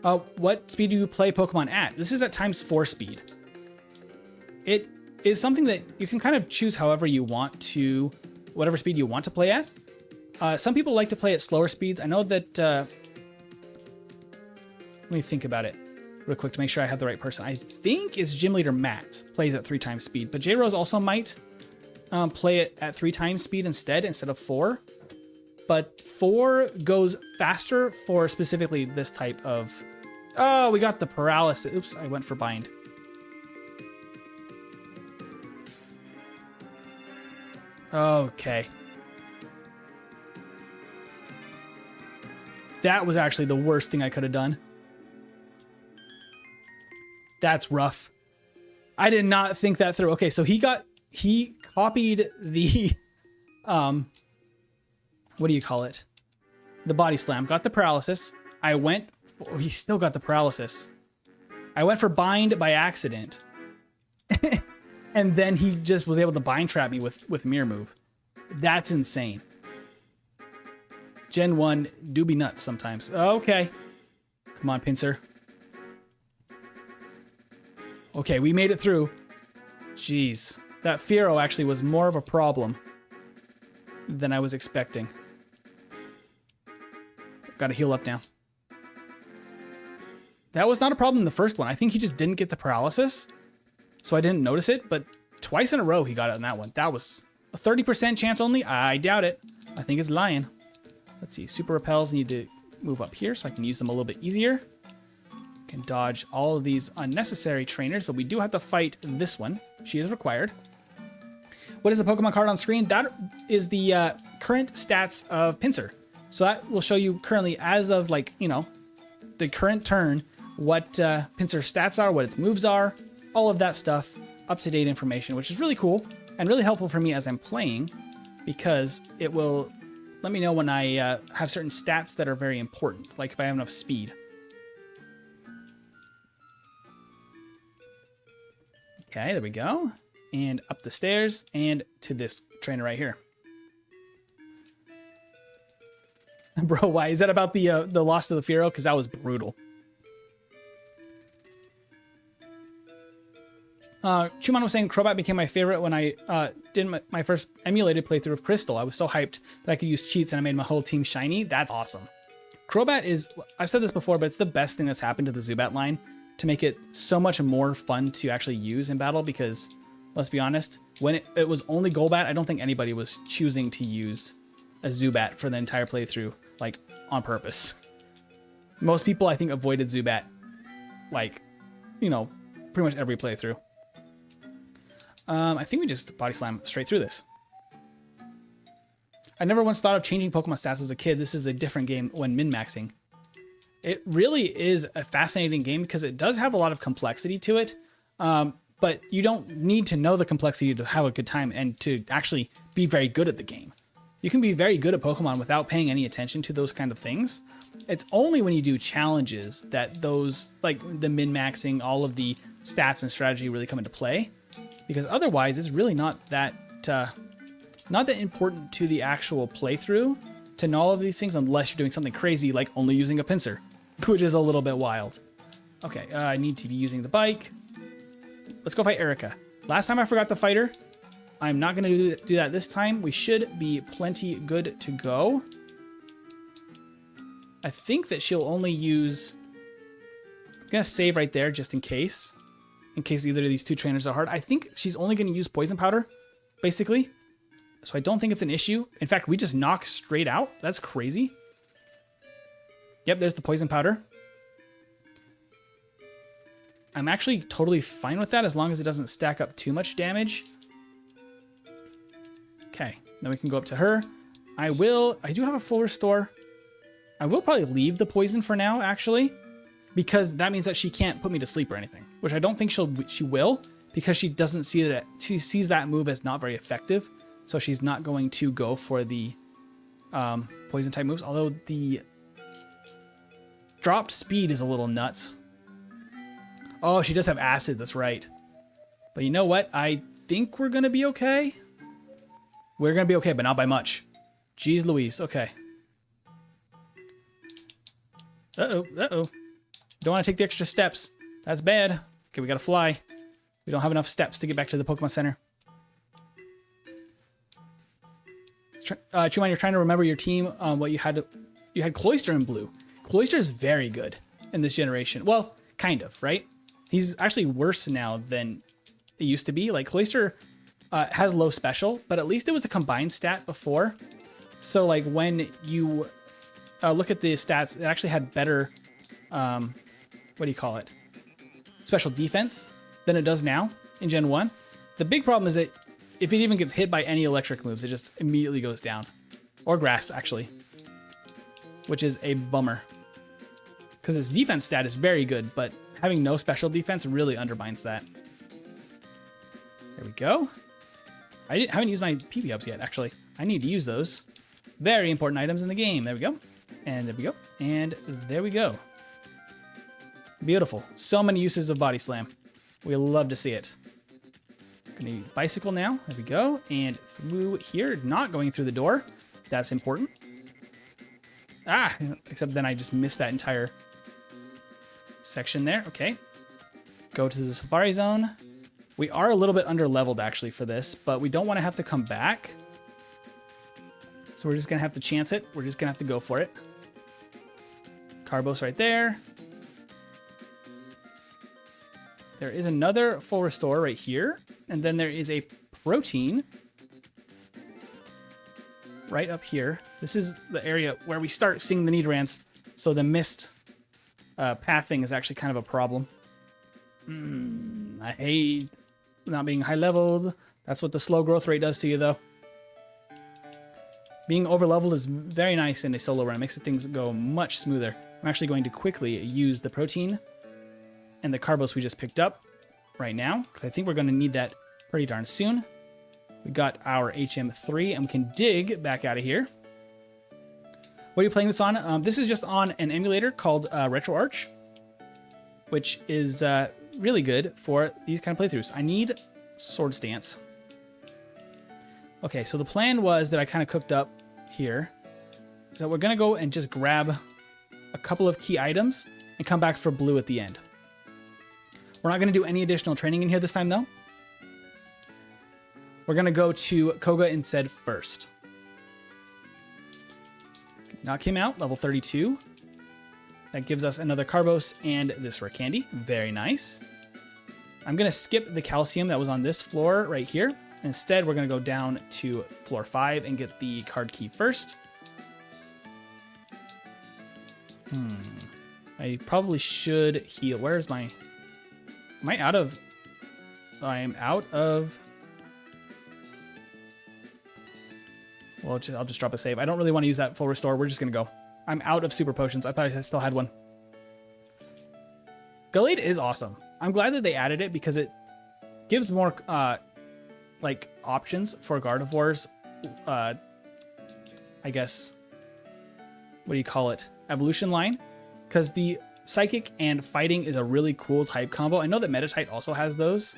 What speed do you play Pokemon at? This is at ×4 speed. It is something that you can kind of choose however you want to whatever speed you want to play at. Some people like to play at slower speeds. I know that, let me think about it real quick to make sure I have the right person. I think it's Gym Leader Matt plays at 3 times speed, but J-Rose also might play it at 3 times speed instead of 4. But 4 goes faster for specifically this type of... Oh, we got the paralysis. Oops, I went for bind. Okay. That was actually the worst thing I could have done. That's rough. I did not think that through. Okay, so he copied the, what do you call it? The body slam, got the paralysis. He still got the paralysis. I went for bind by accident. And then he just was able to bind trap me with mirror move. That's insane. Gen 1 do be nuts sometimes. Okay. Come on, Pinsir. Okay, we made it through. Jeez. That Fearow actually was more of a problem than I was expecting. Gotta heal up now. That was not a problem in the first one. I think he just didn't get the paralysis, so I didn't notice it, but twice in a row he got it on that one. That was a 30% chance only. I doubt it. I think it's lying. Let's see. Super repels need to move up here so I can use them a little bit easier. Can dodge all of these unnecessary trainers, but we do have to fight this one. She is required. What is the Pokemon card on screen? That is the current stats of Pinsir. So that will show you currently, as of like, you know, the current turn, what Pinsir's stats are, what its moves are, all of that stuff, up-to-date information, which is really cool and really helpful for me as I'm playing, because it will let me know when I have certain stats that are very important, like if I have enough speed. Okay, there we go. And up the stairs and to this trainer right here. Bro, why? Is that about the loss to the Fearow? Because that was brutal. Chuman was saying Crobat became my favorite when I did my first emulated playthrough of Crystal. I was so hyped that I could use cheats and I made my whole team shiny. That's awesome. Crobat is, I've said this before, but it's the best thing that's happened to the Zubat line to make it so much more fun to actually use in battle, because let's be honest, when it was only Golbat, I don't think anybody was choosing to use a Zubat for the entire playthrough, like on purpose. Most people, I think, avoided Zubat, like, you know, pretty much every playthrough. I think we just body slam straight through this. I never once thought of changing Pokemon stats as a kid. This is a different game when min-maxing. It really is a fascinating game because it does have a lot of complexity to it. But you don't need to know the complexity to have a good time and to actually be very good at the game. You can be very good at Pokemon without paying any attention to those kind of things. It's only when you do challenges that those, like the min-maxing, all of the stats and strategy really come into play. Because otherwise, it's really not that important to the actual playthrough to know all of these things, unless you're doing something crazy like only using a Pinsir, which is a little bit wild. Okay, I need to be using the bike. Let's go fight Erica. Last time I forgot to fight her. I'm not going to do that this time. We should be plenty good to go. I think that she'll only use... I'm going to save right there just in case either of these two trainers are hard. I think she's only going to use Poison Powder, basically. So I don't think it's an issue. In fact, we just knock straight out. That's crazy. Yep, there's the Poison Powder. I'm actually totally fine with that as long as it doesn't stack up too much damage. Okay, then we can go up to her. I do have a full restore. I will probably leave the poison for now, actually, because that means that she can't put me to sleep or anything, which I don't think she will, because she doesn't see that, she sees that move as not very effective. So she's not going to go for the poison type moves, although the dropped speed is a little nuts. Oh, she does have acid, that's right. But you know what? I think we're going to be okay. We're going to be okay, but not by much. Jeez Louise, okay. Uh-oh, uh-oh. Don't want to take the extra steps. That's bad. Okay, we got to fly. We don't have enough steps to get back to the Pokemon Center. Chuman, you're trying to remember your team, what you had Cloyster in blue. Cloyster is very good in this generation. Well, kind of, right? He's actually worse now than it used to be. Like Cloyster has low special, but at least it was a combined stat before. So like when you look at the stats, it actually had better, what do you call it? Special defense than it does now in Gen 1. The big problem is that if it even gets hit by any electric moves, it just immediately goes down. Or grass, actually. Which is a bummer. Because its defense stat is very good, but having no special defense really undermines that. There we go. I haven't used my PP ups yet, actually. I need to use those. Very important items in the game. There we go. And there we go. And there we go. Beautiful. So many uses of Body Slam. We love to see it. Gonna bicycle now. There we go. And through here, not going through the door. That's important. Ah, except then I just missed that entire section there. Okay. Go to the Safari Zone. We are a little bit under leveled actually for this, but we don't want to have to come back. So we're just gonna have to chance it. We're just gonna have to go for it. Carbos right there. There is another full restore right here. And then there is a protein right up here. This is the area where we start seeing the Nidorans. So the mist pathing is actually kind of a problem. I hate not being high leveled. That's what the slow growth rate does to you though. Being over leveled is very nice in a solo run. It makes things go much smoother. I'm actually going to quickly use the protein and the carbos we just picked up right now, because I think we're going to need that pretty darn soon. We got our HM3 and we can dig back out of here. What are you playing this on? This is just on an emulator called RetroArch, which is really good for these kind of playthroughs. I need Sword Stance. Okay, so the plan was that I kind of cooked up here is that we're going to go and just grab a couple of key items and come back for blue at the end. We're not going to do any additional training in here this time, though. We're going to go to Koga instead first. Knock him out, level 32. That gives us another Carbos and this rare candy. Very nice. I'm going to skip the calcium that was on this floor right here. Instead, we're going to go down to floor 5 and get the card key first. I probably should heal. Where's my... Am I out of... I am out of... Well, I'll just drop a save. I don't really want to use that full restore. We're just going to go. I'm out of super potions. I thought I still had one. Gallade is awesome. I'm glad that they added it because it gives more like options for Gardevoir's, I guess, what do you call it? Evolution line. Because the Psychic and Fighting is a really cool type combo. I know that Metatite also has those,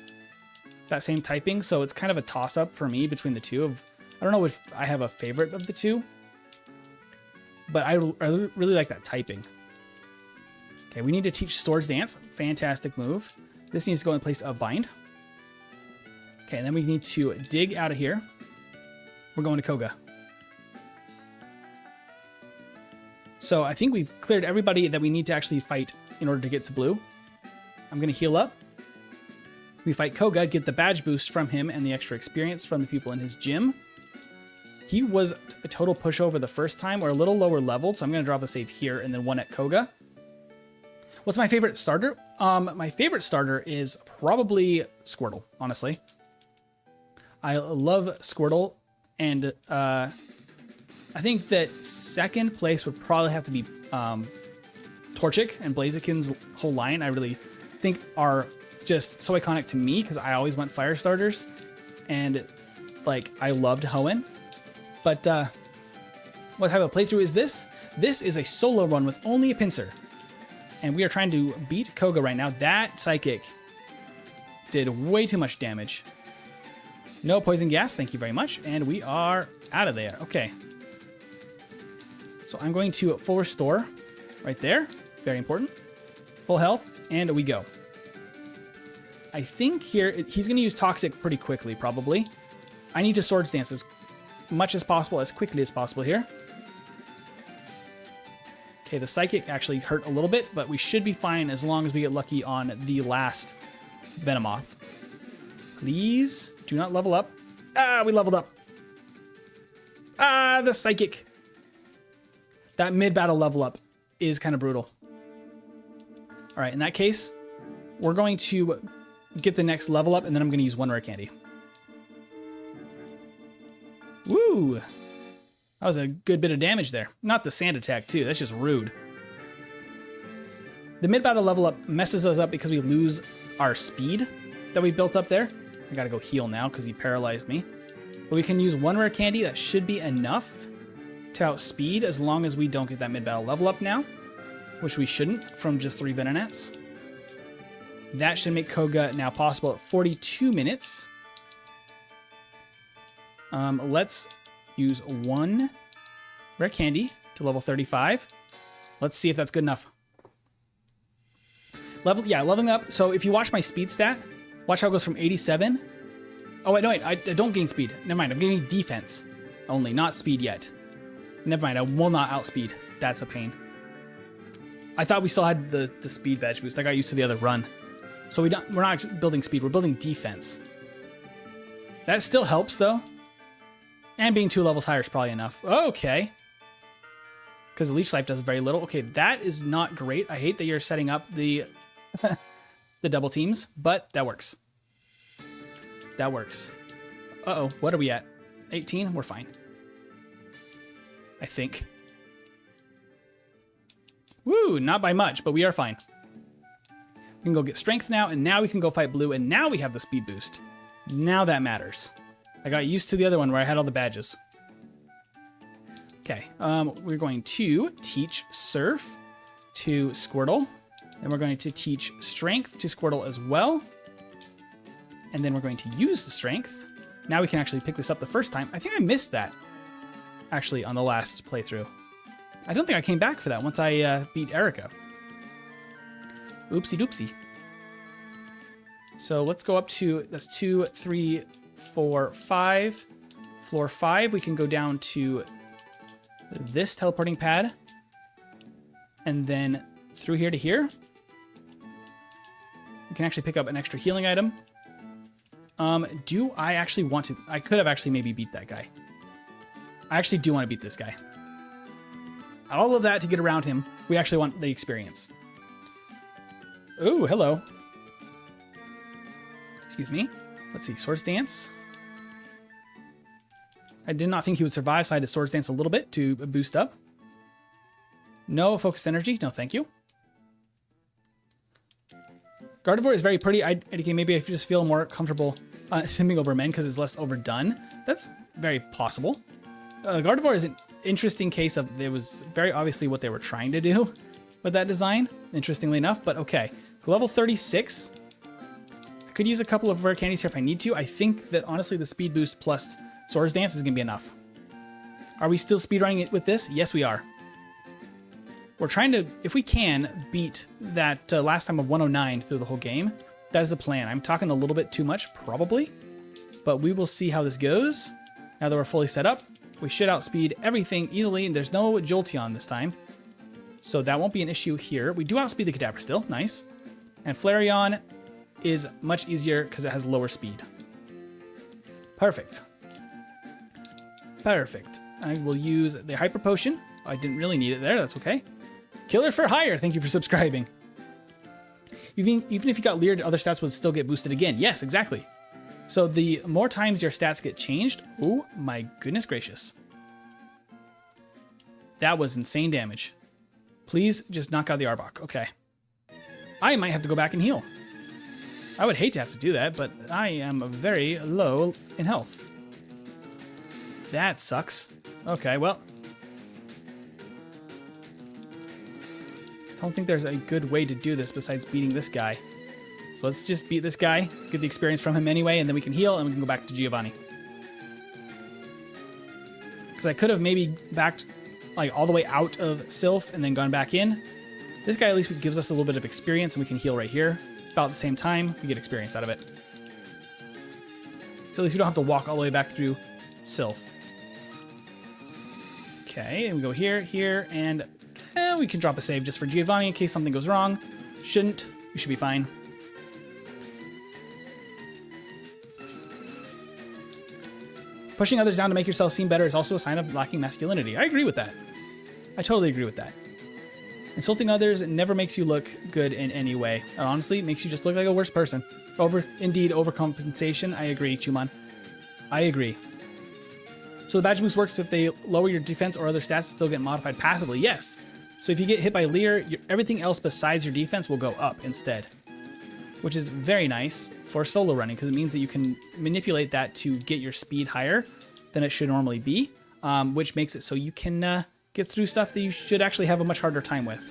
that same typing, so it's kind of a toss-up for me between the two. I don't know if I have a favorite of the two, but I really like that typing. Okay, we need to teach Swords Dance. Fantastic move. This needs to go in place of Bind. Okay, and then we need to dig out of here. We're going to Koga. So I think we've cleared everybody that we need to actually fight in order to get to blue. I'm going to heal up. We fight Koga, get the badge boost from him and the extra experience from the people in his gym. He was a total pushover the first time. We're a little lower leveled, so I'm going to drop a save here and then one at Koga. What's my favorite starter? My favorite starter is probably Squirtle, honestly. I love Squirtle, and I think that second place would probably have to be Torchic and Blaziken's whole line. I really think are just so iconic to me because I always went fire starters, and like I loved Hoenn. But what type of playthrough is this? This is a solo run with only a Pinsir, and we are trying to beat Koga right now. That Psychic did way too much damage. No poison gas, thank you very much, and we are out of there. Okay. So I'm going to full restore right there. Very important. Full health, and we go. I think here, he's going to use Toxic pretty quickly, probably. I need to Swords Dance much as possible, as quickly as possible here. Okay, the Psychic actually hurt a little bit, but we should be fine as long as we get lucky on the last Venomoth. Please do not level up. Ah, we leveled up. Ah, the Psychic. That mid-battle level up is kind of brutal. All right, in that case, we're going to get the next level up, and then I'm going to use one rare candy. Woo! That was a good bit of damage there. Not the sand attack, too. That's just rude. The mid-battle level up messes us up because we lose our speed that we built up there. I gotta go heal now because he paralyzed me. But we can use one rare candy. That should be enough to outspeed as long as we don't get that mid-battle level up now, which we shouldn't from just 3 Venonats. That should make Koga now possible at 42 minutes. Let's use one rare candy to level 35. Let's see if that's good enough. Leveling up. So if you watch my speed stat, watch how it goes from 87. Oh, wait, no, wait, I don't gain speed. Never mind, I'm getting defense only, not speed yet. Never mind, I will not outspeed. That's a pain. I thought we still had the speed badge boost. I got used to the other run. So we're not building speed, we're building defense. That still helps, though. And being 2 levels higher is probably enough. Okay. Because Leech Life does very little. Okay, that is not great. I hate that you're setting up the the double teams, but that works. That works. Uh-oh, what are we at? 18? We're fine. I think. Woo, not by much, but we are fine. We can go get strength now, and now we can go fight blue, and now we have the speed boost. Now that matters. I got used to the other one where I had all the badges. Okay, we're going to teach Surf to Squirtle. Then we're going to teach Strength to Squirtle as well. And then we're going to use the Strength. Now we can actually pick this up the first time. I think I missed that, actually, on the last playthrough. I don't think I came back for that once I beat Erica. Oopsie doopsie. So let's go up to, that's 2, 3, 4, 5. Floor 5, we can go down to this teleporting pad. And then through here to here. We can actually pick up an extra healing item. Do I actually want to? I could have actually maybe beat that guy. I actually do want to beat this guy. All of that to get around him. We actually want the experience. Oh, hello. Excuse me. Let's see. Swords Dance. I did not think he would survive, so I had to Swords Dance a little bit to boost up. No Focus Energy. No, thank you. Gardevoir is very pretty. IDK, maybe I just feel more comfortable simming over men because it's less overdone. That's very possible. Gardevoir is an interesting case of, it was very obviously what they were trying to do with that design, interestingly enough, but okay. Level 36. I could use a couple of rare candies here if I need to. I think that honestly the speed boost plus Swords Dance is going to be enough. Are we still speedrunning it with this? Yes, we are. We're trying to, if we can, beat that last time of 109 through the whole game. That is the plan. I'm talking a little bit too much, probably. But we will see how this goes. Now that we're fully set up, we should outspeed everything easily. And there's no Jolteon this time. So that won't be an issue here. We do outspeed the Kadabra still. Nice. And Flareon is much easier because it has lower speed. Perfect. Perfect. I will use the Hyper Potion. I didn't really need it there. That's okay. Killer for hire. Thank you for subscribing. Even if you got leered, other stats would still get boosted again. Yes, exactly. So the more times your stats get changed, oh my goodness gracious. That was insane damage. Please just knock out the Arbok. Okay. I might have to go back and heal. I would hate to have to do that, but I am very low in health. That sucks. Okay, well. I don't think there's a good way to do this besides beating this guy. So let's just beat this guy, get the experience from him anyway, and then we can heal and we can go back to Giovanni. Because I could have maybe backed like all the way out of Sylph and then gone back in. This guy at least gives us a little bit of experience and we can heal right here. About the same time, we get experience out of it. So at least we don't have to walk all the way back through Sylph. Okay, and we go here, here, and we can drop a save just for Giovanni in case something goes wrong. Shouldn't. We should be fine. Pushing others down to make yourself seem better is also a sign of lacking masculinity. I agree with that. I totally agree with that. Insulting others never makes you look good in any way. It honestly makes you just look like a worse person. Indeed, overcompensation. I agree, Chuman. I agree. So the badge boost works if they lower your defense or other stats still get modified passively. Yes. So if you get hit by Leer, everything else besides your defense will go up instead, which is very nice for solo running because it means that you can manipulate that to get your speed higher than it should normally be, which makes it so you can get through stuff that you should actually have a much harder time with.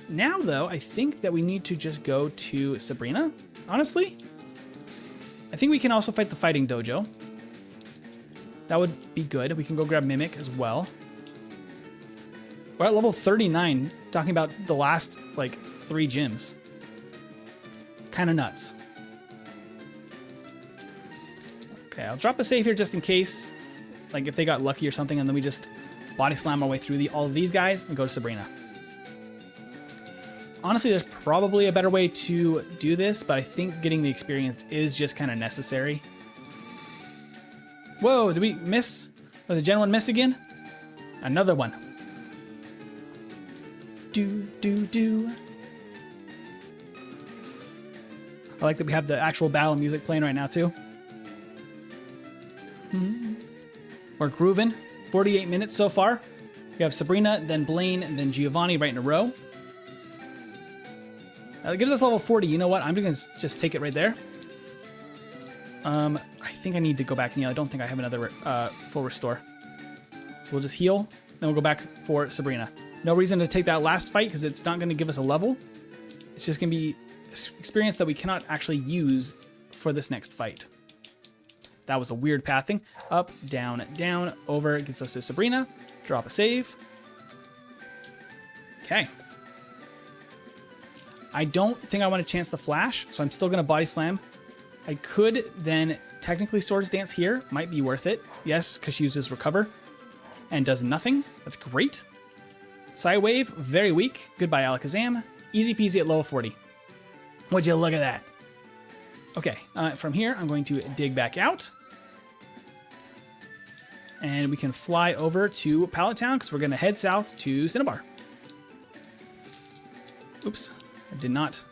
Now, though, I think that we need to just go to Sabrina, honestly. I think we can also fight the fighting dojo. That would be good. We can go grab Mimic as well. We're at level 39, talking about the last, like, 3 gyms. Kind of nuts. Okay, I'll drop a save here just in case, like, if they got lucky or something, and then we just body slam our way through all of these guys and go to Sabrina. Honestly, there's probably a better way to do this, but I think getting the experience is just kind of necessary. Whoa, did we miss? Was it Gen 1 miss again? Another one. Do. I like that we have the actual battle music playing right now, too. We're grooving. 48 minutes so far. We have Sabrina, then Blaine, and then Giovanni right in a row. That gives us level 40. You know what? I'm going to just take it right there. I think I need to go back and heal. I don't think I have another full restore. So we'll just heal. Then we'll go back for Sabrina. No reason to take that last fight because it's not going to give us a level. It's just going to be experience that we cannot actually use for this next fight. That was a weird pathing. Up, down, down, over. It gets us to Sabrina. Drop a save. Okay. I don't think I want to chance the flash, so I'm still going to body slam. I could then technically Swords Dance here. Might be worth it. Yes, because she uses Recover and does nothing. That's great. Psy Wave, very weak. Goodbye, Alakazam. Easy peasy at level 40. Would you look at that? Okay, from here, I'm going to dig back out. And we can fly over to Pallet Town because we're going to head south to Cinnabar. Oops, I did not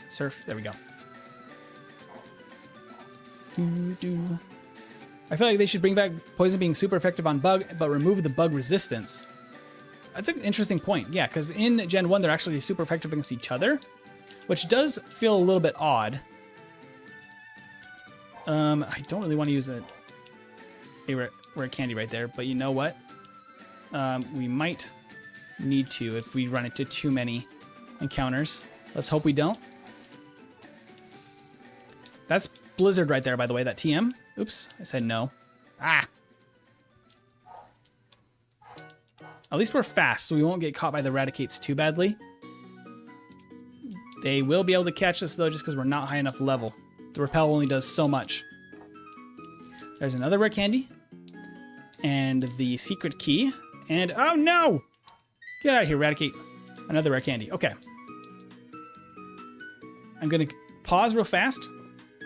surf. There we go. I feel like they should bring back Poison being super effective on Bug, but remove the Bug resistance. That's an interesting point. Yeah, because in Gen 1, they're actually super effective against each other, which does feel a little bit odd. I don't really want to use a rare candy right there, but you know what? We might need to if we run into too many encounters. Let's hope we don't. That's Blizzard right there, by the way, that TM. Oops, I said no. Ah! At least we're fast, so we won't get caught by the Raticates too badly. They will be able to catch us, though, just because we're not high enough level. The Repel only does so much. There's another rare candy. And the secret key. And, oh no! Get out of here, Raticate. Another rare candy. Okay. I'm going to pause real fast.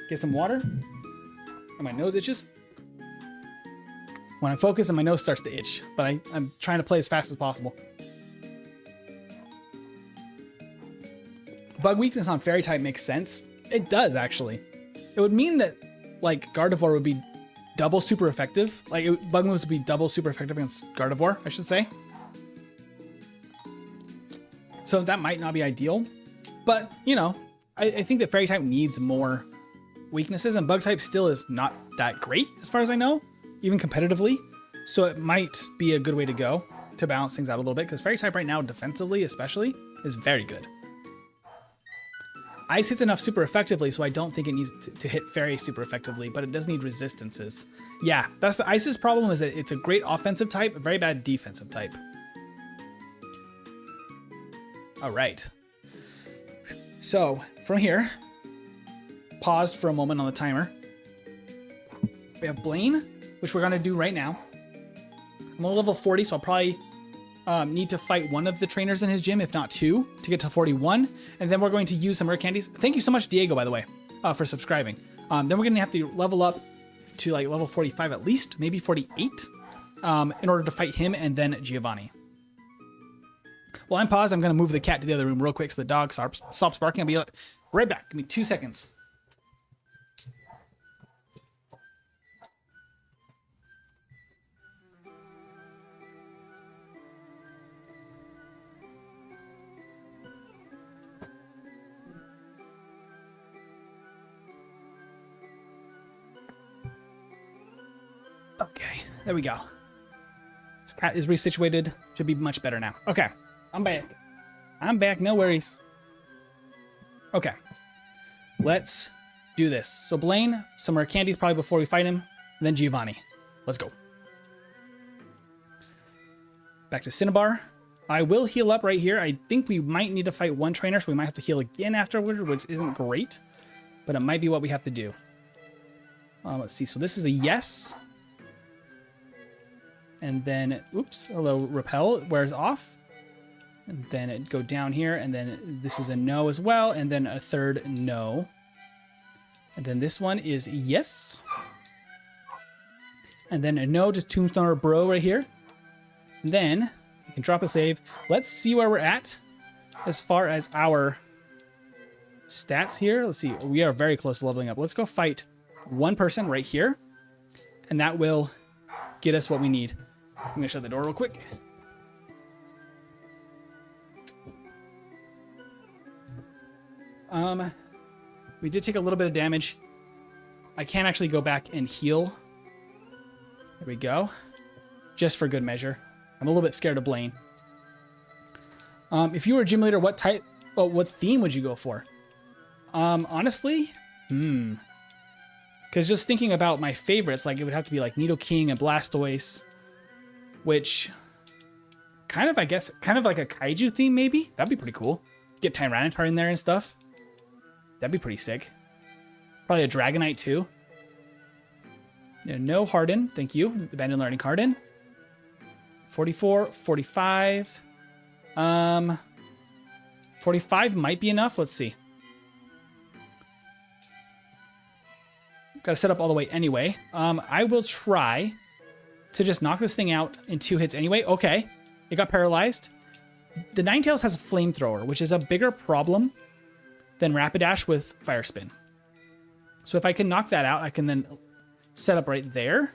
Get some water. And my nose itches. When I'm focused and my nose starts to itch. But I'm trying to play as fast as possible. Bug weakness on Fairy type makes sense. It does, actually. It would mean that, like, Gardevoir would be double super effective. Like, Bug moves would be double super effective against Gardevoir, I should say. So that might not be ideal. But, you know, I think that Fairy type needs more weaknesses, and Bug type still is not that great, as far as I know, even competitively. So it might be a good way to go to balance things out a little bit, because Fairy type right now, defensively especially, is very good. Ice hits enough super effectively, so I don't think it needs to hit Fairy super effectively, but it does need resistances. Yeah, that's the Ice's problem, is that it's a great offensive type, a very bad defensive type. All right. So, from here, paused for a moment on the timer. We have Blaine, which we're going to do right now. I'm on level 40, so I'll probably need to fight one of the trainers in his gym, if not two, to get to 41. And then we're going to use some rare candies. Thank you so much, Diego, by the way, for subscribing. Then we're going to have to level up to like level 45 at least, maybe 48, in order to fight him and then Giovanni. While I'm paused, I'm going to move the cat to the other room real quick so the dog stops barking. I'll be right back. Give me 2 seconds. Okay, there we go. This cat is resituated. Should be much better now. Okay, I'm back. I'm back, no worries. Okay, let's do this. So Blaine, some rare candies probably before we fight him, and then Giovanni. Let's go. Back to Cinnabar. I will heal up right here. I think we might need to fight one trainer, so we might have to heal again afterward, which isn't great, but it might be what we have to do. Let's see. So this is a yes. And then, oops, hello, repel wears off. And then it go down here, and then this is a no as well, and then a third no. And then this one is yes. And then a no, just Tombstone or Bro right here. And then you can drop a save. Let's see where we're at as far as our stats here. Let's see, we are very close to leveling up. Let's go fight one person right here, and that will get us what we need. I'm gonna shut the door real quick. We did take a little bit of damage. I can actually go back and heal. There we go. Just for good measure. I'm a little bit scared of Blaine. If you were a gym leader, what theme would you go for? Honestly, because just thinking about my favorites, like it would have to be like Nidoking and Blastoise, which kind of, I guess, kind of like a kaiju theme maybe. That'd be pretty cool. Get Tyranitar in there and stuff. That'd be pretty sick. Probably a Dragonite too. Yeah, no Harden, thank you. Abandoned Learning Harden. 44, 45. 45 might be enough. Let's see. Got to set up all the way anyway. I will try to just knock this thing out in 2 hits anyway. Okay, it got paralyzed. The Ninetales has a flamethrower, which is a bigger problem than Rapidash with Fire Spin. So if I can knock that out, I can then set up right there,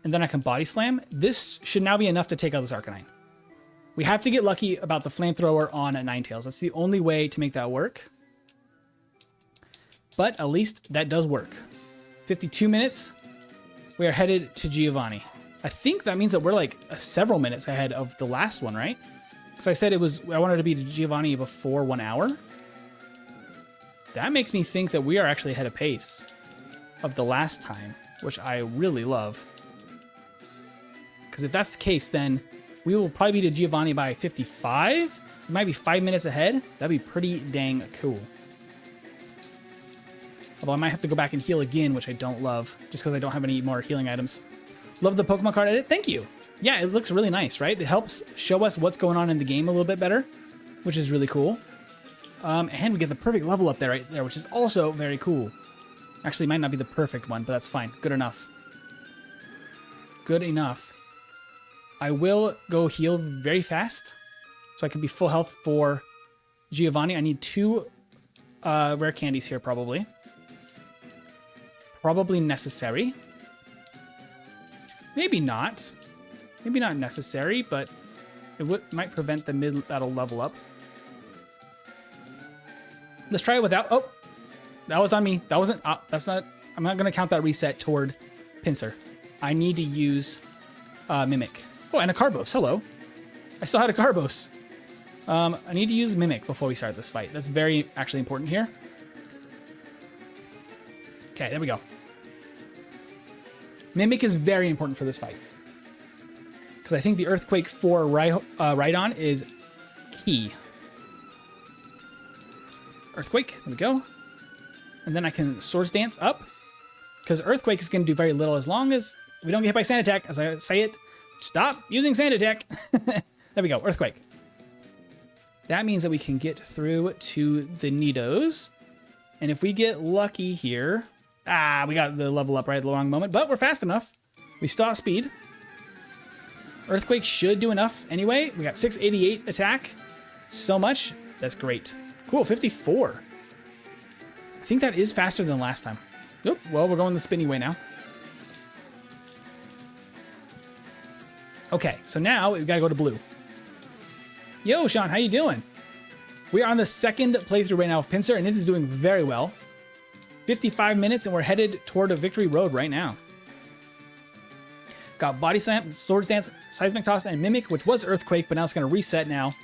and then I can Body Slam. This should now be enough to take out this Arcanine. We have to get lucky about the flamethrower on a Ninetales. That's the only way to make that work. But at least that does work. 52 minutes. We are headed to Giovanni. I think that means that we're like several minutes ahead of the last one, right? Because I said I wanted to be to Giovanni before 1 hour. That makes me think that we are actually ahead of pace of the last time, which I really love. Because if that's the case, then we will probably be to Giovanni by 55. We might be 5 minutes ahead. That'd be pretty dang cool. Although I might have to go back and heal again, which I don't love, just because I don't have any more healing items. Love the Pokemon card edit. Thank you. Yeah, it looks really nice, right? It helps show us what's going on in the game a little bit better, which is really cool. And we get the perfect level up there right there, which is also very cool. Actually, it might not be the perfect one, but that's fine. Good enough. Good enough. I will go heal very fast, so I can be full health for Giovanni. I need 2 rare candies here, probably. Probably necessary. Maybe not. Maybe not necessary, but it might prevent the mid-battle level up. Let's try it without... Oh, that was on me. That wasn't... that's not... I'm not going to count that reset toward Pinsir. I need to use Mimic. Oh, and a Carbos. Hello. I still had a Carbos. I need to use Mimic before we start this fight. That's very actually important here. Okay, there we go. Mimic is very important for this fight. Because I think the Earthquake for Rhydon is key. Earthquake, there we go. And then I can Swords Dance up. Because Earthquake is going to do very little as long as we don't get hit by Sand Attack. As I say it, Stop using sand attack. There we go, Earthquake. That means that we can get through to the Nidos. And if we get lucky here, we got the level up right at the wrong moment, but we're fast enough. We still have speed. Earthquake should do enough anyway. We got 688 attack. So much. That's great. Cool, 54. I think that is faster than last time. Oop, well, we're going the spinny way now. Okay, so now we've got to go to blue. Yo, Sean, how you doing? We are on the second playthrough right now of Pinsir, and it is doing very well. 55 minutes, and we're headed toward a victory road right now. Got Body Slam, Sword Stance, Seismic Toss, and Mimic, which was Earthquake, but now it's going to reset now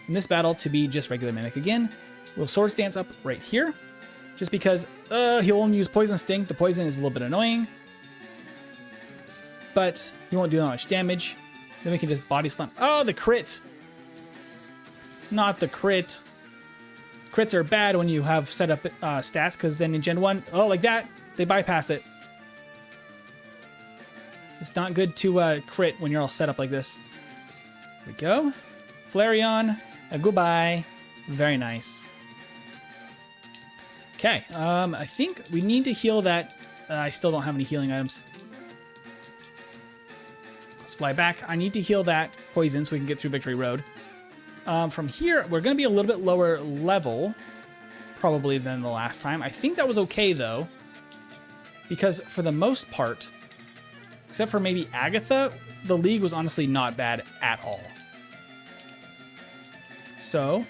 in this battle to be just regular Mimic again. We'll Sword Stance up right here, just because he'll only use Poison Sting. The poison is a little bit annoying, but he won't do that much damage. Then we can just Body Slam. Oh, the crit! Not the crit. Crits are bad when you have set up stats, because then in Gen 1, like that, they bypass it. It's not good to crit when you're all set up like this. There we go. Flareon, goodbye. Very nice. Okay, I think we need to heal that. I still don't have any healing items. Let's fly back. I need to heal that poison so we can get through Victory Road. From here, we're going to be a little bit lower level, probably, than the last time. I think that was okay, though, because for the most part, except for maybe Agatha, the league was honestly not bad at all. So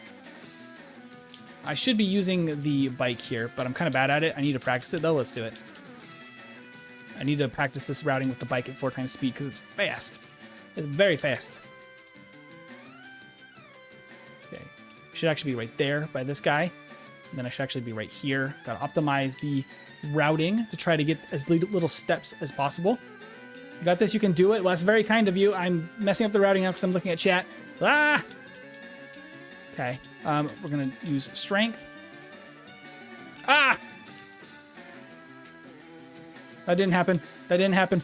I should be using the bike here, but I'm kind of bad at it. I need to practice it, though. Let's do it. I need to practice this routing with the bike at 4 times speed because it's fast. It's very fast. Okay. Should actually be right there by this guy. And then I should actually be right here. Got to optimize the routing to try to get as little steps as possible. You got this. You can do it. Well, that's very kind of you. I'm messing up the routing now because I'm looking at chat. Ah! Okay. We're going to use strength. Ah! That didn't happen. That didn't happen.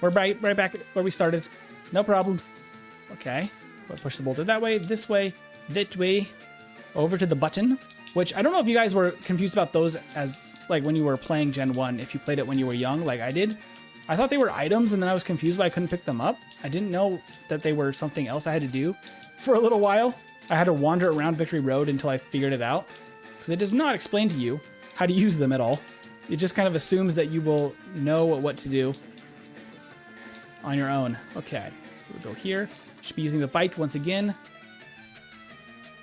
We're right back at where we started. No problems. Okay. We'll push the boulder that way, this way, that way, over to the button, which I don't know if you guys were confused about those as, like, when you were playing Gen 1, if you played it when you were young, like I did. I thought they were items, and then I was confused why I couldn't pick them up. I didn't know that they were something else I had to do for a little while. I had to wander around Victory Road until I figured it out, because it does not explain to you how to use them at all. It just kind of assumes that you will know what to do on your own. Okay, we'll go here. Should be using the bike once again,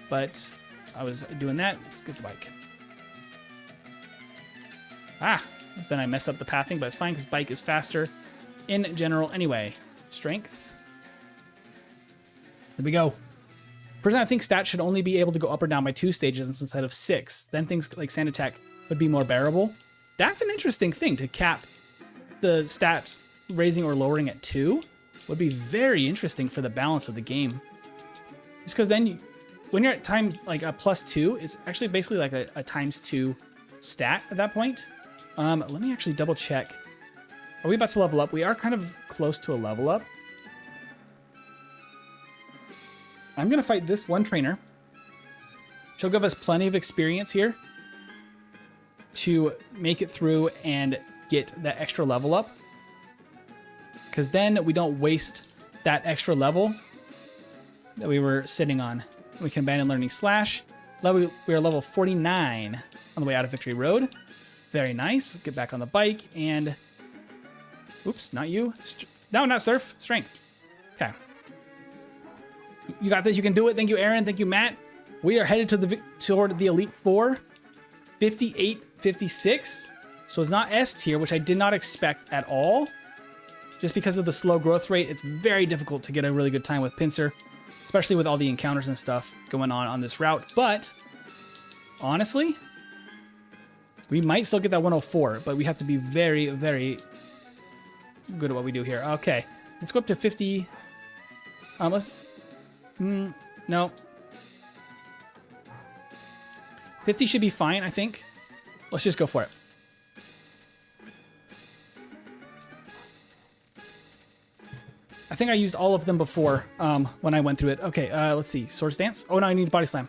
but I was doing that. Let's get the bike. So then I messed up the pathing, but it's fine because bike is faster in general anyway. Strength. There we go. Personally, I think stats should only be able to go up or down by 2 stages instead of 6. Then things like Sand Attack would be more bearable. That's an interesting thing, to cap the stats raising or lowering at 2 would be very interesting for the balance of the game. Just because then when you're at times like a +2, it's actually basically like a ×2 stat at that point. Let me actually double check. Are we about to level up? We are kind of close to a level up. I'm going to fight this one trainer. She'll give us plenty of experience here to make it through and get that extra level up. Because then we don't waste that extra level that we were sitting on. We can abandon Learning Slash. We are level 49 on the way out of Victory Road. Very nice. Get back on the bike and... Oops, not you. No, not Surf. Strength. Okay. You got this. You can do it. Thank you, Aaron. Thank you, Matt. We are headed toward the Elite Four. 58-56. So it's not S tier, which I did not expect at all. Just because of the slow growth rate, it's very difficult to get a really good time with Pinsir, especially with all the encounters and stuff going on this route. But honestly, we might still get that 104, but we have to be very, very good at what we do here. Okay, let's go up to 50. No. 50 should be fine, I think. Let's just go for it. I think I used all of them before when I went through it. Okay, let's see. Swords Dance. Oh, no, I need Body Slam.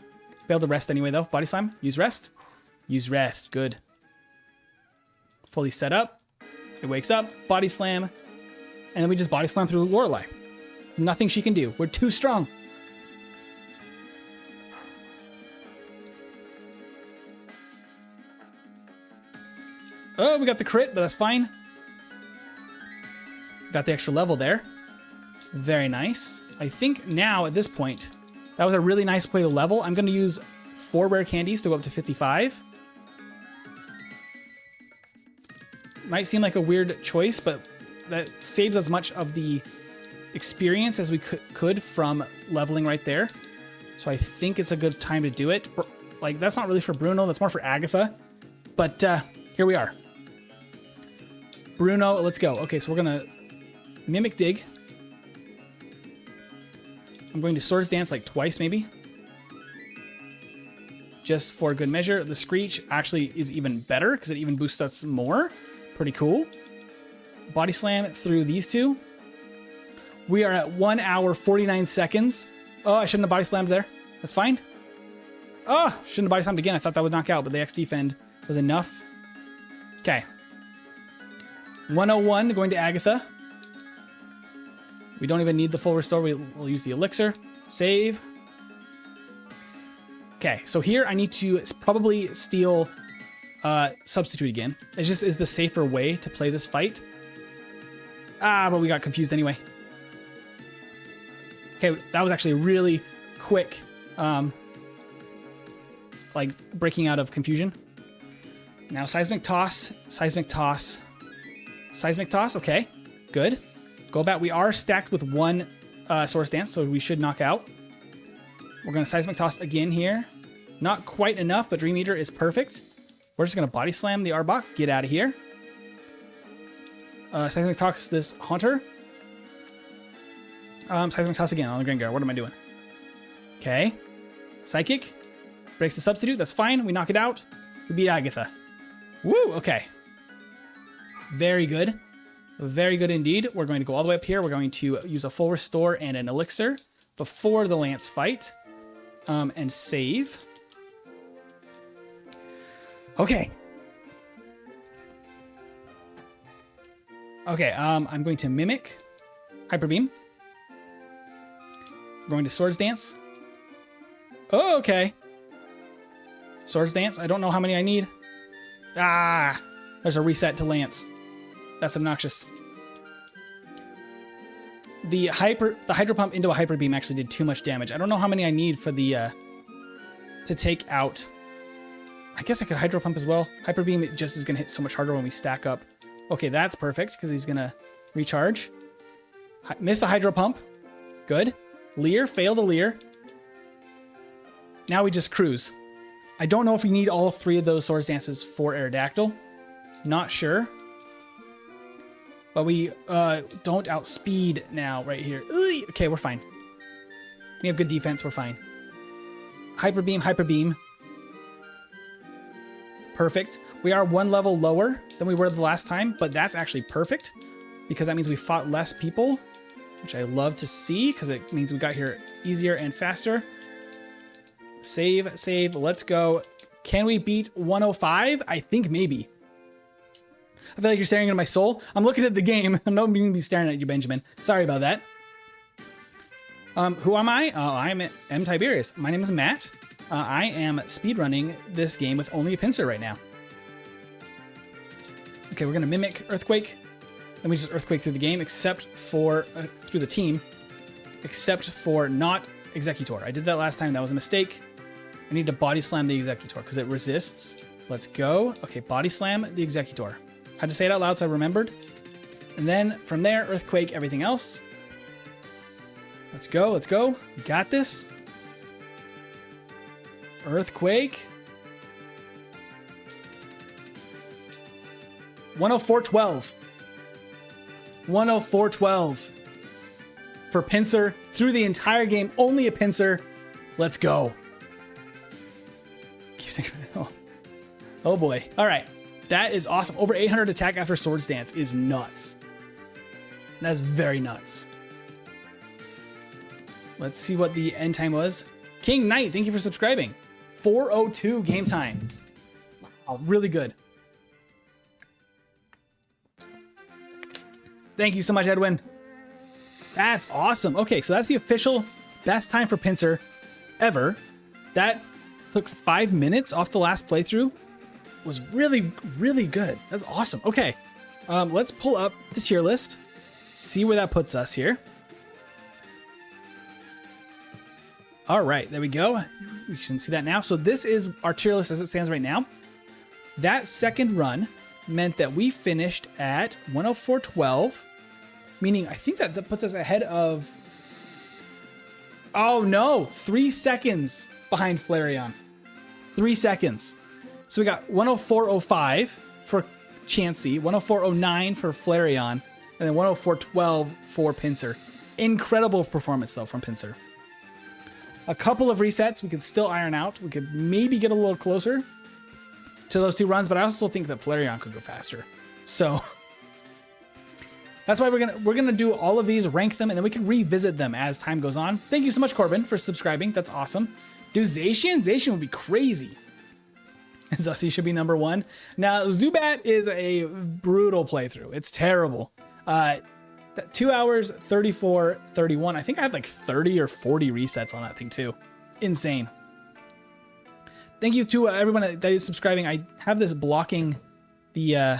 Failed to rest anyway, though. Body Slam. Use rest. Use rest. Good. Fully set up. It wakes up. Body Slam. And then we just Body Slam through Lorelei. Nothing she can do. We're too strong. Oh, we got the crit, but that's fine. Got the extra level there. Very nice. I think now at this point, that was a really nice way to level. I'm going to use 4 rare candies to go up to 55. Might seem like a weird choice, but that saves as much of the experience as we could from leveling right there. So I think it's a good time to do it. Like, that's not really for Bruno. That's more for Agatha. But here we are. Bruno, let's go. Okay, so we're going to Mimic Dig. I'm going to Swords Dance like twice, maybe. Just for good measure. The Screech actually is even better because it even boosts us more. Pretty cool. Body Slam through these two. We are at 1 hour, 49 seconds. Oh, I shouldn't have Body Slammed there. That's fine. Oh, shouldn't have Body Slammed again. I thought that would knock out, but the X defend was enough. Okay. 101 going to Agatha. We don't even need the full restore. We'll use the elixir. Save. Okay, so here I need to probably steal Substitute again. It just is the safer way to play this fight. Ah, but we got confused anyway. Okay, that was actually really quick, like breaking out of confusion. Now Seismic Toss, Seismic Toss, Seismic Toss. Okay, good. Go back. We are stacked with 1 Swords Dance, so we should knock out. We're going to Seismic Toss again here. Not quite enough, but Dream Eater is perfect. We're just going to Body Slam the Arbok. Get out of here. Seismic Toss this Haunter. Seismic Toss again on the Grengar. What am I doing? Okay. Psychic. Breaks the Substitute. That's fine. We knock it out. We beat Agatha. Woo! Okay. Very good. Very good indeed. We're going to go all the way up here. We're going to use a full restore and an elixir before the Lance fight. And save. Okay. Okay, I'm going to Mimic. Hyper Beam. We're going to Swords Dance. Oh, okay. Swords Dance. I don't know how many I need. Ah! There's a reset to Lance. That's obnoxious. The Hydro Pump into a Hyper Beam actually did too much damage. I don't know how many I need for the to take out. I guess I could Hydro Pump as well. Hyper Beam just is going to hit so much harder when we stack up. Okay, that's perfect because he's going to recharge. Miss a Hydro Pump. Good. Leer, failed a Leer. Now we just cruise. I don't know if we need all 3 of those Swords Dances for Aerodactyl. Not sure. But we don't outspeed now right here. Okay, we're fine. We have good defense. We're fine. Hyper Beam, Hyper Beam. Perfect. We are 1 level lower than we were the last time, but that's actually perfect because that means we fought less people, which I love to see because it means we got here easier and faster. Save, save. Let's go. Can we beat 105? I think maybe. I feel like you're staring into my soul. I'm looking at the game. I'm not going to be staring at you, Benjamin. Sorry about that. Who am I? I'm M. Tiberius. My name is Matt. I am speedrunning this game with only a Pinsir right now. Okay, we're going to Mimic Earthquake. Then we just Earthquake through the game, except for, through the team, except for not Executor. I did that last time. That was a mistake. I need to Body Slam the Executor because it resists. Let's go. Okay, Body Slam the Executor. Had to say it out loud so I remembered. And then from there, Earthquake everything else. Let's go, let's go. We got this. Earthquake. 104.12. 104.12. For Pinsir through the entire game. Only a Pinsir. Let's go. Oh boy. All right. That is awesome. Over 800 attack after Swords Dance is nuts. That's very nuts. Let's see what the end time was. King Knight, thank you for subscribing. 4:02 game time. Wow, really good. Thank you so much, Edwin. That's awesome. Okay, so that's the official best time for Pinsir ever. That took 5 minutes off the last playthrough. Was really, really good. That's awesome. Okay, let's pull up the tier list. See where that puts us here. All right, there we go. You can see that now. So this is our tier list as it stands right now. That second run meant that we finished at 104.12, meaning I think that puts us ahead of, oh no, 3 seconds behind Flareon. 3 seconds. So we got 104.05 for Chansey, 104.09 for Flareon, and then 104.12 for Pinsir. Incredible performance though from Pinsir. A couple of resets we could still iron out. We could maybe get a little closer to those 2 runs, but I also think that Flareon could go faster. So that's why we're gonna do all of these, rank them, and then we can revisit them as time goes on. Thank you so much, Corbin, for subscribing. That's awesome. Do Zacian? Zacian would be crazy. Zussi should be number 1. Now, Zubat is a brutal playthrough. It's terrible. 2 hours, 34, 31. I think I had like 30 or 40 resets on that thing too. Insane. Thank you to everyone that is subscribing. I have this blocking the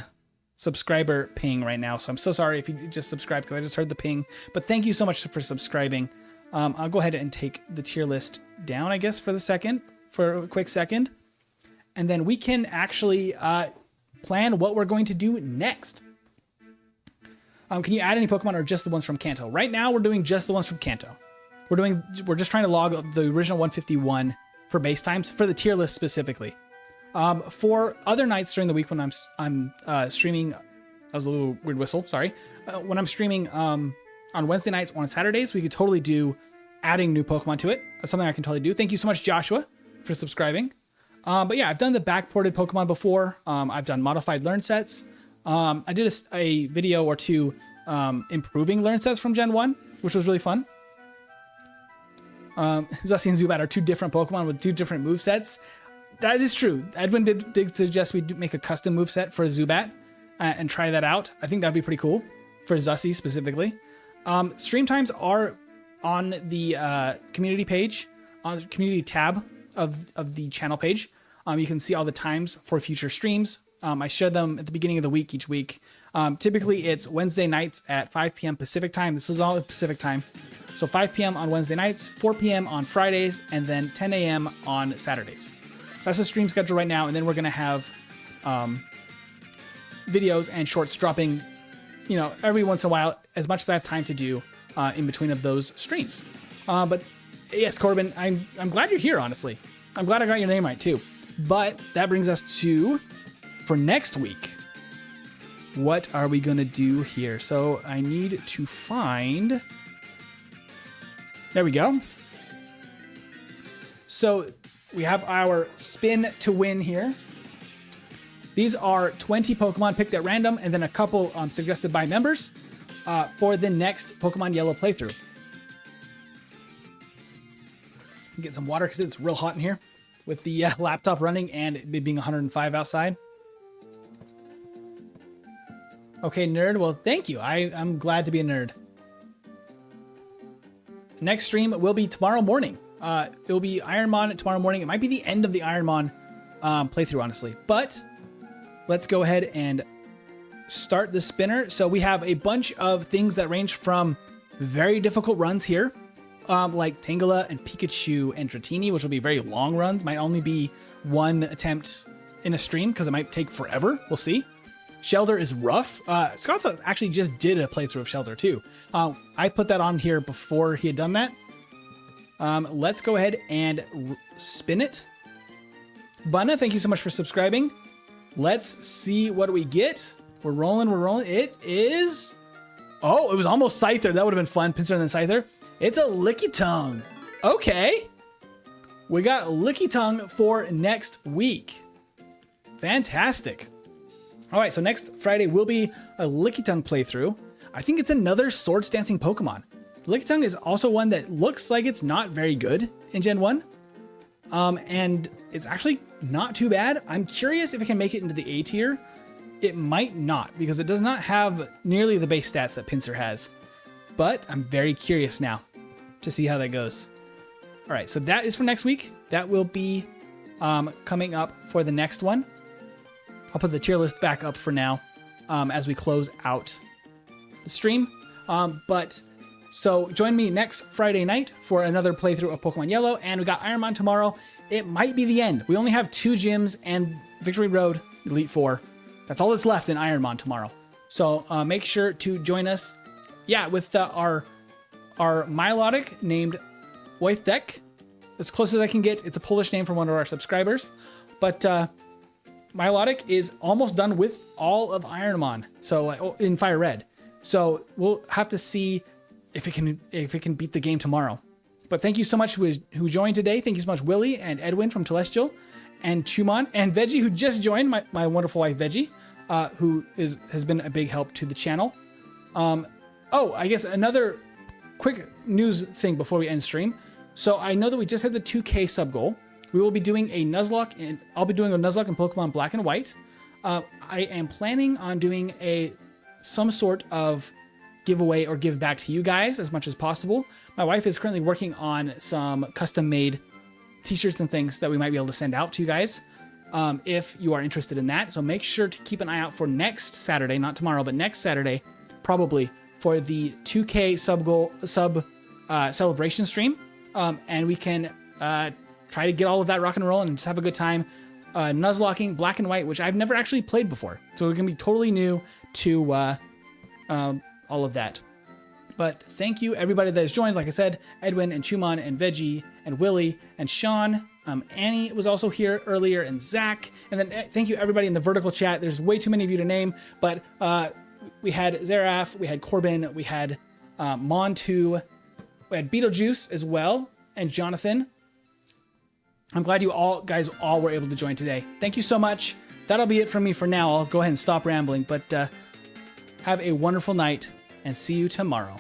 subscriber ping right now, so I'm so sorry if you just subscribed because I just heard the ping. But thank you so much for subscribing. I'll go ahead and take the tier list down, I guess, for a quick second. And then we can actually plan what we're going to do next. Can you add any Pokemon or just the ones from Kanto? Right now, we're doing just the ones from Kanto. We're just trying to log the original 151 for base times for the tier list specifically. For other nights during the week when I'm streaming, that was a little weird whistle, sorry. When I'm streaming on Wednesday nights or on Saturdays, we could totally do adding new Pokemon to it. That's something I can totally do. Thank you so much, Joshua, for subscribing. But yeah, I've done the backported Pokemon before. I've done modified learn sets. I did a video or 2 improving learn sets from Gen 1, which was really fun. Zussi and Zubat are 2 different Pokemon with 2 different movesets. That is true. Edwin did suggest we make a custom moveset for Zubat and try that out. I think that'd be pretty cool for Zussi specifically. Stream times are on the community page, on the community tab of the channel page. You can see all the times for future streams. I share them at the beginning of the week each week. Typically, it's Wednesday nights at 5 p.m. Pacific time. This is all Pacific time. So 5 p.m. on Wednesday nights, 4 p.m. on Fridays, and then 10 a.m. on Saturdays. That's the stream schedule right now. And then we're going to have videos and shorts dropping, every once in a while, as much as I have time to do in between of those streams. But yes, Corbin, I'm glad you're here, honestly. I'm glad I got your name right, too. But that brings us to, for next week, what are we going to do here? So I need to find... There we go. So we have our spin to win here. These are 20 Pokemon picked at random and then a couple suggested by members for the next Pokemon Yellow playthrough. Get some water because it's real hot in here with the laptop running and it being 105 outside. Okay, nerd. Well, thank you. I'm glad to be a nerd. Next stream will be tomorrow morning. It will be Ironmon tomorrow morning. It might be the end of the Ironmon playthrough, honestly. But let's go ahead and start the spinner. So we have a bunch of things that range from very difficult runs here, like Tangela and Pikachu and Dratini, which will be very long runs. Might only be 1 attempt in a stream because it might take forever. We'll see. Shelter is rough. Scott's actually just did a playthrough of Shelter too. I put that on here before he had done that. Let's go ahead and spin it. Bunna, thank you so much for subscribing. Let's see what we get. We're rolling. It is... Oh, it was almost Scyther. That would have been fun. Pinsir and then Scyther. It's a Lickitung. Okay. We got Lickitung for next week. Fantastic. All right, so next Friday will be a Lickitung playthrough. I think it's another Swords Dancing Pokemon. Lickitung is also one that looks like it's not very good in Gen 1. And it's actually not too bad. I'm curious if it can make it into the A tier. It might not, because it does not have nearly the base stats that Pinsir has. But I'm very curious now to see how that goes. All right, so that is for next week. That will be coming up for the next one. I'll put the tier list back up for now as we close out the stream. So join me next Friday night for another playthrough of Pokemon Yellow, and we got Ironmon tomorrow. It might be the end. We only have 2 gyms and Victory Road, Elite 4. That's all that's left in Ironmon tomorrow. So make sure to join us, with our Milotic named Wojtek. As close as I can get. It's a Polish name from one of our subscribers. But Milotic is almost done with all of Ironmon, so in Fire Red. So we'll have to see if it can beat the game tomorrow. But thank you so much who joined today. Thank you so much, Willie and Edwin from Telestial, and Chumon and Veggie, who just joined, my wonderful wife Veggie, who has been a big help to the channel. I guess another quick news thing before we end stream. So I know that we just had the 2K sub goal. We will be doing a Nuzlocke, and I'll be doing a Nuzlocke in Pokemon Black and White. I am planning on doing some sort of giveaway or give back to you guys as much as possible. My wife is currently working on some custom-made t-shirts and things that we might be able to send out to you guys if you are interested in that. So make sure to keep an eye out for next Saturday, not tomorrow, but next Saturday, probably, for the 2K sub celebration stream. And we can try to get all of that rock and roll and just have a good time Nuzlocking Black and White, which I've never actually played before. So we're going to be totally new to all of that. But thank you everybody that has joined. Like I said, Edwin and Chumon and Veggie and Willie and Sean. Annie was also here earlier, and Zach. And then thank you everybody in the vertical chat. There's way too many of you to name, but we had Zaraf, we had Corbin, we had Montu, we had Beetlejuice as well, and Jonathan. I'm glad you guys all were able to join today. Thank you so much. That'll be it from me for now. I'll go ahead and stop rambling, but have a wonderful night and see you tomorrow.